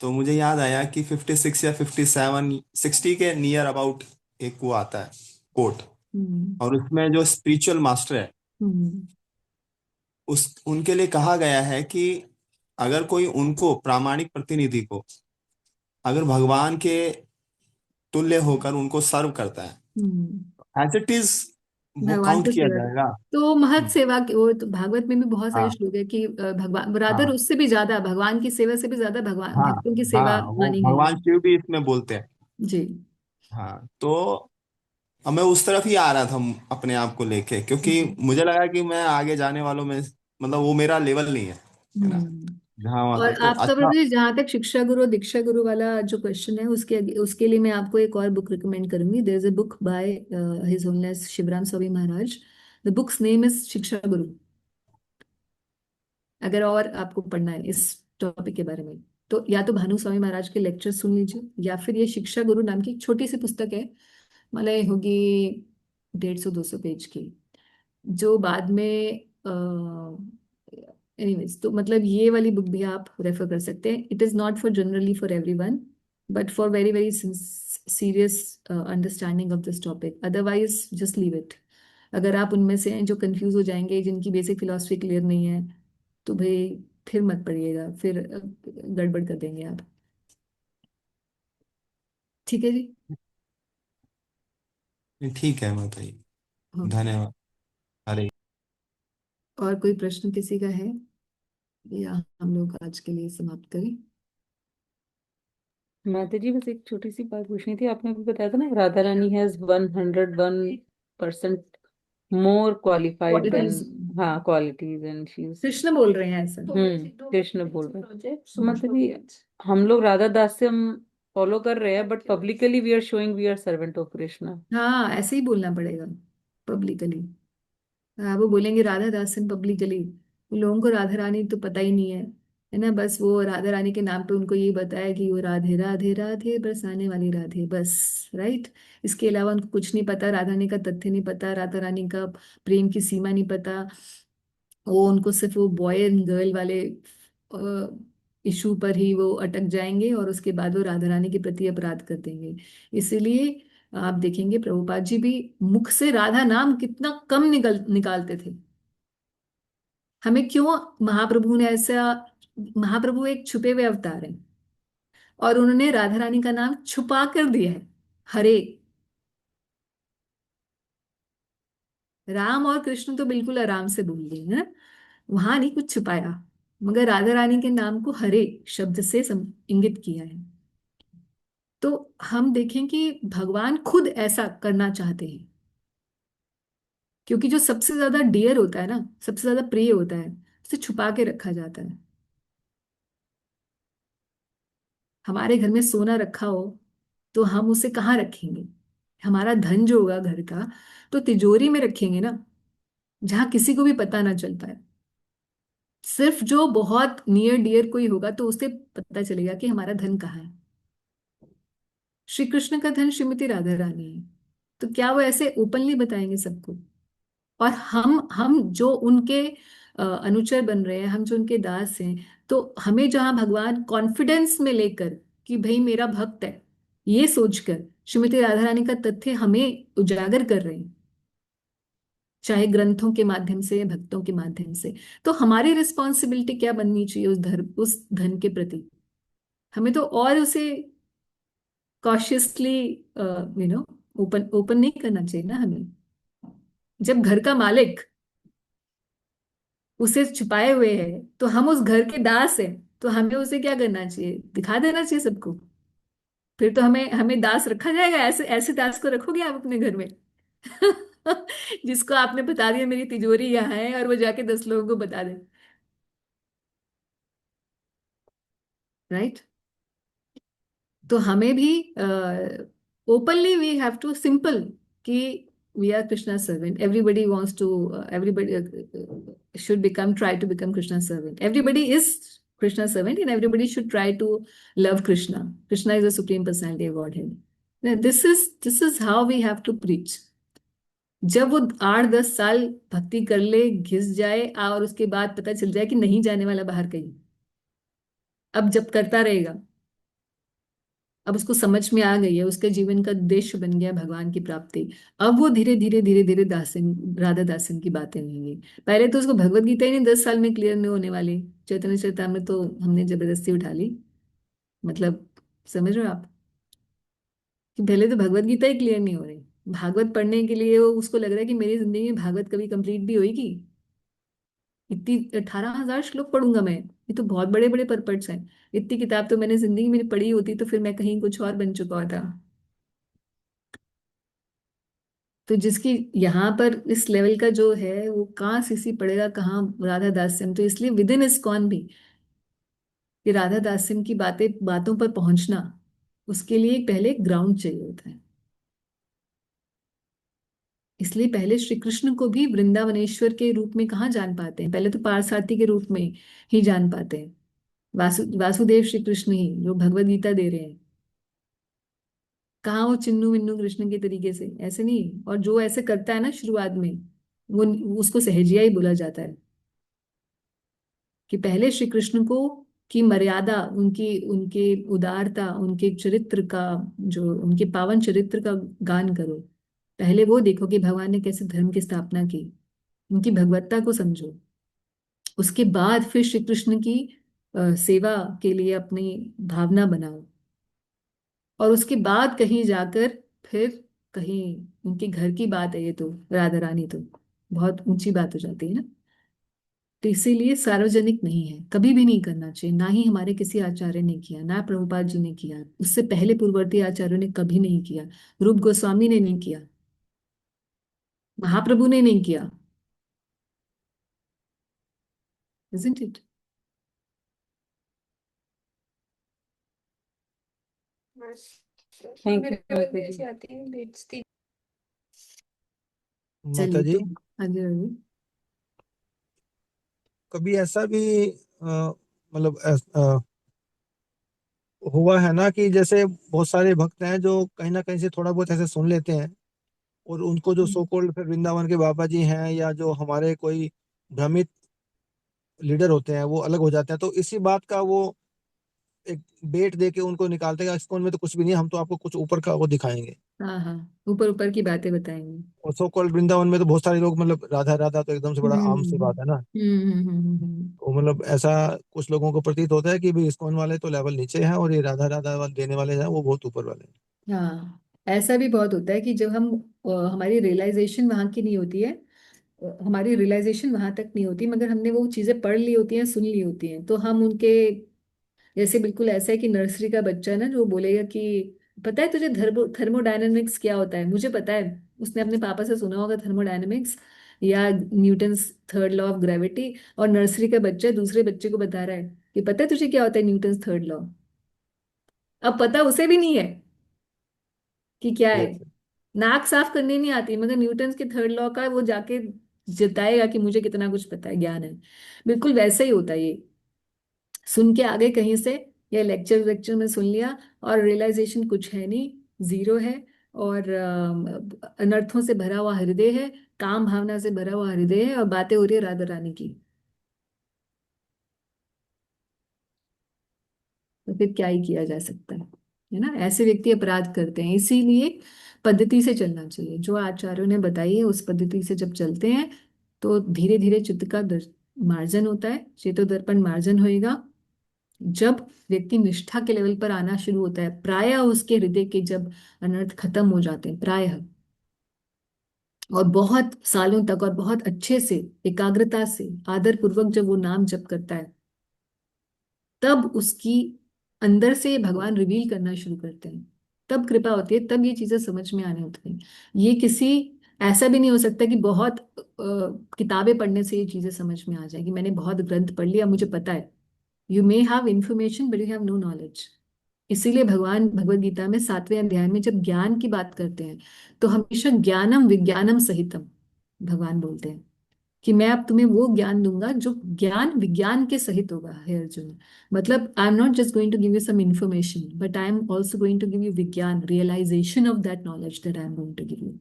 तो मुझे याद आया कि 56 या 57 60 के नियर अबाउट एक वो आता है कोट। हम्म। और उसमें जो स्पिरिचुअल मास्टर है, हम्म। उस उनके लिए कहा गया है कि अगर कोई उनको प्रामाणिक प्रतिनिधि को अगर भगवान के तुल्य होकर उनको सर्व करता है, हम्म। एज इट इज, वो भगवान काउंट को किया सेवा कर, जाएगा। तो महत सेवा की, वो तो भागवत में भी बहुत सारे हाँ, श्लोक है कि भगवान रादर, हाँ, उससे भी ज्यादा भगवान की सेवा से भी ज्यादा भगवान हाँ, भक्तों की सेवा हाँ, वो मानी गई है। भगवान शिव भी इसमें बोलते हैं। जी। हाँ, तो अब मैं उस तरफ ही आ रहा था अपने आप को लेके, क्योंकि हम्म। मुझे लगा कि मैं आगे जाने वालों में, मतलब वो मेरा लेवल नहीं है ना, जहाँ वहाँ और तक तो आपका अच्छा। प्रति जहाँ तक शिक्षा गुरु और दीक्षा गुरु वाला जो क्वेश्चन है, उसके लिए मैं आपको एक और बुक रिकमेंड करूंगी। There is a book by his holiness Shivarama Swami Maharaj. The book's name is Shiksha Guru. अगर और आपको पढ़ना है इस टॉपिक के बारे में, तो या तो भानु स्वामी महाराज के लेक्चर सुन लीजिए, या फिर ये शिक्षा गुरु नाम की एक छोटी सी पुस्तक है, मतलब ये होगी 150-200 पेज की, जो बाद में एनीवेज, तो मतलब ये वाली बुक भी आप रेफर कर सकते हैं। It is not for generally for everyone, but for very very serious understanding of this topic. Otherwise just leave it. अगर आप उनमें से हैं जो कंफ्यूज हो जाएंगे, जिनकी बेसिक फिलोसफी क्लियर नहीं है, तो भाई फिर मत पढ़िएगा, फिर गड़बड़ कर देंगे आप। ठीक है जी। ठीक है माता जी, ओके। धन्यवाद। हरे और कोई प्रश्न किसी का है? या हम लोग आज के लिए समाप्त करें। माता जी बस एक छोटी सी बात पूछनी थी। आपने अभी बताया था ना Radha Rani has 101% more qualified than, qualities हाँ, qualities and she is, Krishna बोल रहे हैं ऐसा। कृष्ण बोल रहे हैं। तो मतलब ये हम लोग राधा दास से हम फॉलो कर रहे हैं, but publicly we are showing we are servant of Krishna. हाँ, ऐसे ही बोलना पड़ेगा पब्लिकली। हाँ, वो बोलेंगे राधा दासन पब्लिकली। लोगों को राधा रानी तो पता ही नहीं है ना। बस वो राधा रानी के नाम पे उनको ये बताया कि वो राधे राधे राधे बरसाने वाली राधे, बस। राइट। इसके अलावा उनको कुछ नहीं पता, राधा रानी का तथ्य नहीं पता, राधा रानी का प्रेम की सीमा नहीं पता। वो उनको सिर्फ वो बॉय एंड गर्ल वाले इशू पर ही वो अटक जाएंगे और उसके बाद वो राधा रानी के प्रति अपराध कर देंगे। इसीलिए आप देखेंगे प्रभुपाद जी भी मुख से राधा नाम कितना कम निकालते थे। हमें क्यों महाप्रभु ने ऐसा, महाप्रभु एक छुपे हुए अवतार हैं और उन्होंने राधा रानी का नाम छुपा कर दिया है। हरे राम और कृष्ण तो बिल्कुल आराम से बोल दिए हैं, वहां नहीं कुछ छुपाया। मगर राधा रानी के नाम को हरे शब्द से इंगित किया है। तो हम देखें कि भगवान खुद ऐसा करना चाहते हैं, क्योंकि जो सबसे ज्यादा डियर होता है ना, सबसे ज्यादा प्रिय होता है, उसे छुपा के रखा जाता है। हमारे घर में सोना रखा हो तो हम उसे कहाँ रखेंगे? हमारा धन जो होगा घर का, तो तिजोरी में रखेंगे ना, जहां किसी को भी पता ना चल पाए। सिर्फ जो बहुत नियर डियर कोई होगा तो उसे पता चलेगा कि हमारा धन कहाँ है। श्री कृष्ण का धन श्रीमती राधा रानी है। तो क्या वो ऐसे ओपनली बताएंगे सबको? और हम जो उनके अनुचर बन रहे हैं, हम जो उनके दास हैं, तो हमें जहां भगवान कॉन्फिडेंस में लेकर कि भाई मेरा भक्त है, ये सोचकर श्रीमती राधा रानी का तथ्य हमें उजागर कर रहे हैं, चाहे ग्रंथों के माध्यम से या भक्तों के माध्यम से, तो हमारी रिस्पॉन्सिबिलिटी क्या बननी चाहिए उस धन के प्रति? हमें तो और उसे कॉशियसली ओपन ओपन नहीं करना चाहिए ना हमें। जब घर का मालिक उसे छुपाए हुए है तो हम उस घर के दास हैं, तो हमें उसे क्या करना चाहिए? दिखा देना चाहिए सबको। फिर तो हमें हमें दास रखा जाएगा। ऐसे ऐसे दास को रखोगे आप अपने घर में जिसको आपने बता दिया मेरी तिजोरी यहाँ है, और वो जाके 10 लोगों को बता दे। राइट। तो हमें भी openly we have to simple कि we are Krishna servant. Everybody wants to, everybody should become, try to become Krishna servant. Everybody is Krishna servant and everybody should try to love Krishna. Krishna is the supreme personality of Godhead. This is how we have to preach. जब वो 8-10 साल भक्ति कर ले, घिस जाए, और उसके बाद पता चल जाए कि नहीं जाने वाला बाहर कहीं, अब जब करता रहेगा, अब उसको समझ में आ गई है, उसके जीवन का उद्देश्य बन गया भगवान की प्राप्ति। अब वो धीरे धीरे धीरे धीरे दासन, राधा दासन की बातें होंगी। पहले तो उसको भगवत गीता ही नहीं 10 साल में क्लियर नहीं होने वाली। चैतन्य चरितामृत तो हमने जबरदस्ती उठा ली। मतलब, समझ रहे हो आप कि पहले तो भगवत गीता ही क्लियर नहीं हो रही। भागवत पढ़ने के लिए वो उसको लग रहा है कि मेरी जिंदगी में भागवत कभी कंप्लीट भी होगी। इतनी 18,000 श्लोक पढ़ूंगा मैं, ये तो बहुत बड़े बड़े परपट्स हैं। इतनी किताब तो मैंने जिंदगी में पढ़ी होती तो फिर मैं कहीं कुछ और बन चुका होता। तो जिसकी यहाँ पर इस लेवल का जो है, वो कहाँ सीसी पड़ेगा, कहाँ राधा दास्यम। तो इसलिए विद इन इस्कॉन भी कि राधा दास्यम की बातों पर पहुंचना, उसके लिए पहले ग्राउंड चाहिए होता है। इसलिए पहले श्री कृष्ण को भी वृंदावनेश्वर के रूप में कहाँ जान पाते हैं? पहले तो पारसारथी के रूप में ही जान पाते हैं। वासुदेव श्री कृष्ण ही जो भगवत गीता दे रहे हैं। कहाँ वो चिन्नू मिन्नू कृष्ण के तरीके से, ऐसे नहीं। और जो ऐसे करता है ना शुरुआत में, वो उसको सहजिया ही बोला जाता है। कि पहले श्री कृष्ण को की मर्यादा, उनकी उनके उदारता, उनके चरित्र का, जो उनके पावन चरित्र का गान करो। पहले वो देखो कि भगवान ने कैसे धर्म की स्थापना की, उनकी भगवत्ता को समझो। उसके बाद फिर श्री कृष्ण की सेवा के लिए अपनी भावना बनाओ। और उसके बाद कहीं जाकर फिर कहीं उनके घर की बात है, ये तो राधा रानी तो बहुत ऊंची बात हो जाती है ना। तो इसीलिए सार्वजनिक नहीं है, कभी भी नहीं करना चाहिए, ना ही हमारे किसी आचार्य ने किया, ना प्रभुपाद जी ने किया, उससे पहले पूर्ववर्ती आचार्यों ने कभी नहीं किया, रूप गोस्वामी ने नहीं किया, महाप्रभु ने नहीं किया, isn't it? थैंक यू माता जी। माता चलिए जी, तो आगे आगे। कभी ऐसा भी मतलब हुआ है ना कि जैसे बहुत सारे भक्त हैं जो कहीं ना कहीं से थोड़ा बहुत ऐसे सुन लेते हैं, और उनको जो सो कॉल्ड फिर वृंदावन के बाबा जी हैं या जो हमारे कोई भ्रमित लीडर होते हैं वो अलग हो जाते हैं, तो इसी बात का वो एक बेट दे के उनको निकालते हैं, इस्कॉन में तो कुछ भी नहीं है, हम तो आपको कुछ ऊपर का वो दिखाएंगे। हाँ हाँ, ऊपर ऊपर की बातें बताएंगे। और सो कॉल्ड वृंदावन में तो बहुत सारे लोग मतलब राधा राधा तो एकदम से बड़ा आम सी बात है ना। हम्म। तो मतलब ऐसा कुछ लोगों को प्रतीत होता है कि भाई इस्कॉन वाले तो लेवल नीचे हैं और ये राधा राधा वाले देने वाले हैं वो बहुत ऊपर वाले हैं। हाँ, ऐसा भी बहुत होता है कि जब हम हमारी रियलाइजेशन वहां की नहीं होती है, हमारी रियलाइजेशन वहां तक नहीं होती, मगर हमने वो चीजें पढ़ ली होती हैं, सुन ली होती हैं, तो हम उनके जैसे बिल्कुल ऐसा है कि नर्सरी का बच्चा ना जो बोलेगा कि पता है तुझे थर्मोडायनेमिक्स क्या होता है, मुझे पता है, उसने अपने पापा से सुना होगा थर्मोडायनेमिक्स या Newton's third law of gravity, और नर्सरी का बच्चा दूसरे बच्चे को बता रहा है कि पता है तुझे क्या होता है न्यूटन्स थर्ड लॉ। अब पता उसे भी नहीं है कि क्या है, यस। नाक साफ करनी नहीं आती, मगर न्यूटन्स के थर्ड लॉ का वो जाके जताएगा कि मुझे कितना कुछ पता है, ज्ञान है। बिल्कुल वैसे ही होता है ये, सुन के आगे कहीं से या लेक्चर लेक्चर में सुन लिया और रियलाइजेशन कुछ है नहीं, जीरो है, और अनर्थों से भरा हुआ हृदय है, काम भावना से भरा हुआ हृदय है, और बातें हो रही है राधा रानी की, तो फिर क्या ही किया जा सकता है ना। ऐसे व्यक्ति अपराध करते हैं, इसीलिए पद्धति से चलना चाहिए, जो आचार्यों ने बताई है उस पद्धति से जब चलते हैं तो धीरे धीरे चित्त का मार्जन होता है, चेतो दर्पण मार्जन होएगा। जब व्यक्ति निष्ठा के लेवल पर आना शुरू होता है, प्रायः उसके हृदय के जब अनर्थ खत्म हो जाते हैं प्रायः, और बहुत सालों तक और बहुत अच्छे से एकाग्रता से आदर पूर्वक जब वो नाम जप करता है, तब उसकी अंदर से भगवान रिवील करना शुरू करते हैं, तब कृपा होती है, तब ये चीजें समझ में आने होती हैं। ये किसी ऐसा भी नहीं हो सकता कि बहुत किताबें पढ़ने से ये चीजें समझ में आ जाएगी, मैंने बहुत ग्रंथ पढ़ लिया मुझे पता है। You may have information but you have no knowledge. इसीलिए भगवान भगवत गीता में 7वें अध्याय में जब ज्ञान की बात करते हैं, तो हमेशा ज्ञानम विज्ञानम सहितम भगवान बोलते हैं कि मैं अब तुम्हें वो ज्ञान दूंगा जो ज्ञान विज्ञान के सहित होगा, हे अर्जुन। मतलब I am not just going to give you some information, but I am also going to give you vigyan, realisation of that knowledge that I am going to give you.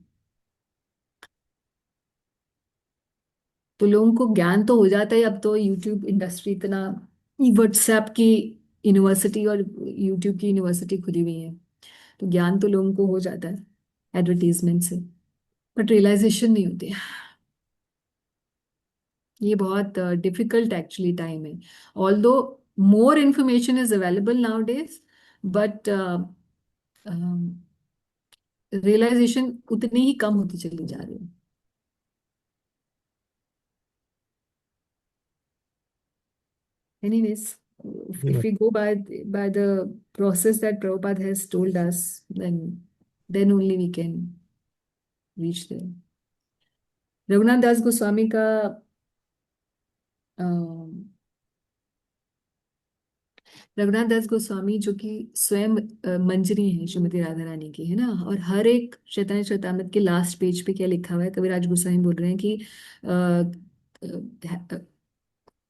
तो लोगों को ज्ञान तो हो जाता है, अब तो यूट्यूब इंडस्ट्री इतना, व्हाट्सएप की यूनिवर्सिटी और यूट्यूब की यूनिवर्सिटी खुली हुई है, तो ज्ञान तो लोगों को हो जाता है एडवर्टीजमेंट से, बट रियलाइजेशन नहीं होती। ये बहुत डिफिकल्ट एक्चुअली टाइम है, although more information is available nowadays, but realisation उतनी ही कम होती चली जा रही है। Anyways, ji if we go by the process that Prabhupada has told us, then only we can reach there. Raghunath दास गोस्वामी का रघुनाथ दास गोस्वामी जो कि स्वयं मंजरी है श्रीमती राधा रानी की, है ना, और हर एक चैतन्य चरितामृत के लास्ट पेज पे क्या लिखा हुआ है, कविराज गोस्वामी बोल रहे हैं कि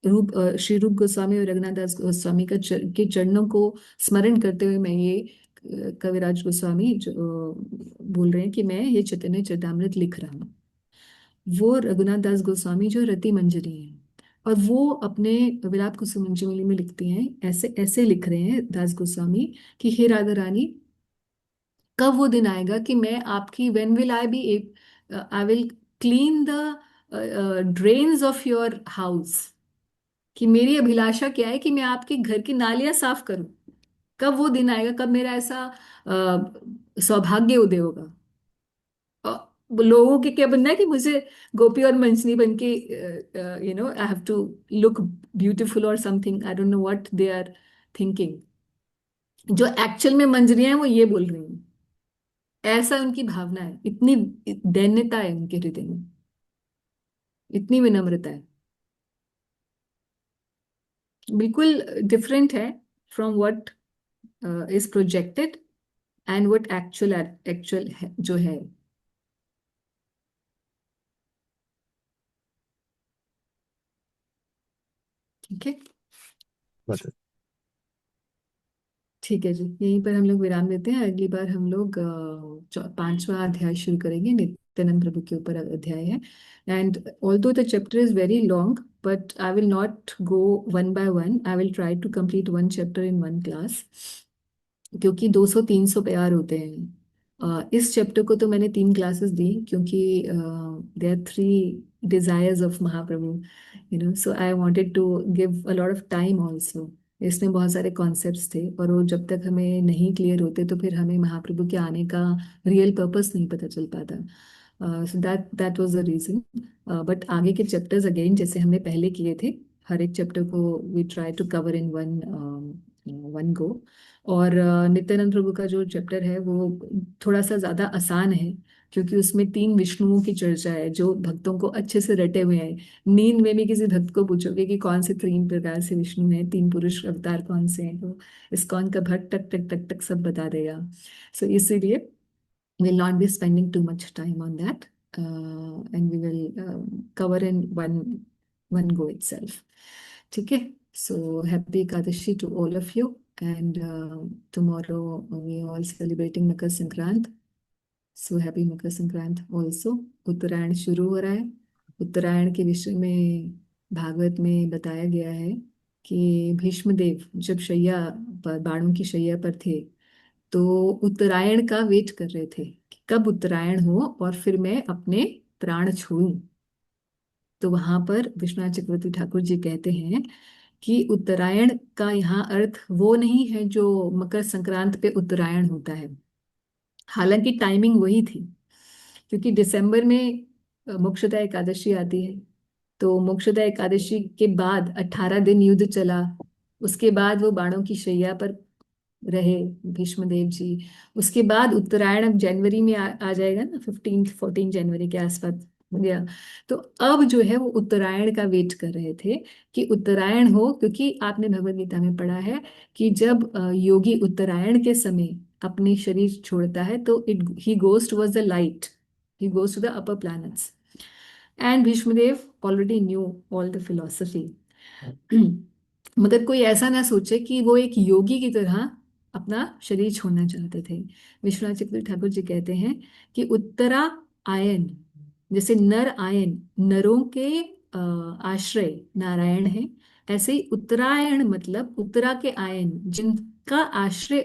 श्री रूप गोस्वामी और रघुनाथ दास गोस्वामी के चरणों को स्मरण करते हुए मैं ये कविराज गोस्वामी जो बोल रहे हैं कि मैं ये चैतन्य चरितामृत लिख रहा हूँ। वो रघुनाथ दास गोस्वामी जो रति मंजरी हैं, और वो अपने विलाप कुसुमंजलि में लिखती हैं, ऐसे ऐसे लिख रहे हैं दास गोस्वामी कि हे राधा रानी, कब वो दिन आएगा कि मैं आपकी when will I be, I will clean the drains of your house, कि मेरी अभिलाषा क्या है कि मैं आपके घर की नालियां साफ करूं। कब वो दिन आएगा, कब मेरा ऐसा सौभाग्य उदय होगा। लोगों के क्या बनना है कि मुझे गोपी और मंजनी बन के I have to look beautiful और something, I don't know what they are thinking. जो एक्चुअल में मंजरियां हैं वो ये बोल रही हैं, ऐसा उनकी भावना है, इतनी दैन्यता है उनके हृदय में, इतनी विनम्रता है, बिल्कुल डिफरेंट है from what is projected and what actual actual जो है। ठीक है, बस। ठीक है जी, यहीं पर हम लोग विराम देते हैं। अगली बार हम लोग 5वां अध्याय शुरू करेंगे, नित्यानंद प्रभु के ऊपर अध्याय है। And although the chapter is very long, but I will not go one by one, I will try to complete one chapter in one class, क्योंकि 200-300 प्यार होते हैं। इस चैप्टर को तो मैंने 3 क्लासेस दी, क्योंकि there are 3 desires of Mahaprabhu, so I wanted to give a lot of time also. इसमें बहुत सारे कॉन्सेप्ट्स थे, और वो जब तक हमें नहीं क्लियर होते तो फिर हमें महाप्रभु के आने का रियल पर्पस नहीं पता चल पाता। So that was the reason. But आगे के चैप्टर्स अगेन जैसे हमने पहले किए थे, हर एक चैप्टर को we try to cover in one one go. और नित्यानंद प्रभु का जो चैप्टर है वो थोड़ा सा ज्यादा आसान है, क्योंकि उसमें 3 विष्णुओं की चर्चा है जो भक्तों को अच्छे से रटे हुए हैं। नींद में भी किसी भक्त को पूछोगे कि कौन से 3 प्रकार से विष्णु हैं, 3 पुरुष अवतार कौन से हैं, तो इस्कॉन का भक्त टक टक टक टक सब बता देगा। सो इसीलिए we'll not be spending too much time on that, and we will cover in one go itself. ठीक है, so happy Ekadashi to all of you, and tomorrow we are all celebrating Makar Sankrant, so happy Makar Sankrant also। उत्तरायण शुरू हो रहा है। उत्तरायण के विषय में भागवत में बताया गया है कि भीष्मदेव जब शैया पर, बाणों की शैया पर थे, तो उत्तरायण का वेट कर रहे थे कि कब उत्तरायण हो और फिर मैं अपने प्राण छोड़ूं। तो वहां पर विश्वनाथ चक्रवर्ती ठाकुर जी कहते हैं कि उत्तरायण का यहाँ अर्थ वो नहीं है जो मकर संक्रांत पे उत्तरायण होता है। हालांकि टाइमिंग वही थी, क्योंकि दिसंबर में मोक्षदा एकादशी आती है, तो मोक्षदा एकादशी के बाद 18 दिन युद्ध चला। उसके बाद वो बाणों की शैया पर रहे भीष्मदेव जी। उसके बाद उत्तरायण अब जनवरी में आ जाएगा ना, 15-14 जनवरी के आसपास हो गया। तो अब जो है वो उत्तरायण का वेट कर रहे थे कि उत्तरायण हो, क्योंकि आपने भगवत गीता में पढ़ा है कि जब योगी उत्तरायण के समय अपने शरीर छोड़ता है तो it he goes towards the light, he goes to the upper planets. And Bhishmadeva already knew all the philosophy. मगर कोई ऐसा ना सोचे कि वो एक योगी की तरह अपना शरीर छोड़ना चाहते थे। विश्वनाथ चक्रवर्ती ठाकुर जी कहते हैं कि उत्तरा आयन, जैसे नर आयन, नरों के आश्रय नारायण है, ऐसे ही उत्तरायण मतलब उत्तरा के आयन, जिनका आश्रय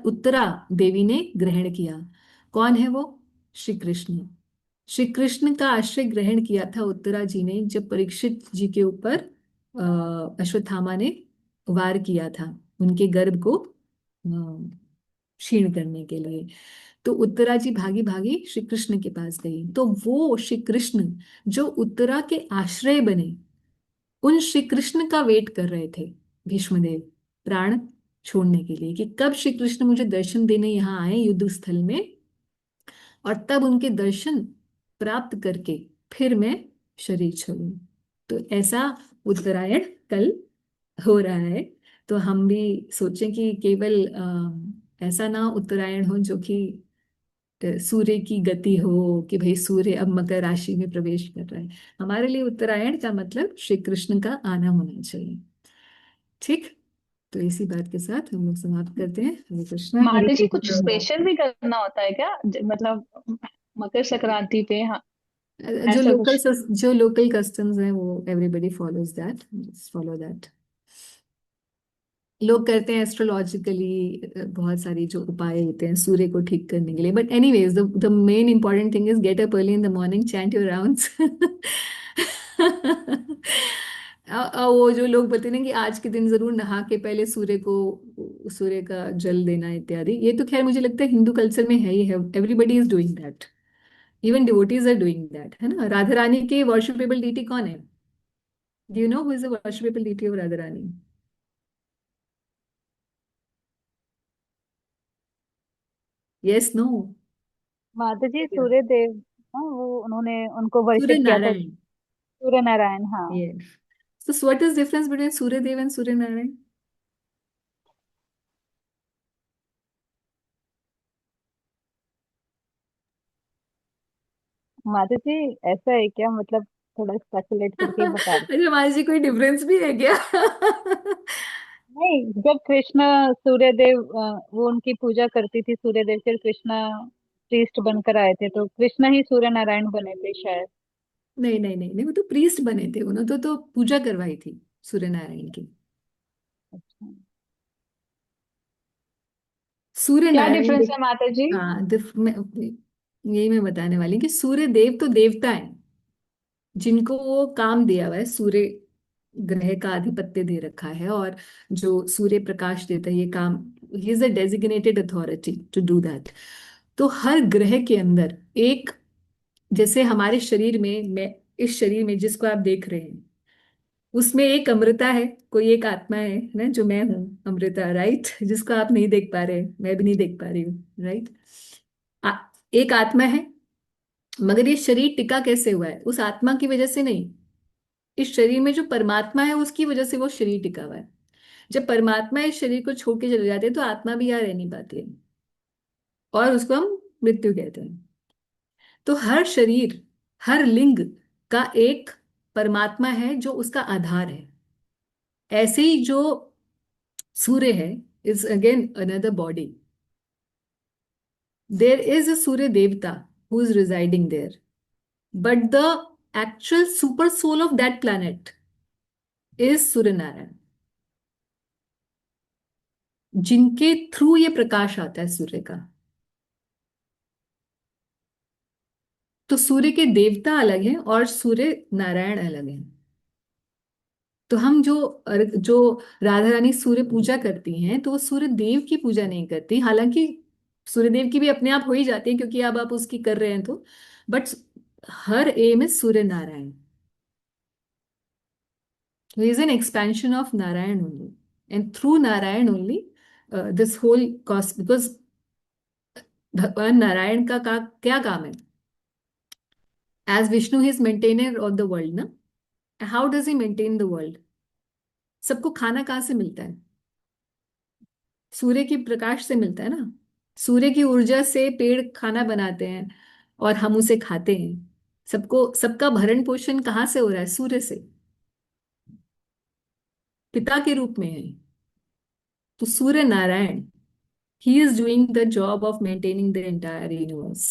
उत्तरा देवी ने ग्रहण किया। कौन है वो? श्री कृष्ण। श्री कृष्ण का आश्रय ग्रहण किया था उत्तरा जी ने, जब परीक्षित जी के ऊपर अश्वत्थामा ने वार किया था उनके गर्भ को क्षीण करने के लिए। तो उत्तरा जी भागी भागी श्री कृष्ण के पास गई, तो वो श्री कृष्ण जो उत्तरा के आश्रय बने, उन श्री कृष्ण का वेट कर रहे थे भीष्मदेव प्राण छोड़ने के लिए, कि कब श्री कृष्ण मुझे दर्शन देने यहाँ आए युद्ध स्थल में, और तब उनके दर्शन प्राप्त करके फिर मैं शरीर छोड़ूं। तो ऐसा उत्तरायण कल हो रहा है। तो हम भी सोचें कि केवल ऐसा ना उत्तरायण हो जो कि सूर्य की गति हो, कि भाई सूर्य अब मकर राशि में प्रवेश कर रहा है। हमारे लिए उत्तरायण का मतलब श्री कृष्ण का आना होना चाहिए। ठीक, तो इसी बात के साथ हम लोग समाप्त करते हैं। हरे कृष्णा। हरे माता जी कुछ कृष्ण। स्पेशल भी करना होता है क्या, मतलब मकर संक्रांति पे? हाँ, जो ऐसा लोकल कुछ। जो लोकल कस्टम्स हैं वो everybody follows that, follow that. लोग करते हैं एस्ट्रोलॉजिकली बहुत सारी जो उपाय होते हैं सूर्य को ठीक करने के लिए, but anyways the main important thing is get up early in the morning, chant your rounds. वो जो लोग बोलते हैं ना कि आज के दिन जरूर नहा के पहले सूर्य को, सूर्य का जल देना इत्यादि, ये तो खैर मुझे लगता है हिंदू कल्चर में है ही है, everybody is doing that. Even devotees are doing that, है ना। राधा रानी के वर्शिपेबल डीटी कौन है? Do you know who is the worshipable deity of Radha Rani? Yes, no? माता जी सूर्य देव, हाँ, वो उन्होंने उनको सूर्य वर्शिप किया था। नारायण। सूर्य नारायण, हाँ। Yes. So what is difference between Surya Dev and Surya Narayan? माता जी ऐसा है क्या, मतलब थोड़ा स्पेकुलेट करके बता रहे। अच्छा माँ जी, कोई डिफरेंस भी है क्या? नहीं, जब कृष्ण सूर्य देव, वो उनकी पूजा करती थी सूर्य देव के, कृष्णा प्रीस्ट बनकर आए थे, तो कृष्णा ही सूर्य नारायण बने थे शायद। नहीं नहीं नहीं नहीं, वो तो प्रीस्ट बने थे, उन्होंने तो पूजा करवाई थी सूर्य नारायण की। अच्छा, सूर्य क्या नारायण डिफरेंस है माता जी? हाँ, यही मैं बताने वाली कि सूर्य देव तो देवता है, जिनको वो काम दिया हुआ है, सूर्य ग्रह का आधिपत्य दे रखा है, और जो सूर्य प्रकाश देता है ये काम, he is a designated authority to do that. तो हर ग्रह के अंदर एक, जैसे हमारे शरीर में, मैं इस शरीर में जिसको आप देख रहे हैं, उसमें एक अमृता है, कोई एक आत्मा है ना, जो मैं हूँ अमृता, राइट, जिसको आप नहीं देख पा रहे, मैं भी नहीं देख पा रही हूँ, राइट। एक आत्मा है, मगर ये शरीर टिका कैसे हुआ है? उस आत्मा की वजह से नहीं, इस शरीर में जो परमात्मा है उसकी वजह से वो शरीर टिका हुआ है। जब परमात्मा इस शरीर को छोड़ के चले जाते हैं तो आत्मा भी यहाँ रह नहीं पाती है, और उसको हम मृत्यु कहते हैं। तो हर शरीर, हर लिंग का एक परमात्मा है जो उसका आधार है। ऐसे ही जो सूर्य है is again another body. There is a Surya devata who is residing there, but the actual super soul of that planet is Surya Narayan, जिनके थ्रू ये प्रकाश आता है सूर्य का। तो सूर्य के देवता अलग हैं और सूर्य नारायण अलग हैं। तो हम जो राधा रानी सूर्य पूजा करती हैं, तो वो सूर्य देव की पूजा नहीं करती, हालांकि सूर्य देव की भी अपने आप हो ही जाती है, क्योंकि अब आप उसकी कर रहे हैं तो, but her aim is Surya Narayan. He is an expansion of Narayan only, and through Narayan only this whole cos, because भगवान नारायण का क्या काम है? As Vishnu he is maintainer of the world ना। How does he maintain the world? सबको खाना कहाँ से मिलता है? सूर्य की प्रकाश से मिलता है ना। सूर्य की ऊर्जा से पेड़ खाना बनाते हैं और हम उसे खाते हैं। सबको, सबका भरण पोषण कहाँ से हो रहा है? सूर्य से, पिता के रूप में है। तो Surya Narayan, he is doing the job of maintaining the entire universe.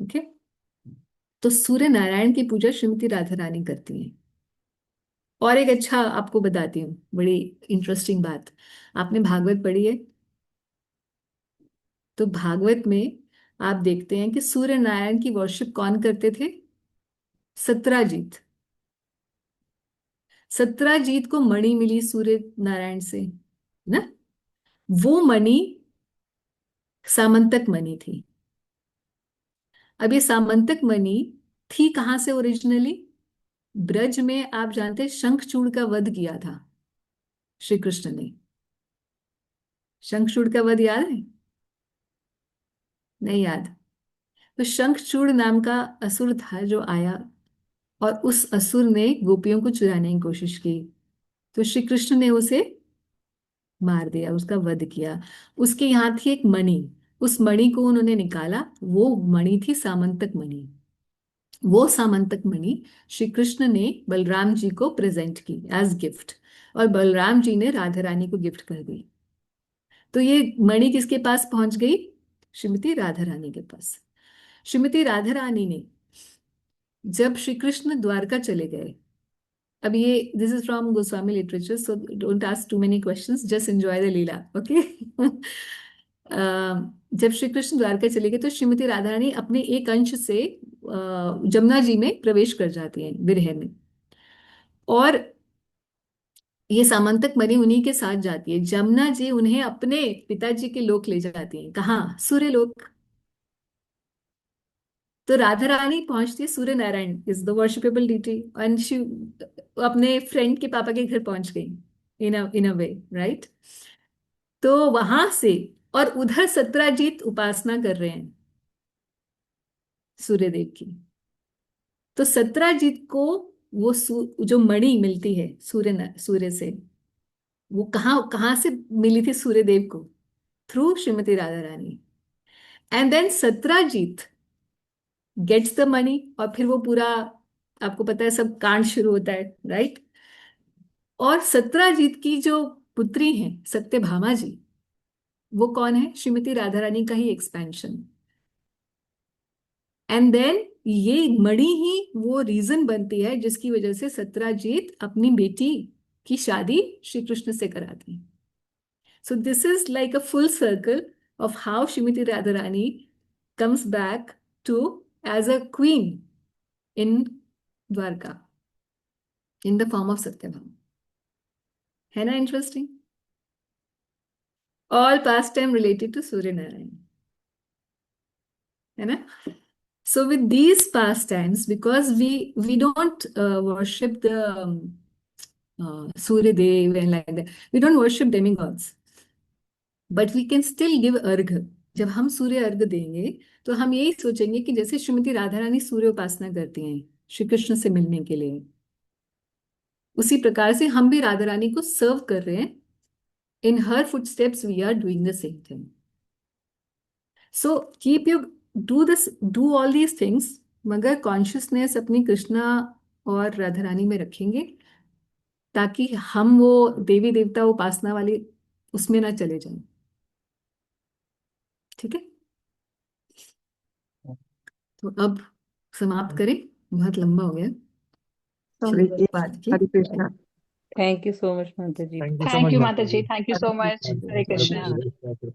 Okay. तो सूर्य नारायण की पूजा श्रीमती राधा रानी करती हैं। और एक अच्छा आपको बताती हूँ, बड़ी इंटरेस्टिंग बात। आपने भागवत पढ़ी है? तो भागवत में आप देखते हैं कि सूर्य नारायण की वर्शिप कौन करते थे? सत्राजीत। सत्राजीत को मणि मिली सूर्य नारायण से ना। वो मणि सामंतक मणि थी। अब ये सामंतक मणि थी कहाँ से ओरिजिनली? ब्रज में आप जानते हैं शंखचूड़ का वध किया था श्री कृष्ण ने। शंखचूड़ का वध याद है? नहीं याद? तो शंखचूड़ नाम का असुर था जो आया, और उस असुर ने गोपियों को चुराने की कोशिश की। तो श्री कृष्ण ने उसे मार दिया, उसका वध किया। उसके यहाँ थी एक मणि, उस मणि को उन्होंने निकाला, वो मणि थी सामंतक मणि। वो सामंतक मणि श्री कृष्ण ने बलराम जी को प्रेजेंट की एज गिफ्ट, और बलराम जी ने राधा रानी को गिफ्ट कर दी। तो ये मणि किसके पास पहुंच गई? श्रीमती राधा रानी के पास। श्रीमती राधा रानी ने, जब श्री कृष्ण द्वारका चले गए, अब ये this is from Goswami literature, so don't ask too many questions, just enjoy the lila, okay. जब श्री कृष्ण द्वारका चले गए तो श्रीमती राधा रानी अपने एक अंश से जमुना जी में प्रवेश कर जाती हैं, विरह में। और ये सामंतक मणि उन्हीं के साथ जाती है। जमुना जी उन्हें अपने पिताजी के लोक ले जाती हैं। कहाँ? सूर्य लोक। तो राधा रानी पहुंचती है, Surya Narayan is the worshipable deity, and she अपने फ्रेंड के पापा के घर पहुंच गई इन अ वे, राइट। तो वहां से, और उधर सत्राजीत उपासना कर रहे हैं सूर्यदेव की। तो सत्राजीत को वो जो मणि मिलती है सूर्य से, वो कहाँ कहाँ से मिली थी सूर्यदेव को? Through Shrimati Radha Rani. And then Satrajit gets the money, और फिर वो पूरा, आपको पता है, सब कांड शुरू होता है, राइट। और सत्राजीत की जो पुत्री है सत्यभामा जी, वो कौन है? श्रीमती राधा रानी का ही एक्सपेंशन। एंड देन ये मणि ही वो रीजन बनती है जिसकी वजह से सत्राजीत अपनी बेटी की शादी श्री कृष्ण से कराती है। So this is like a full circle of how Shrimati Radharani comes back to as a queen in Dwarka in the form of Satyabhama. है ना interesting? All pastime related to Surya Narayan. है ना? So with these pastimes, because we don't worship the Surya Dev and like that, we don't worship demigods, but we can still give अर्घ। जब हम सूर्य अर्घ देंगे तो हम यही सोचेंगे कि जैसे श्रीमती राधा रानी सूर्य उपासना करती हैं श्री कृष्ण से मिलने के लिए, उसी प्रकार से हम भी राधा रानी को सर्व कर रहे हैं। In her footsteps we are doing the same thing. So keep you do all these things, मगर कॉन्शियसनेस अपनी कृष्णा और राधा रानी में रखेंगे, ताकि हम वो देवी देवता उपासना वाली उसमें ना चले जाएं। ठीक है, तो अब समाप्त करें, बहुत लंबा हो गया हरे बात की। Hare Krishna. Thank you so much माता जी। Thank you so thank much you माता माता जी। जी, thank you so much. Hare Krishna. Krishna.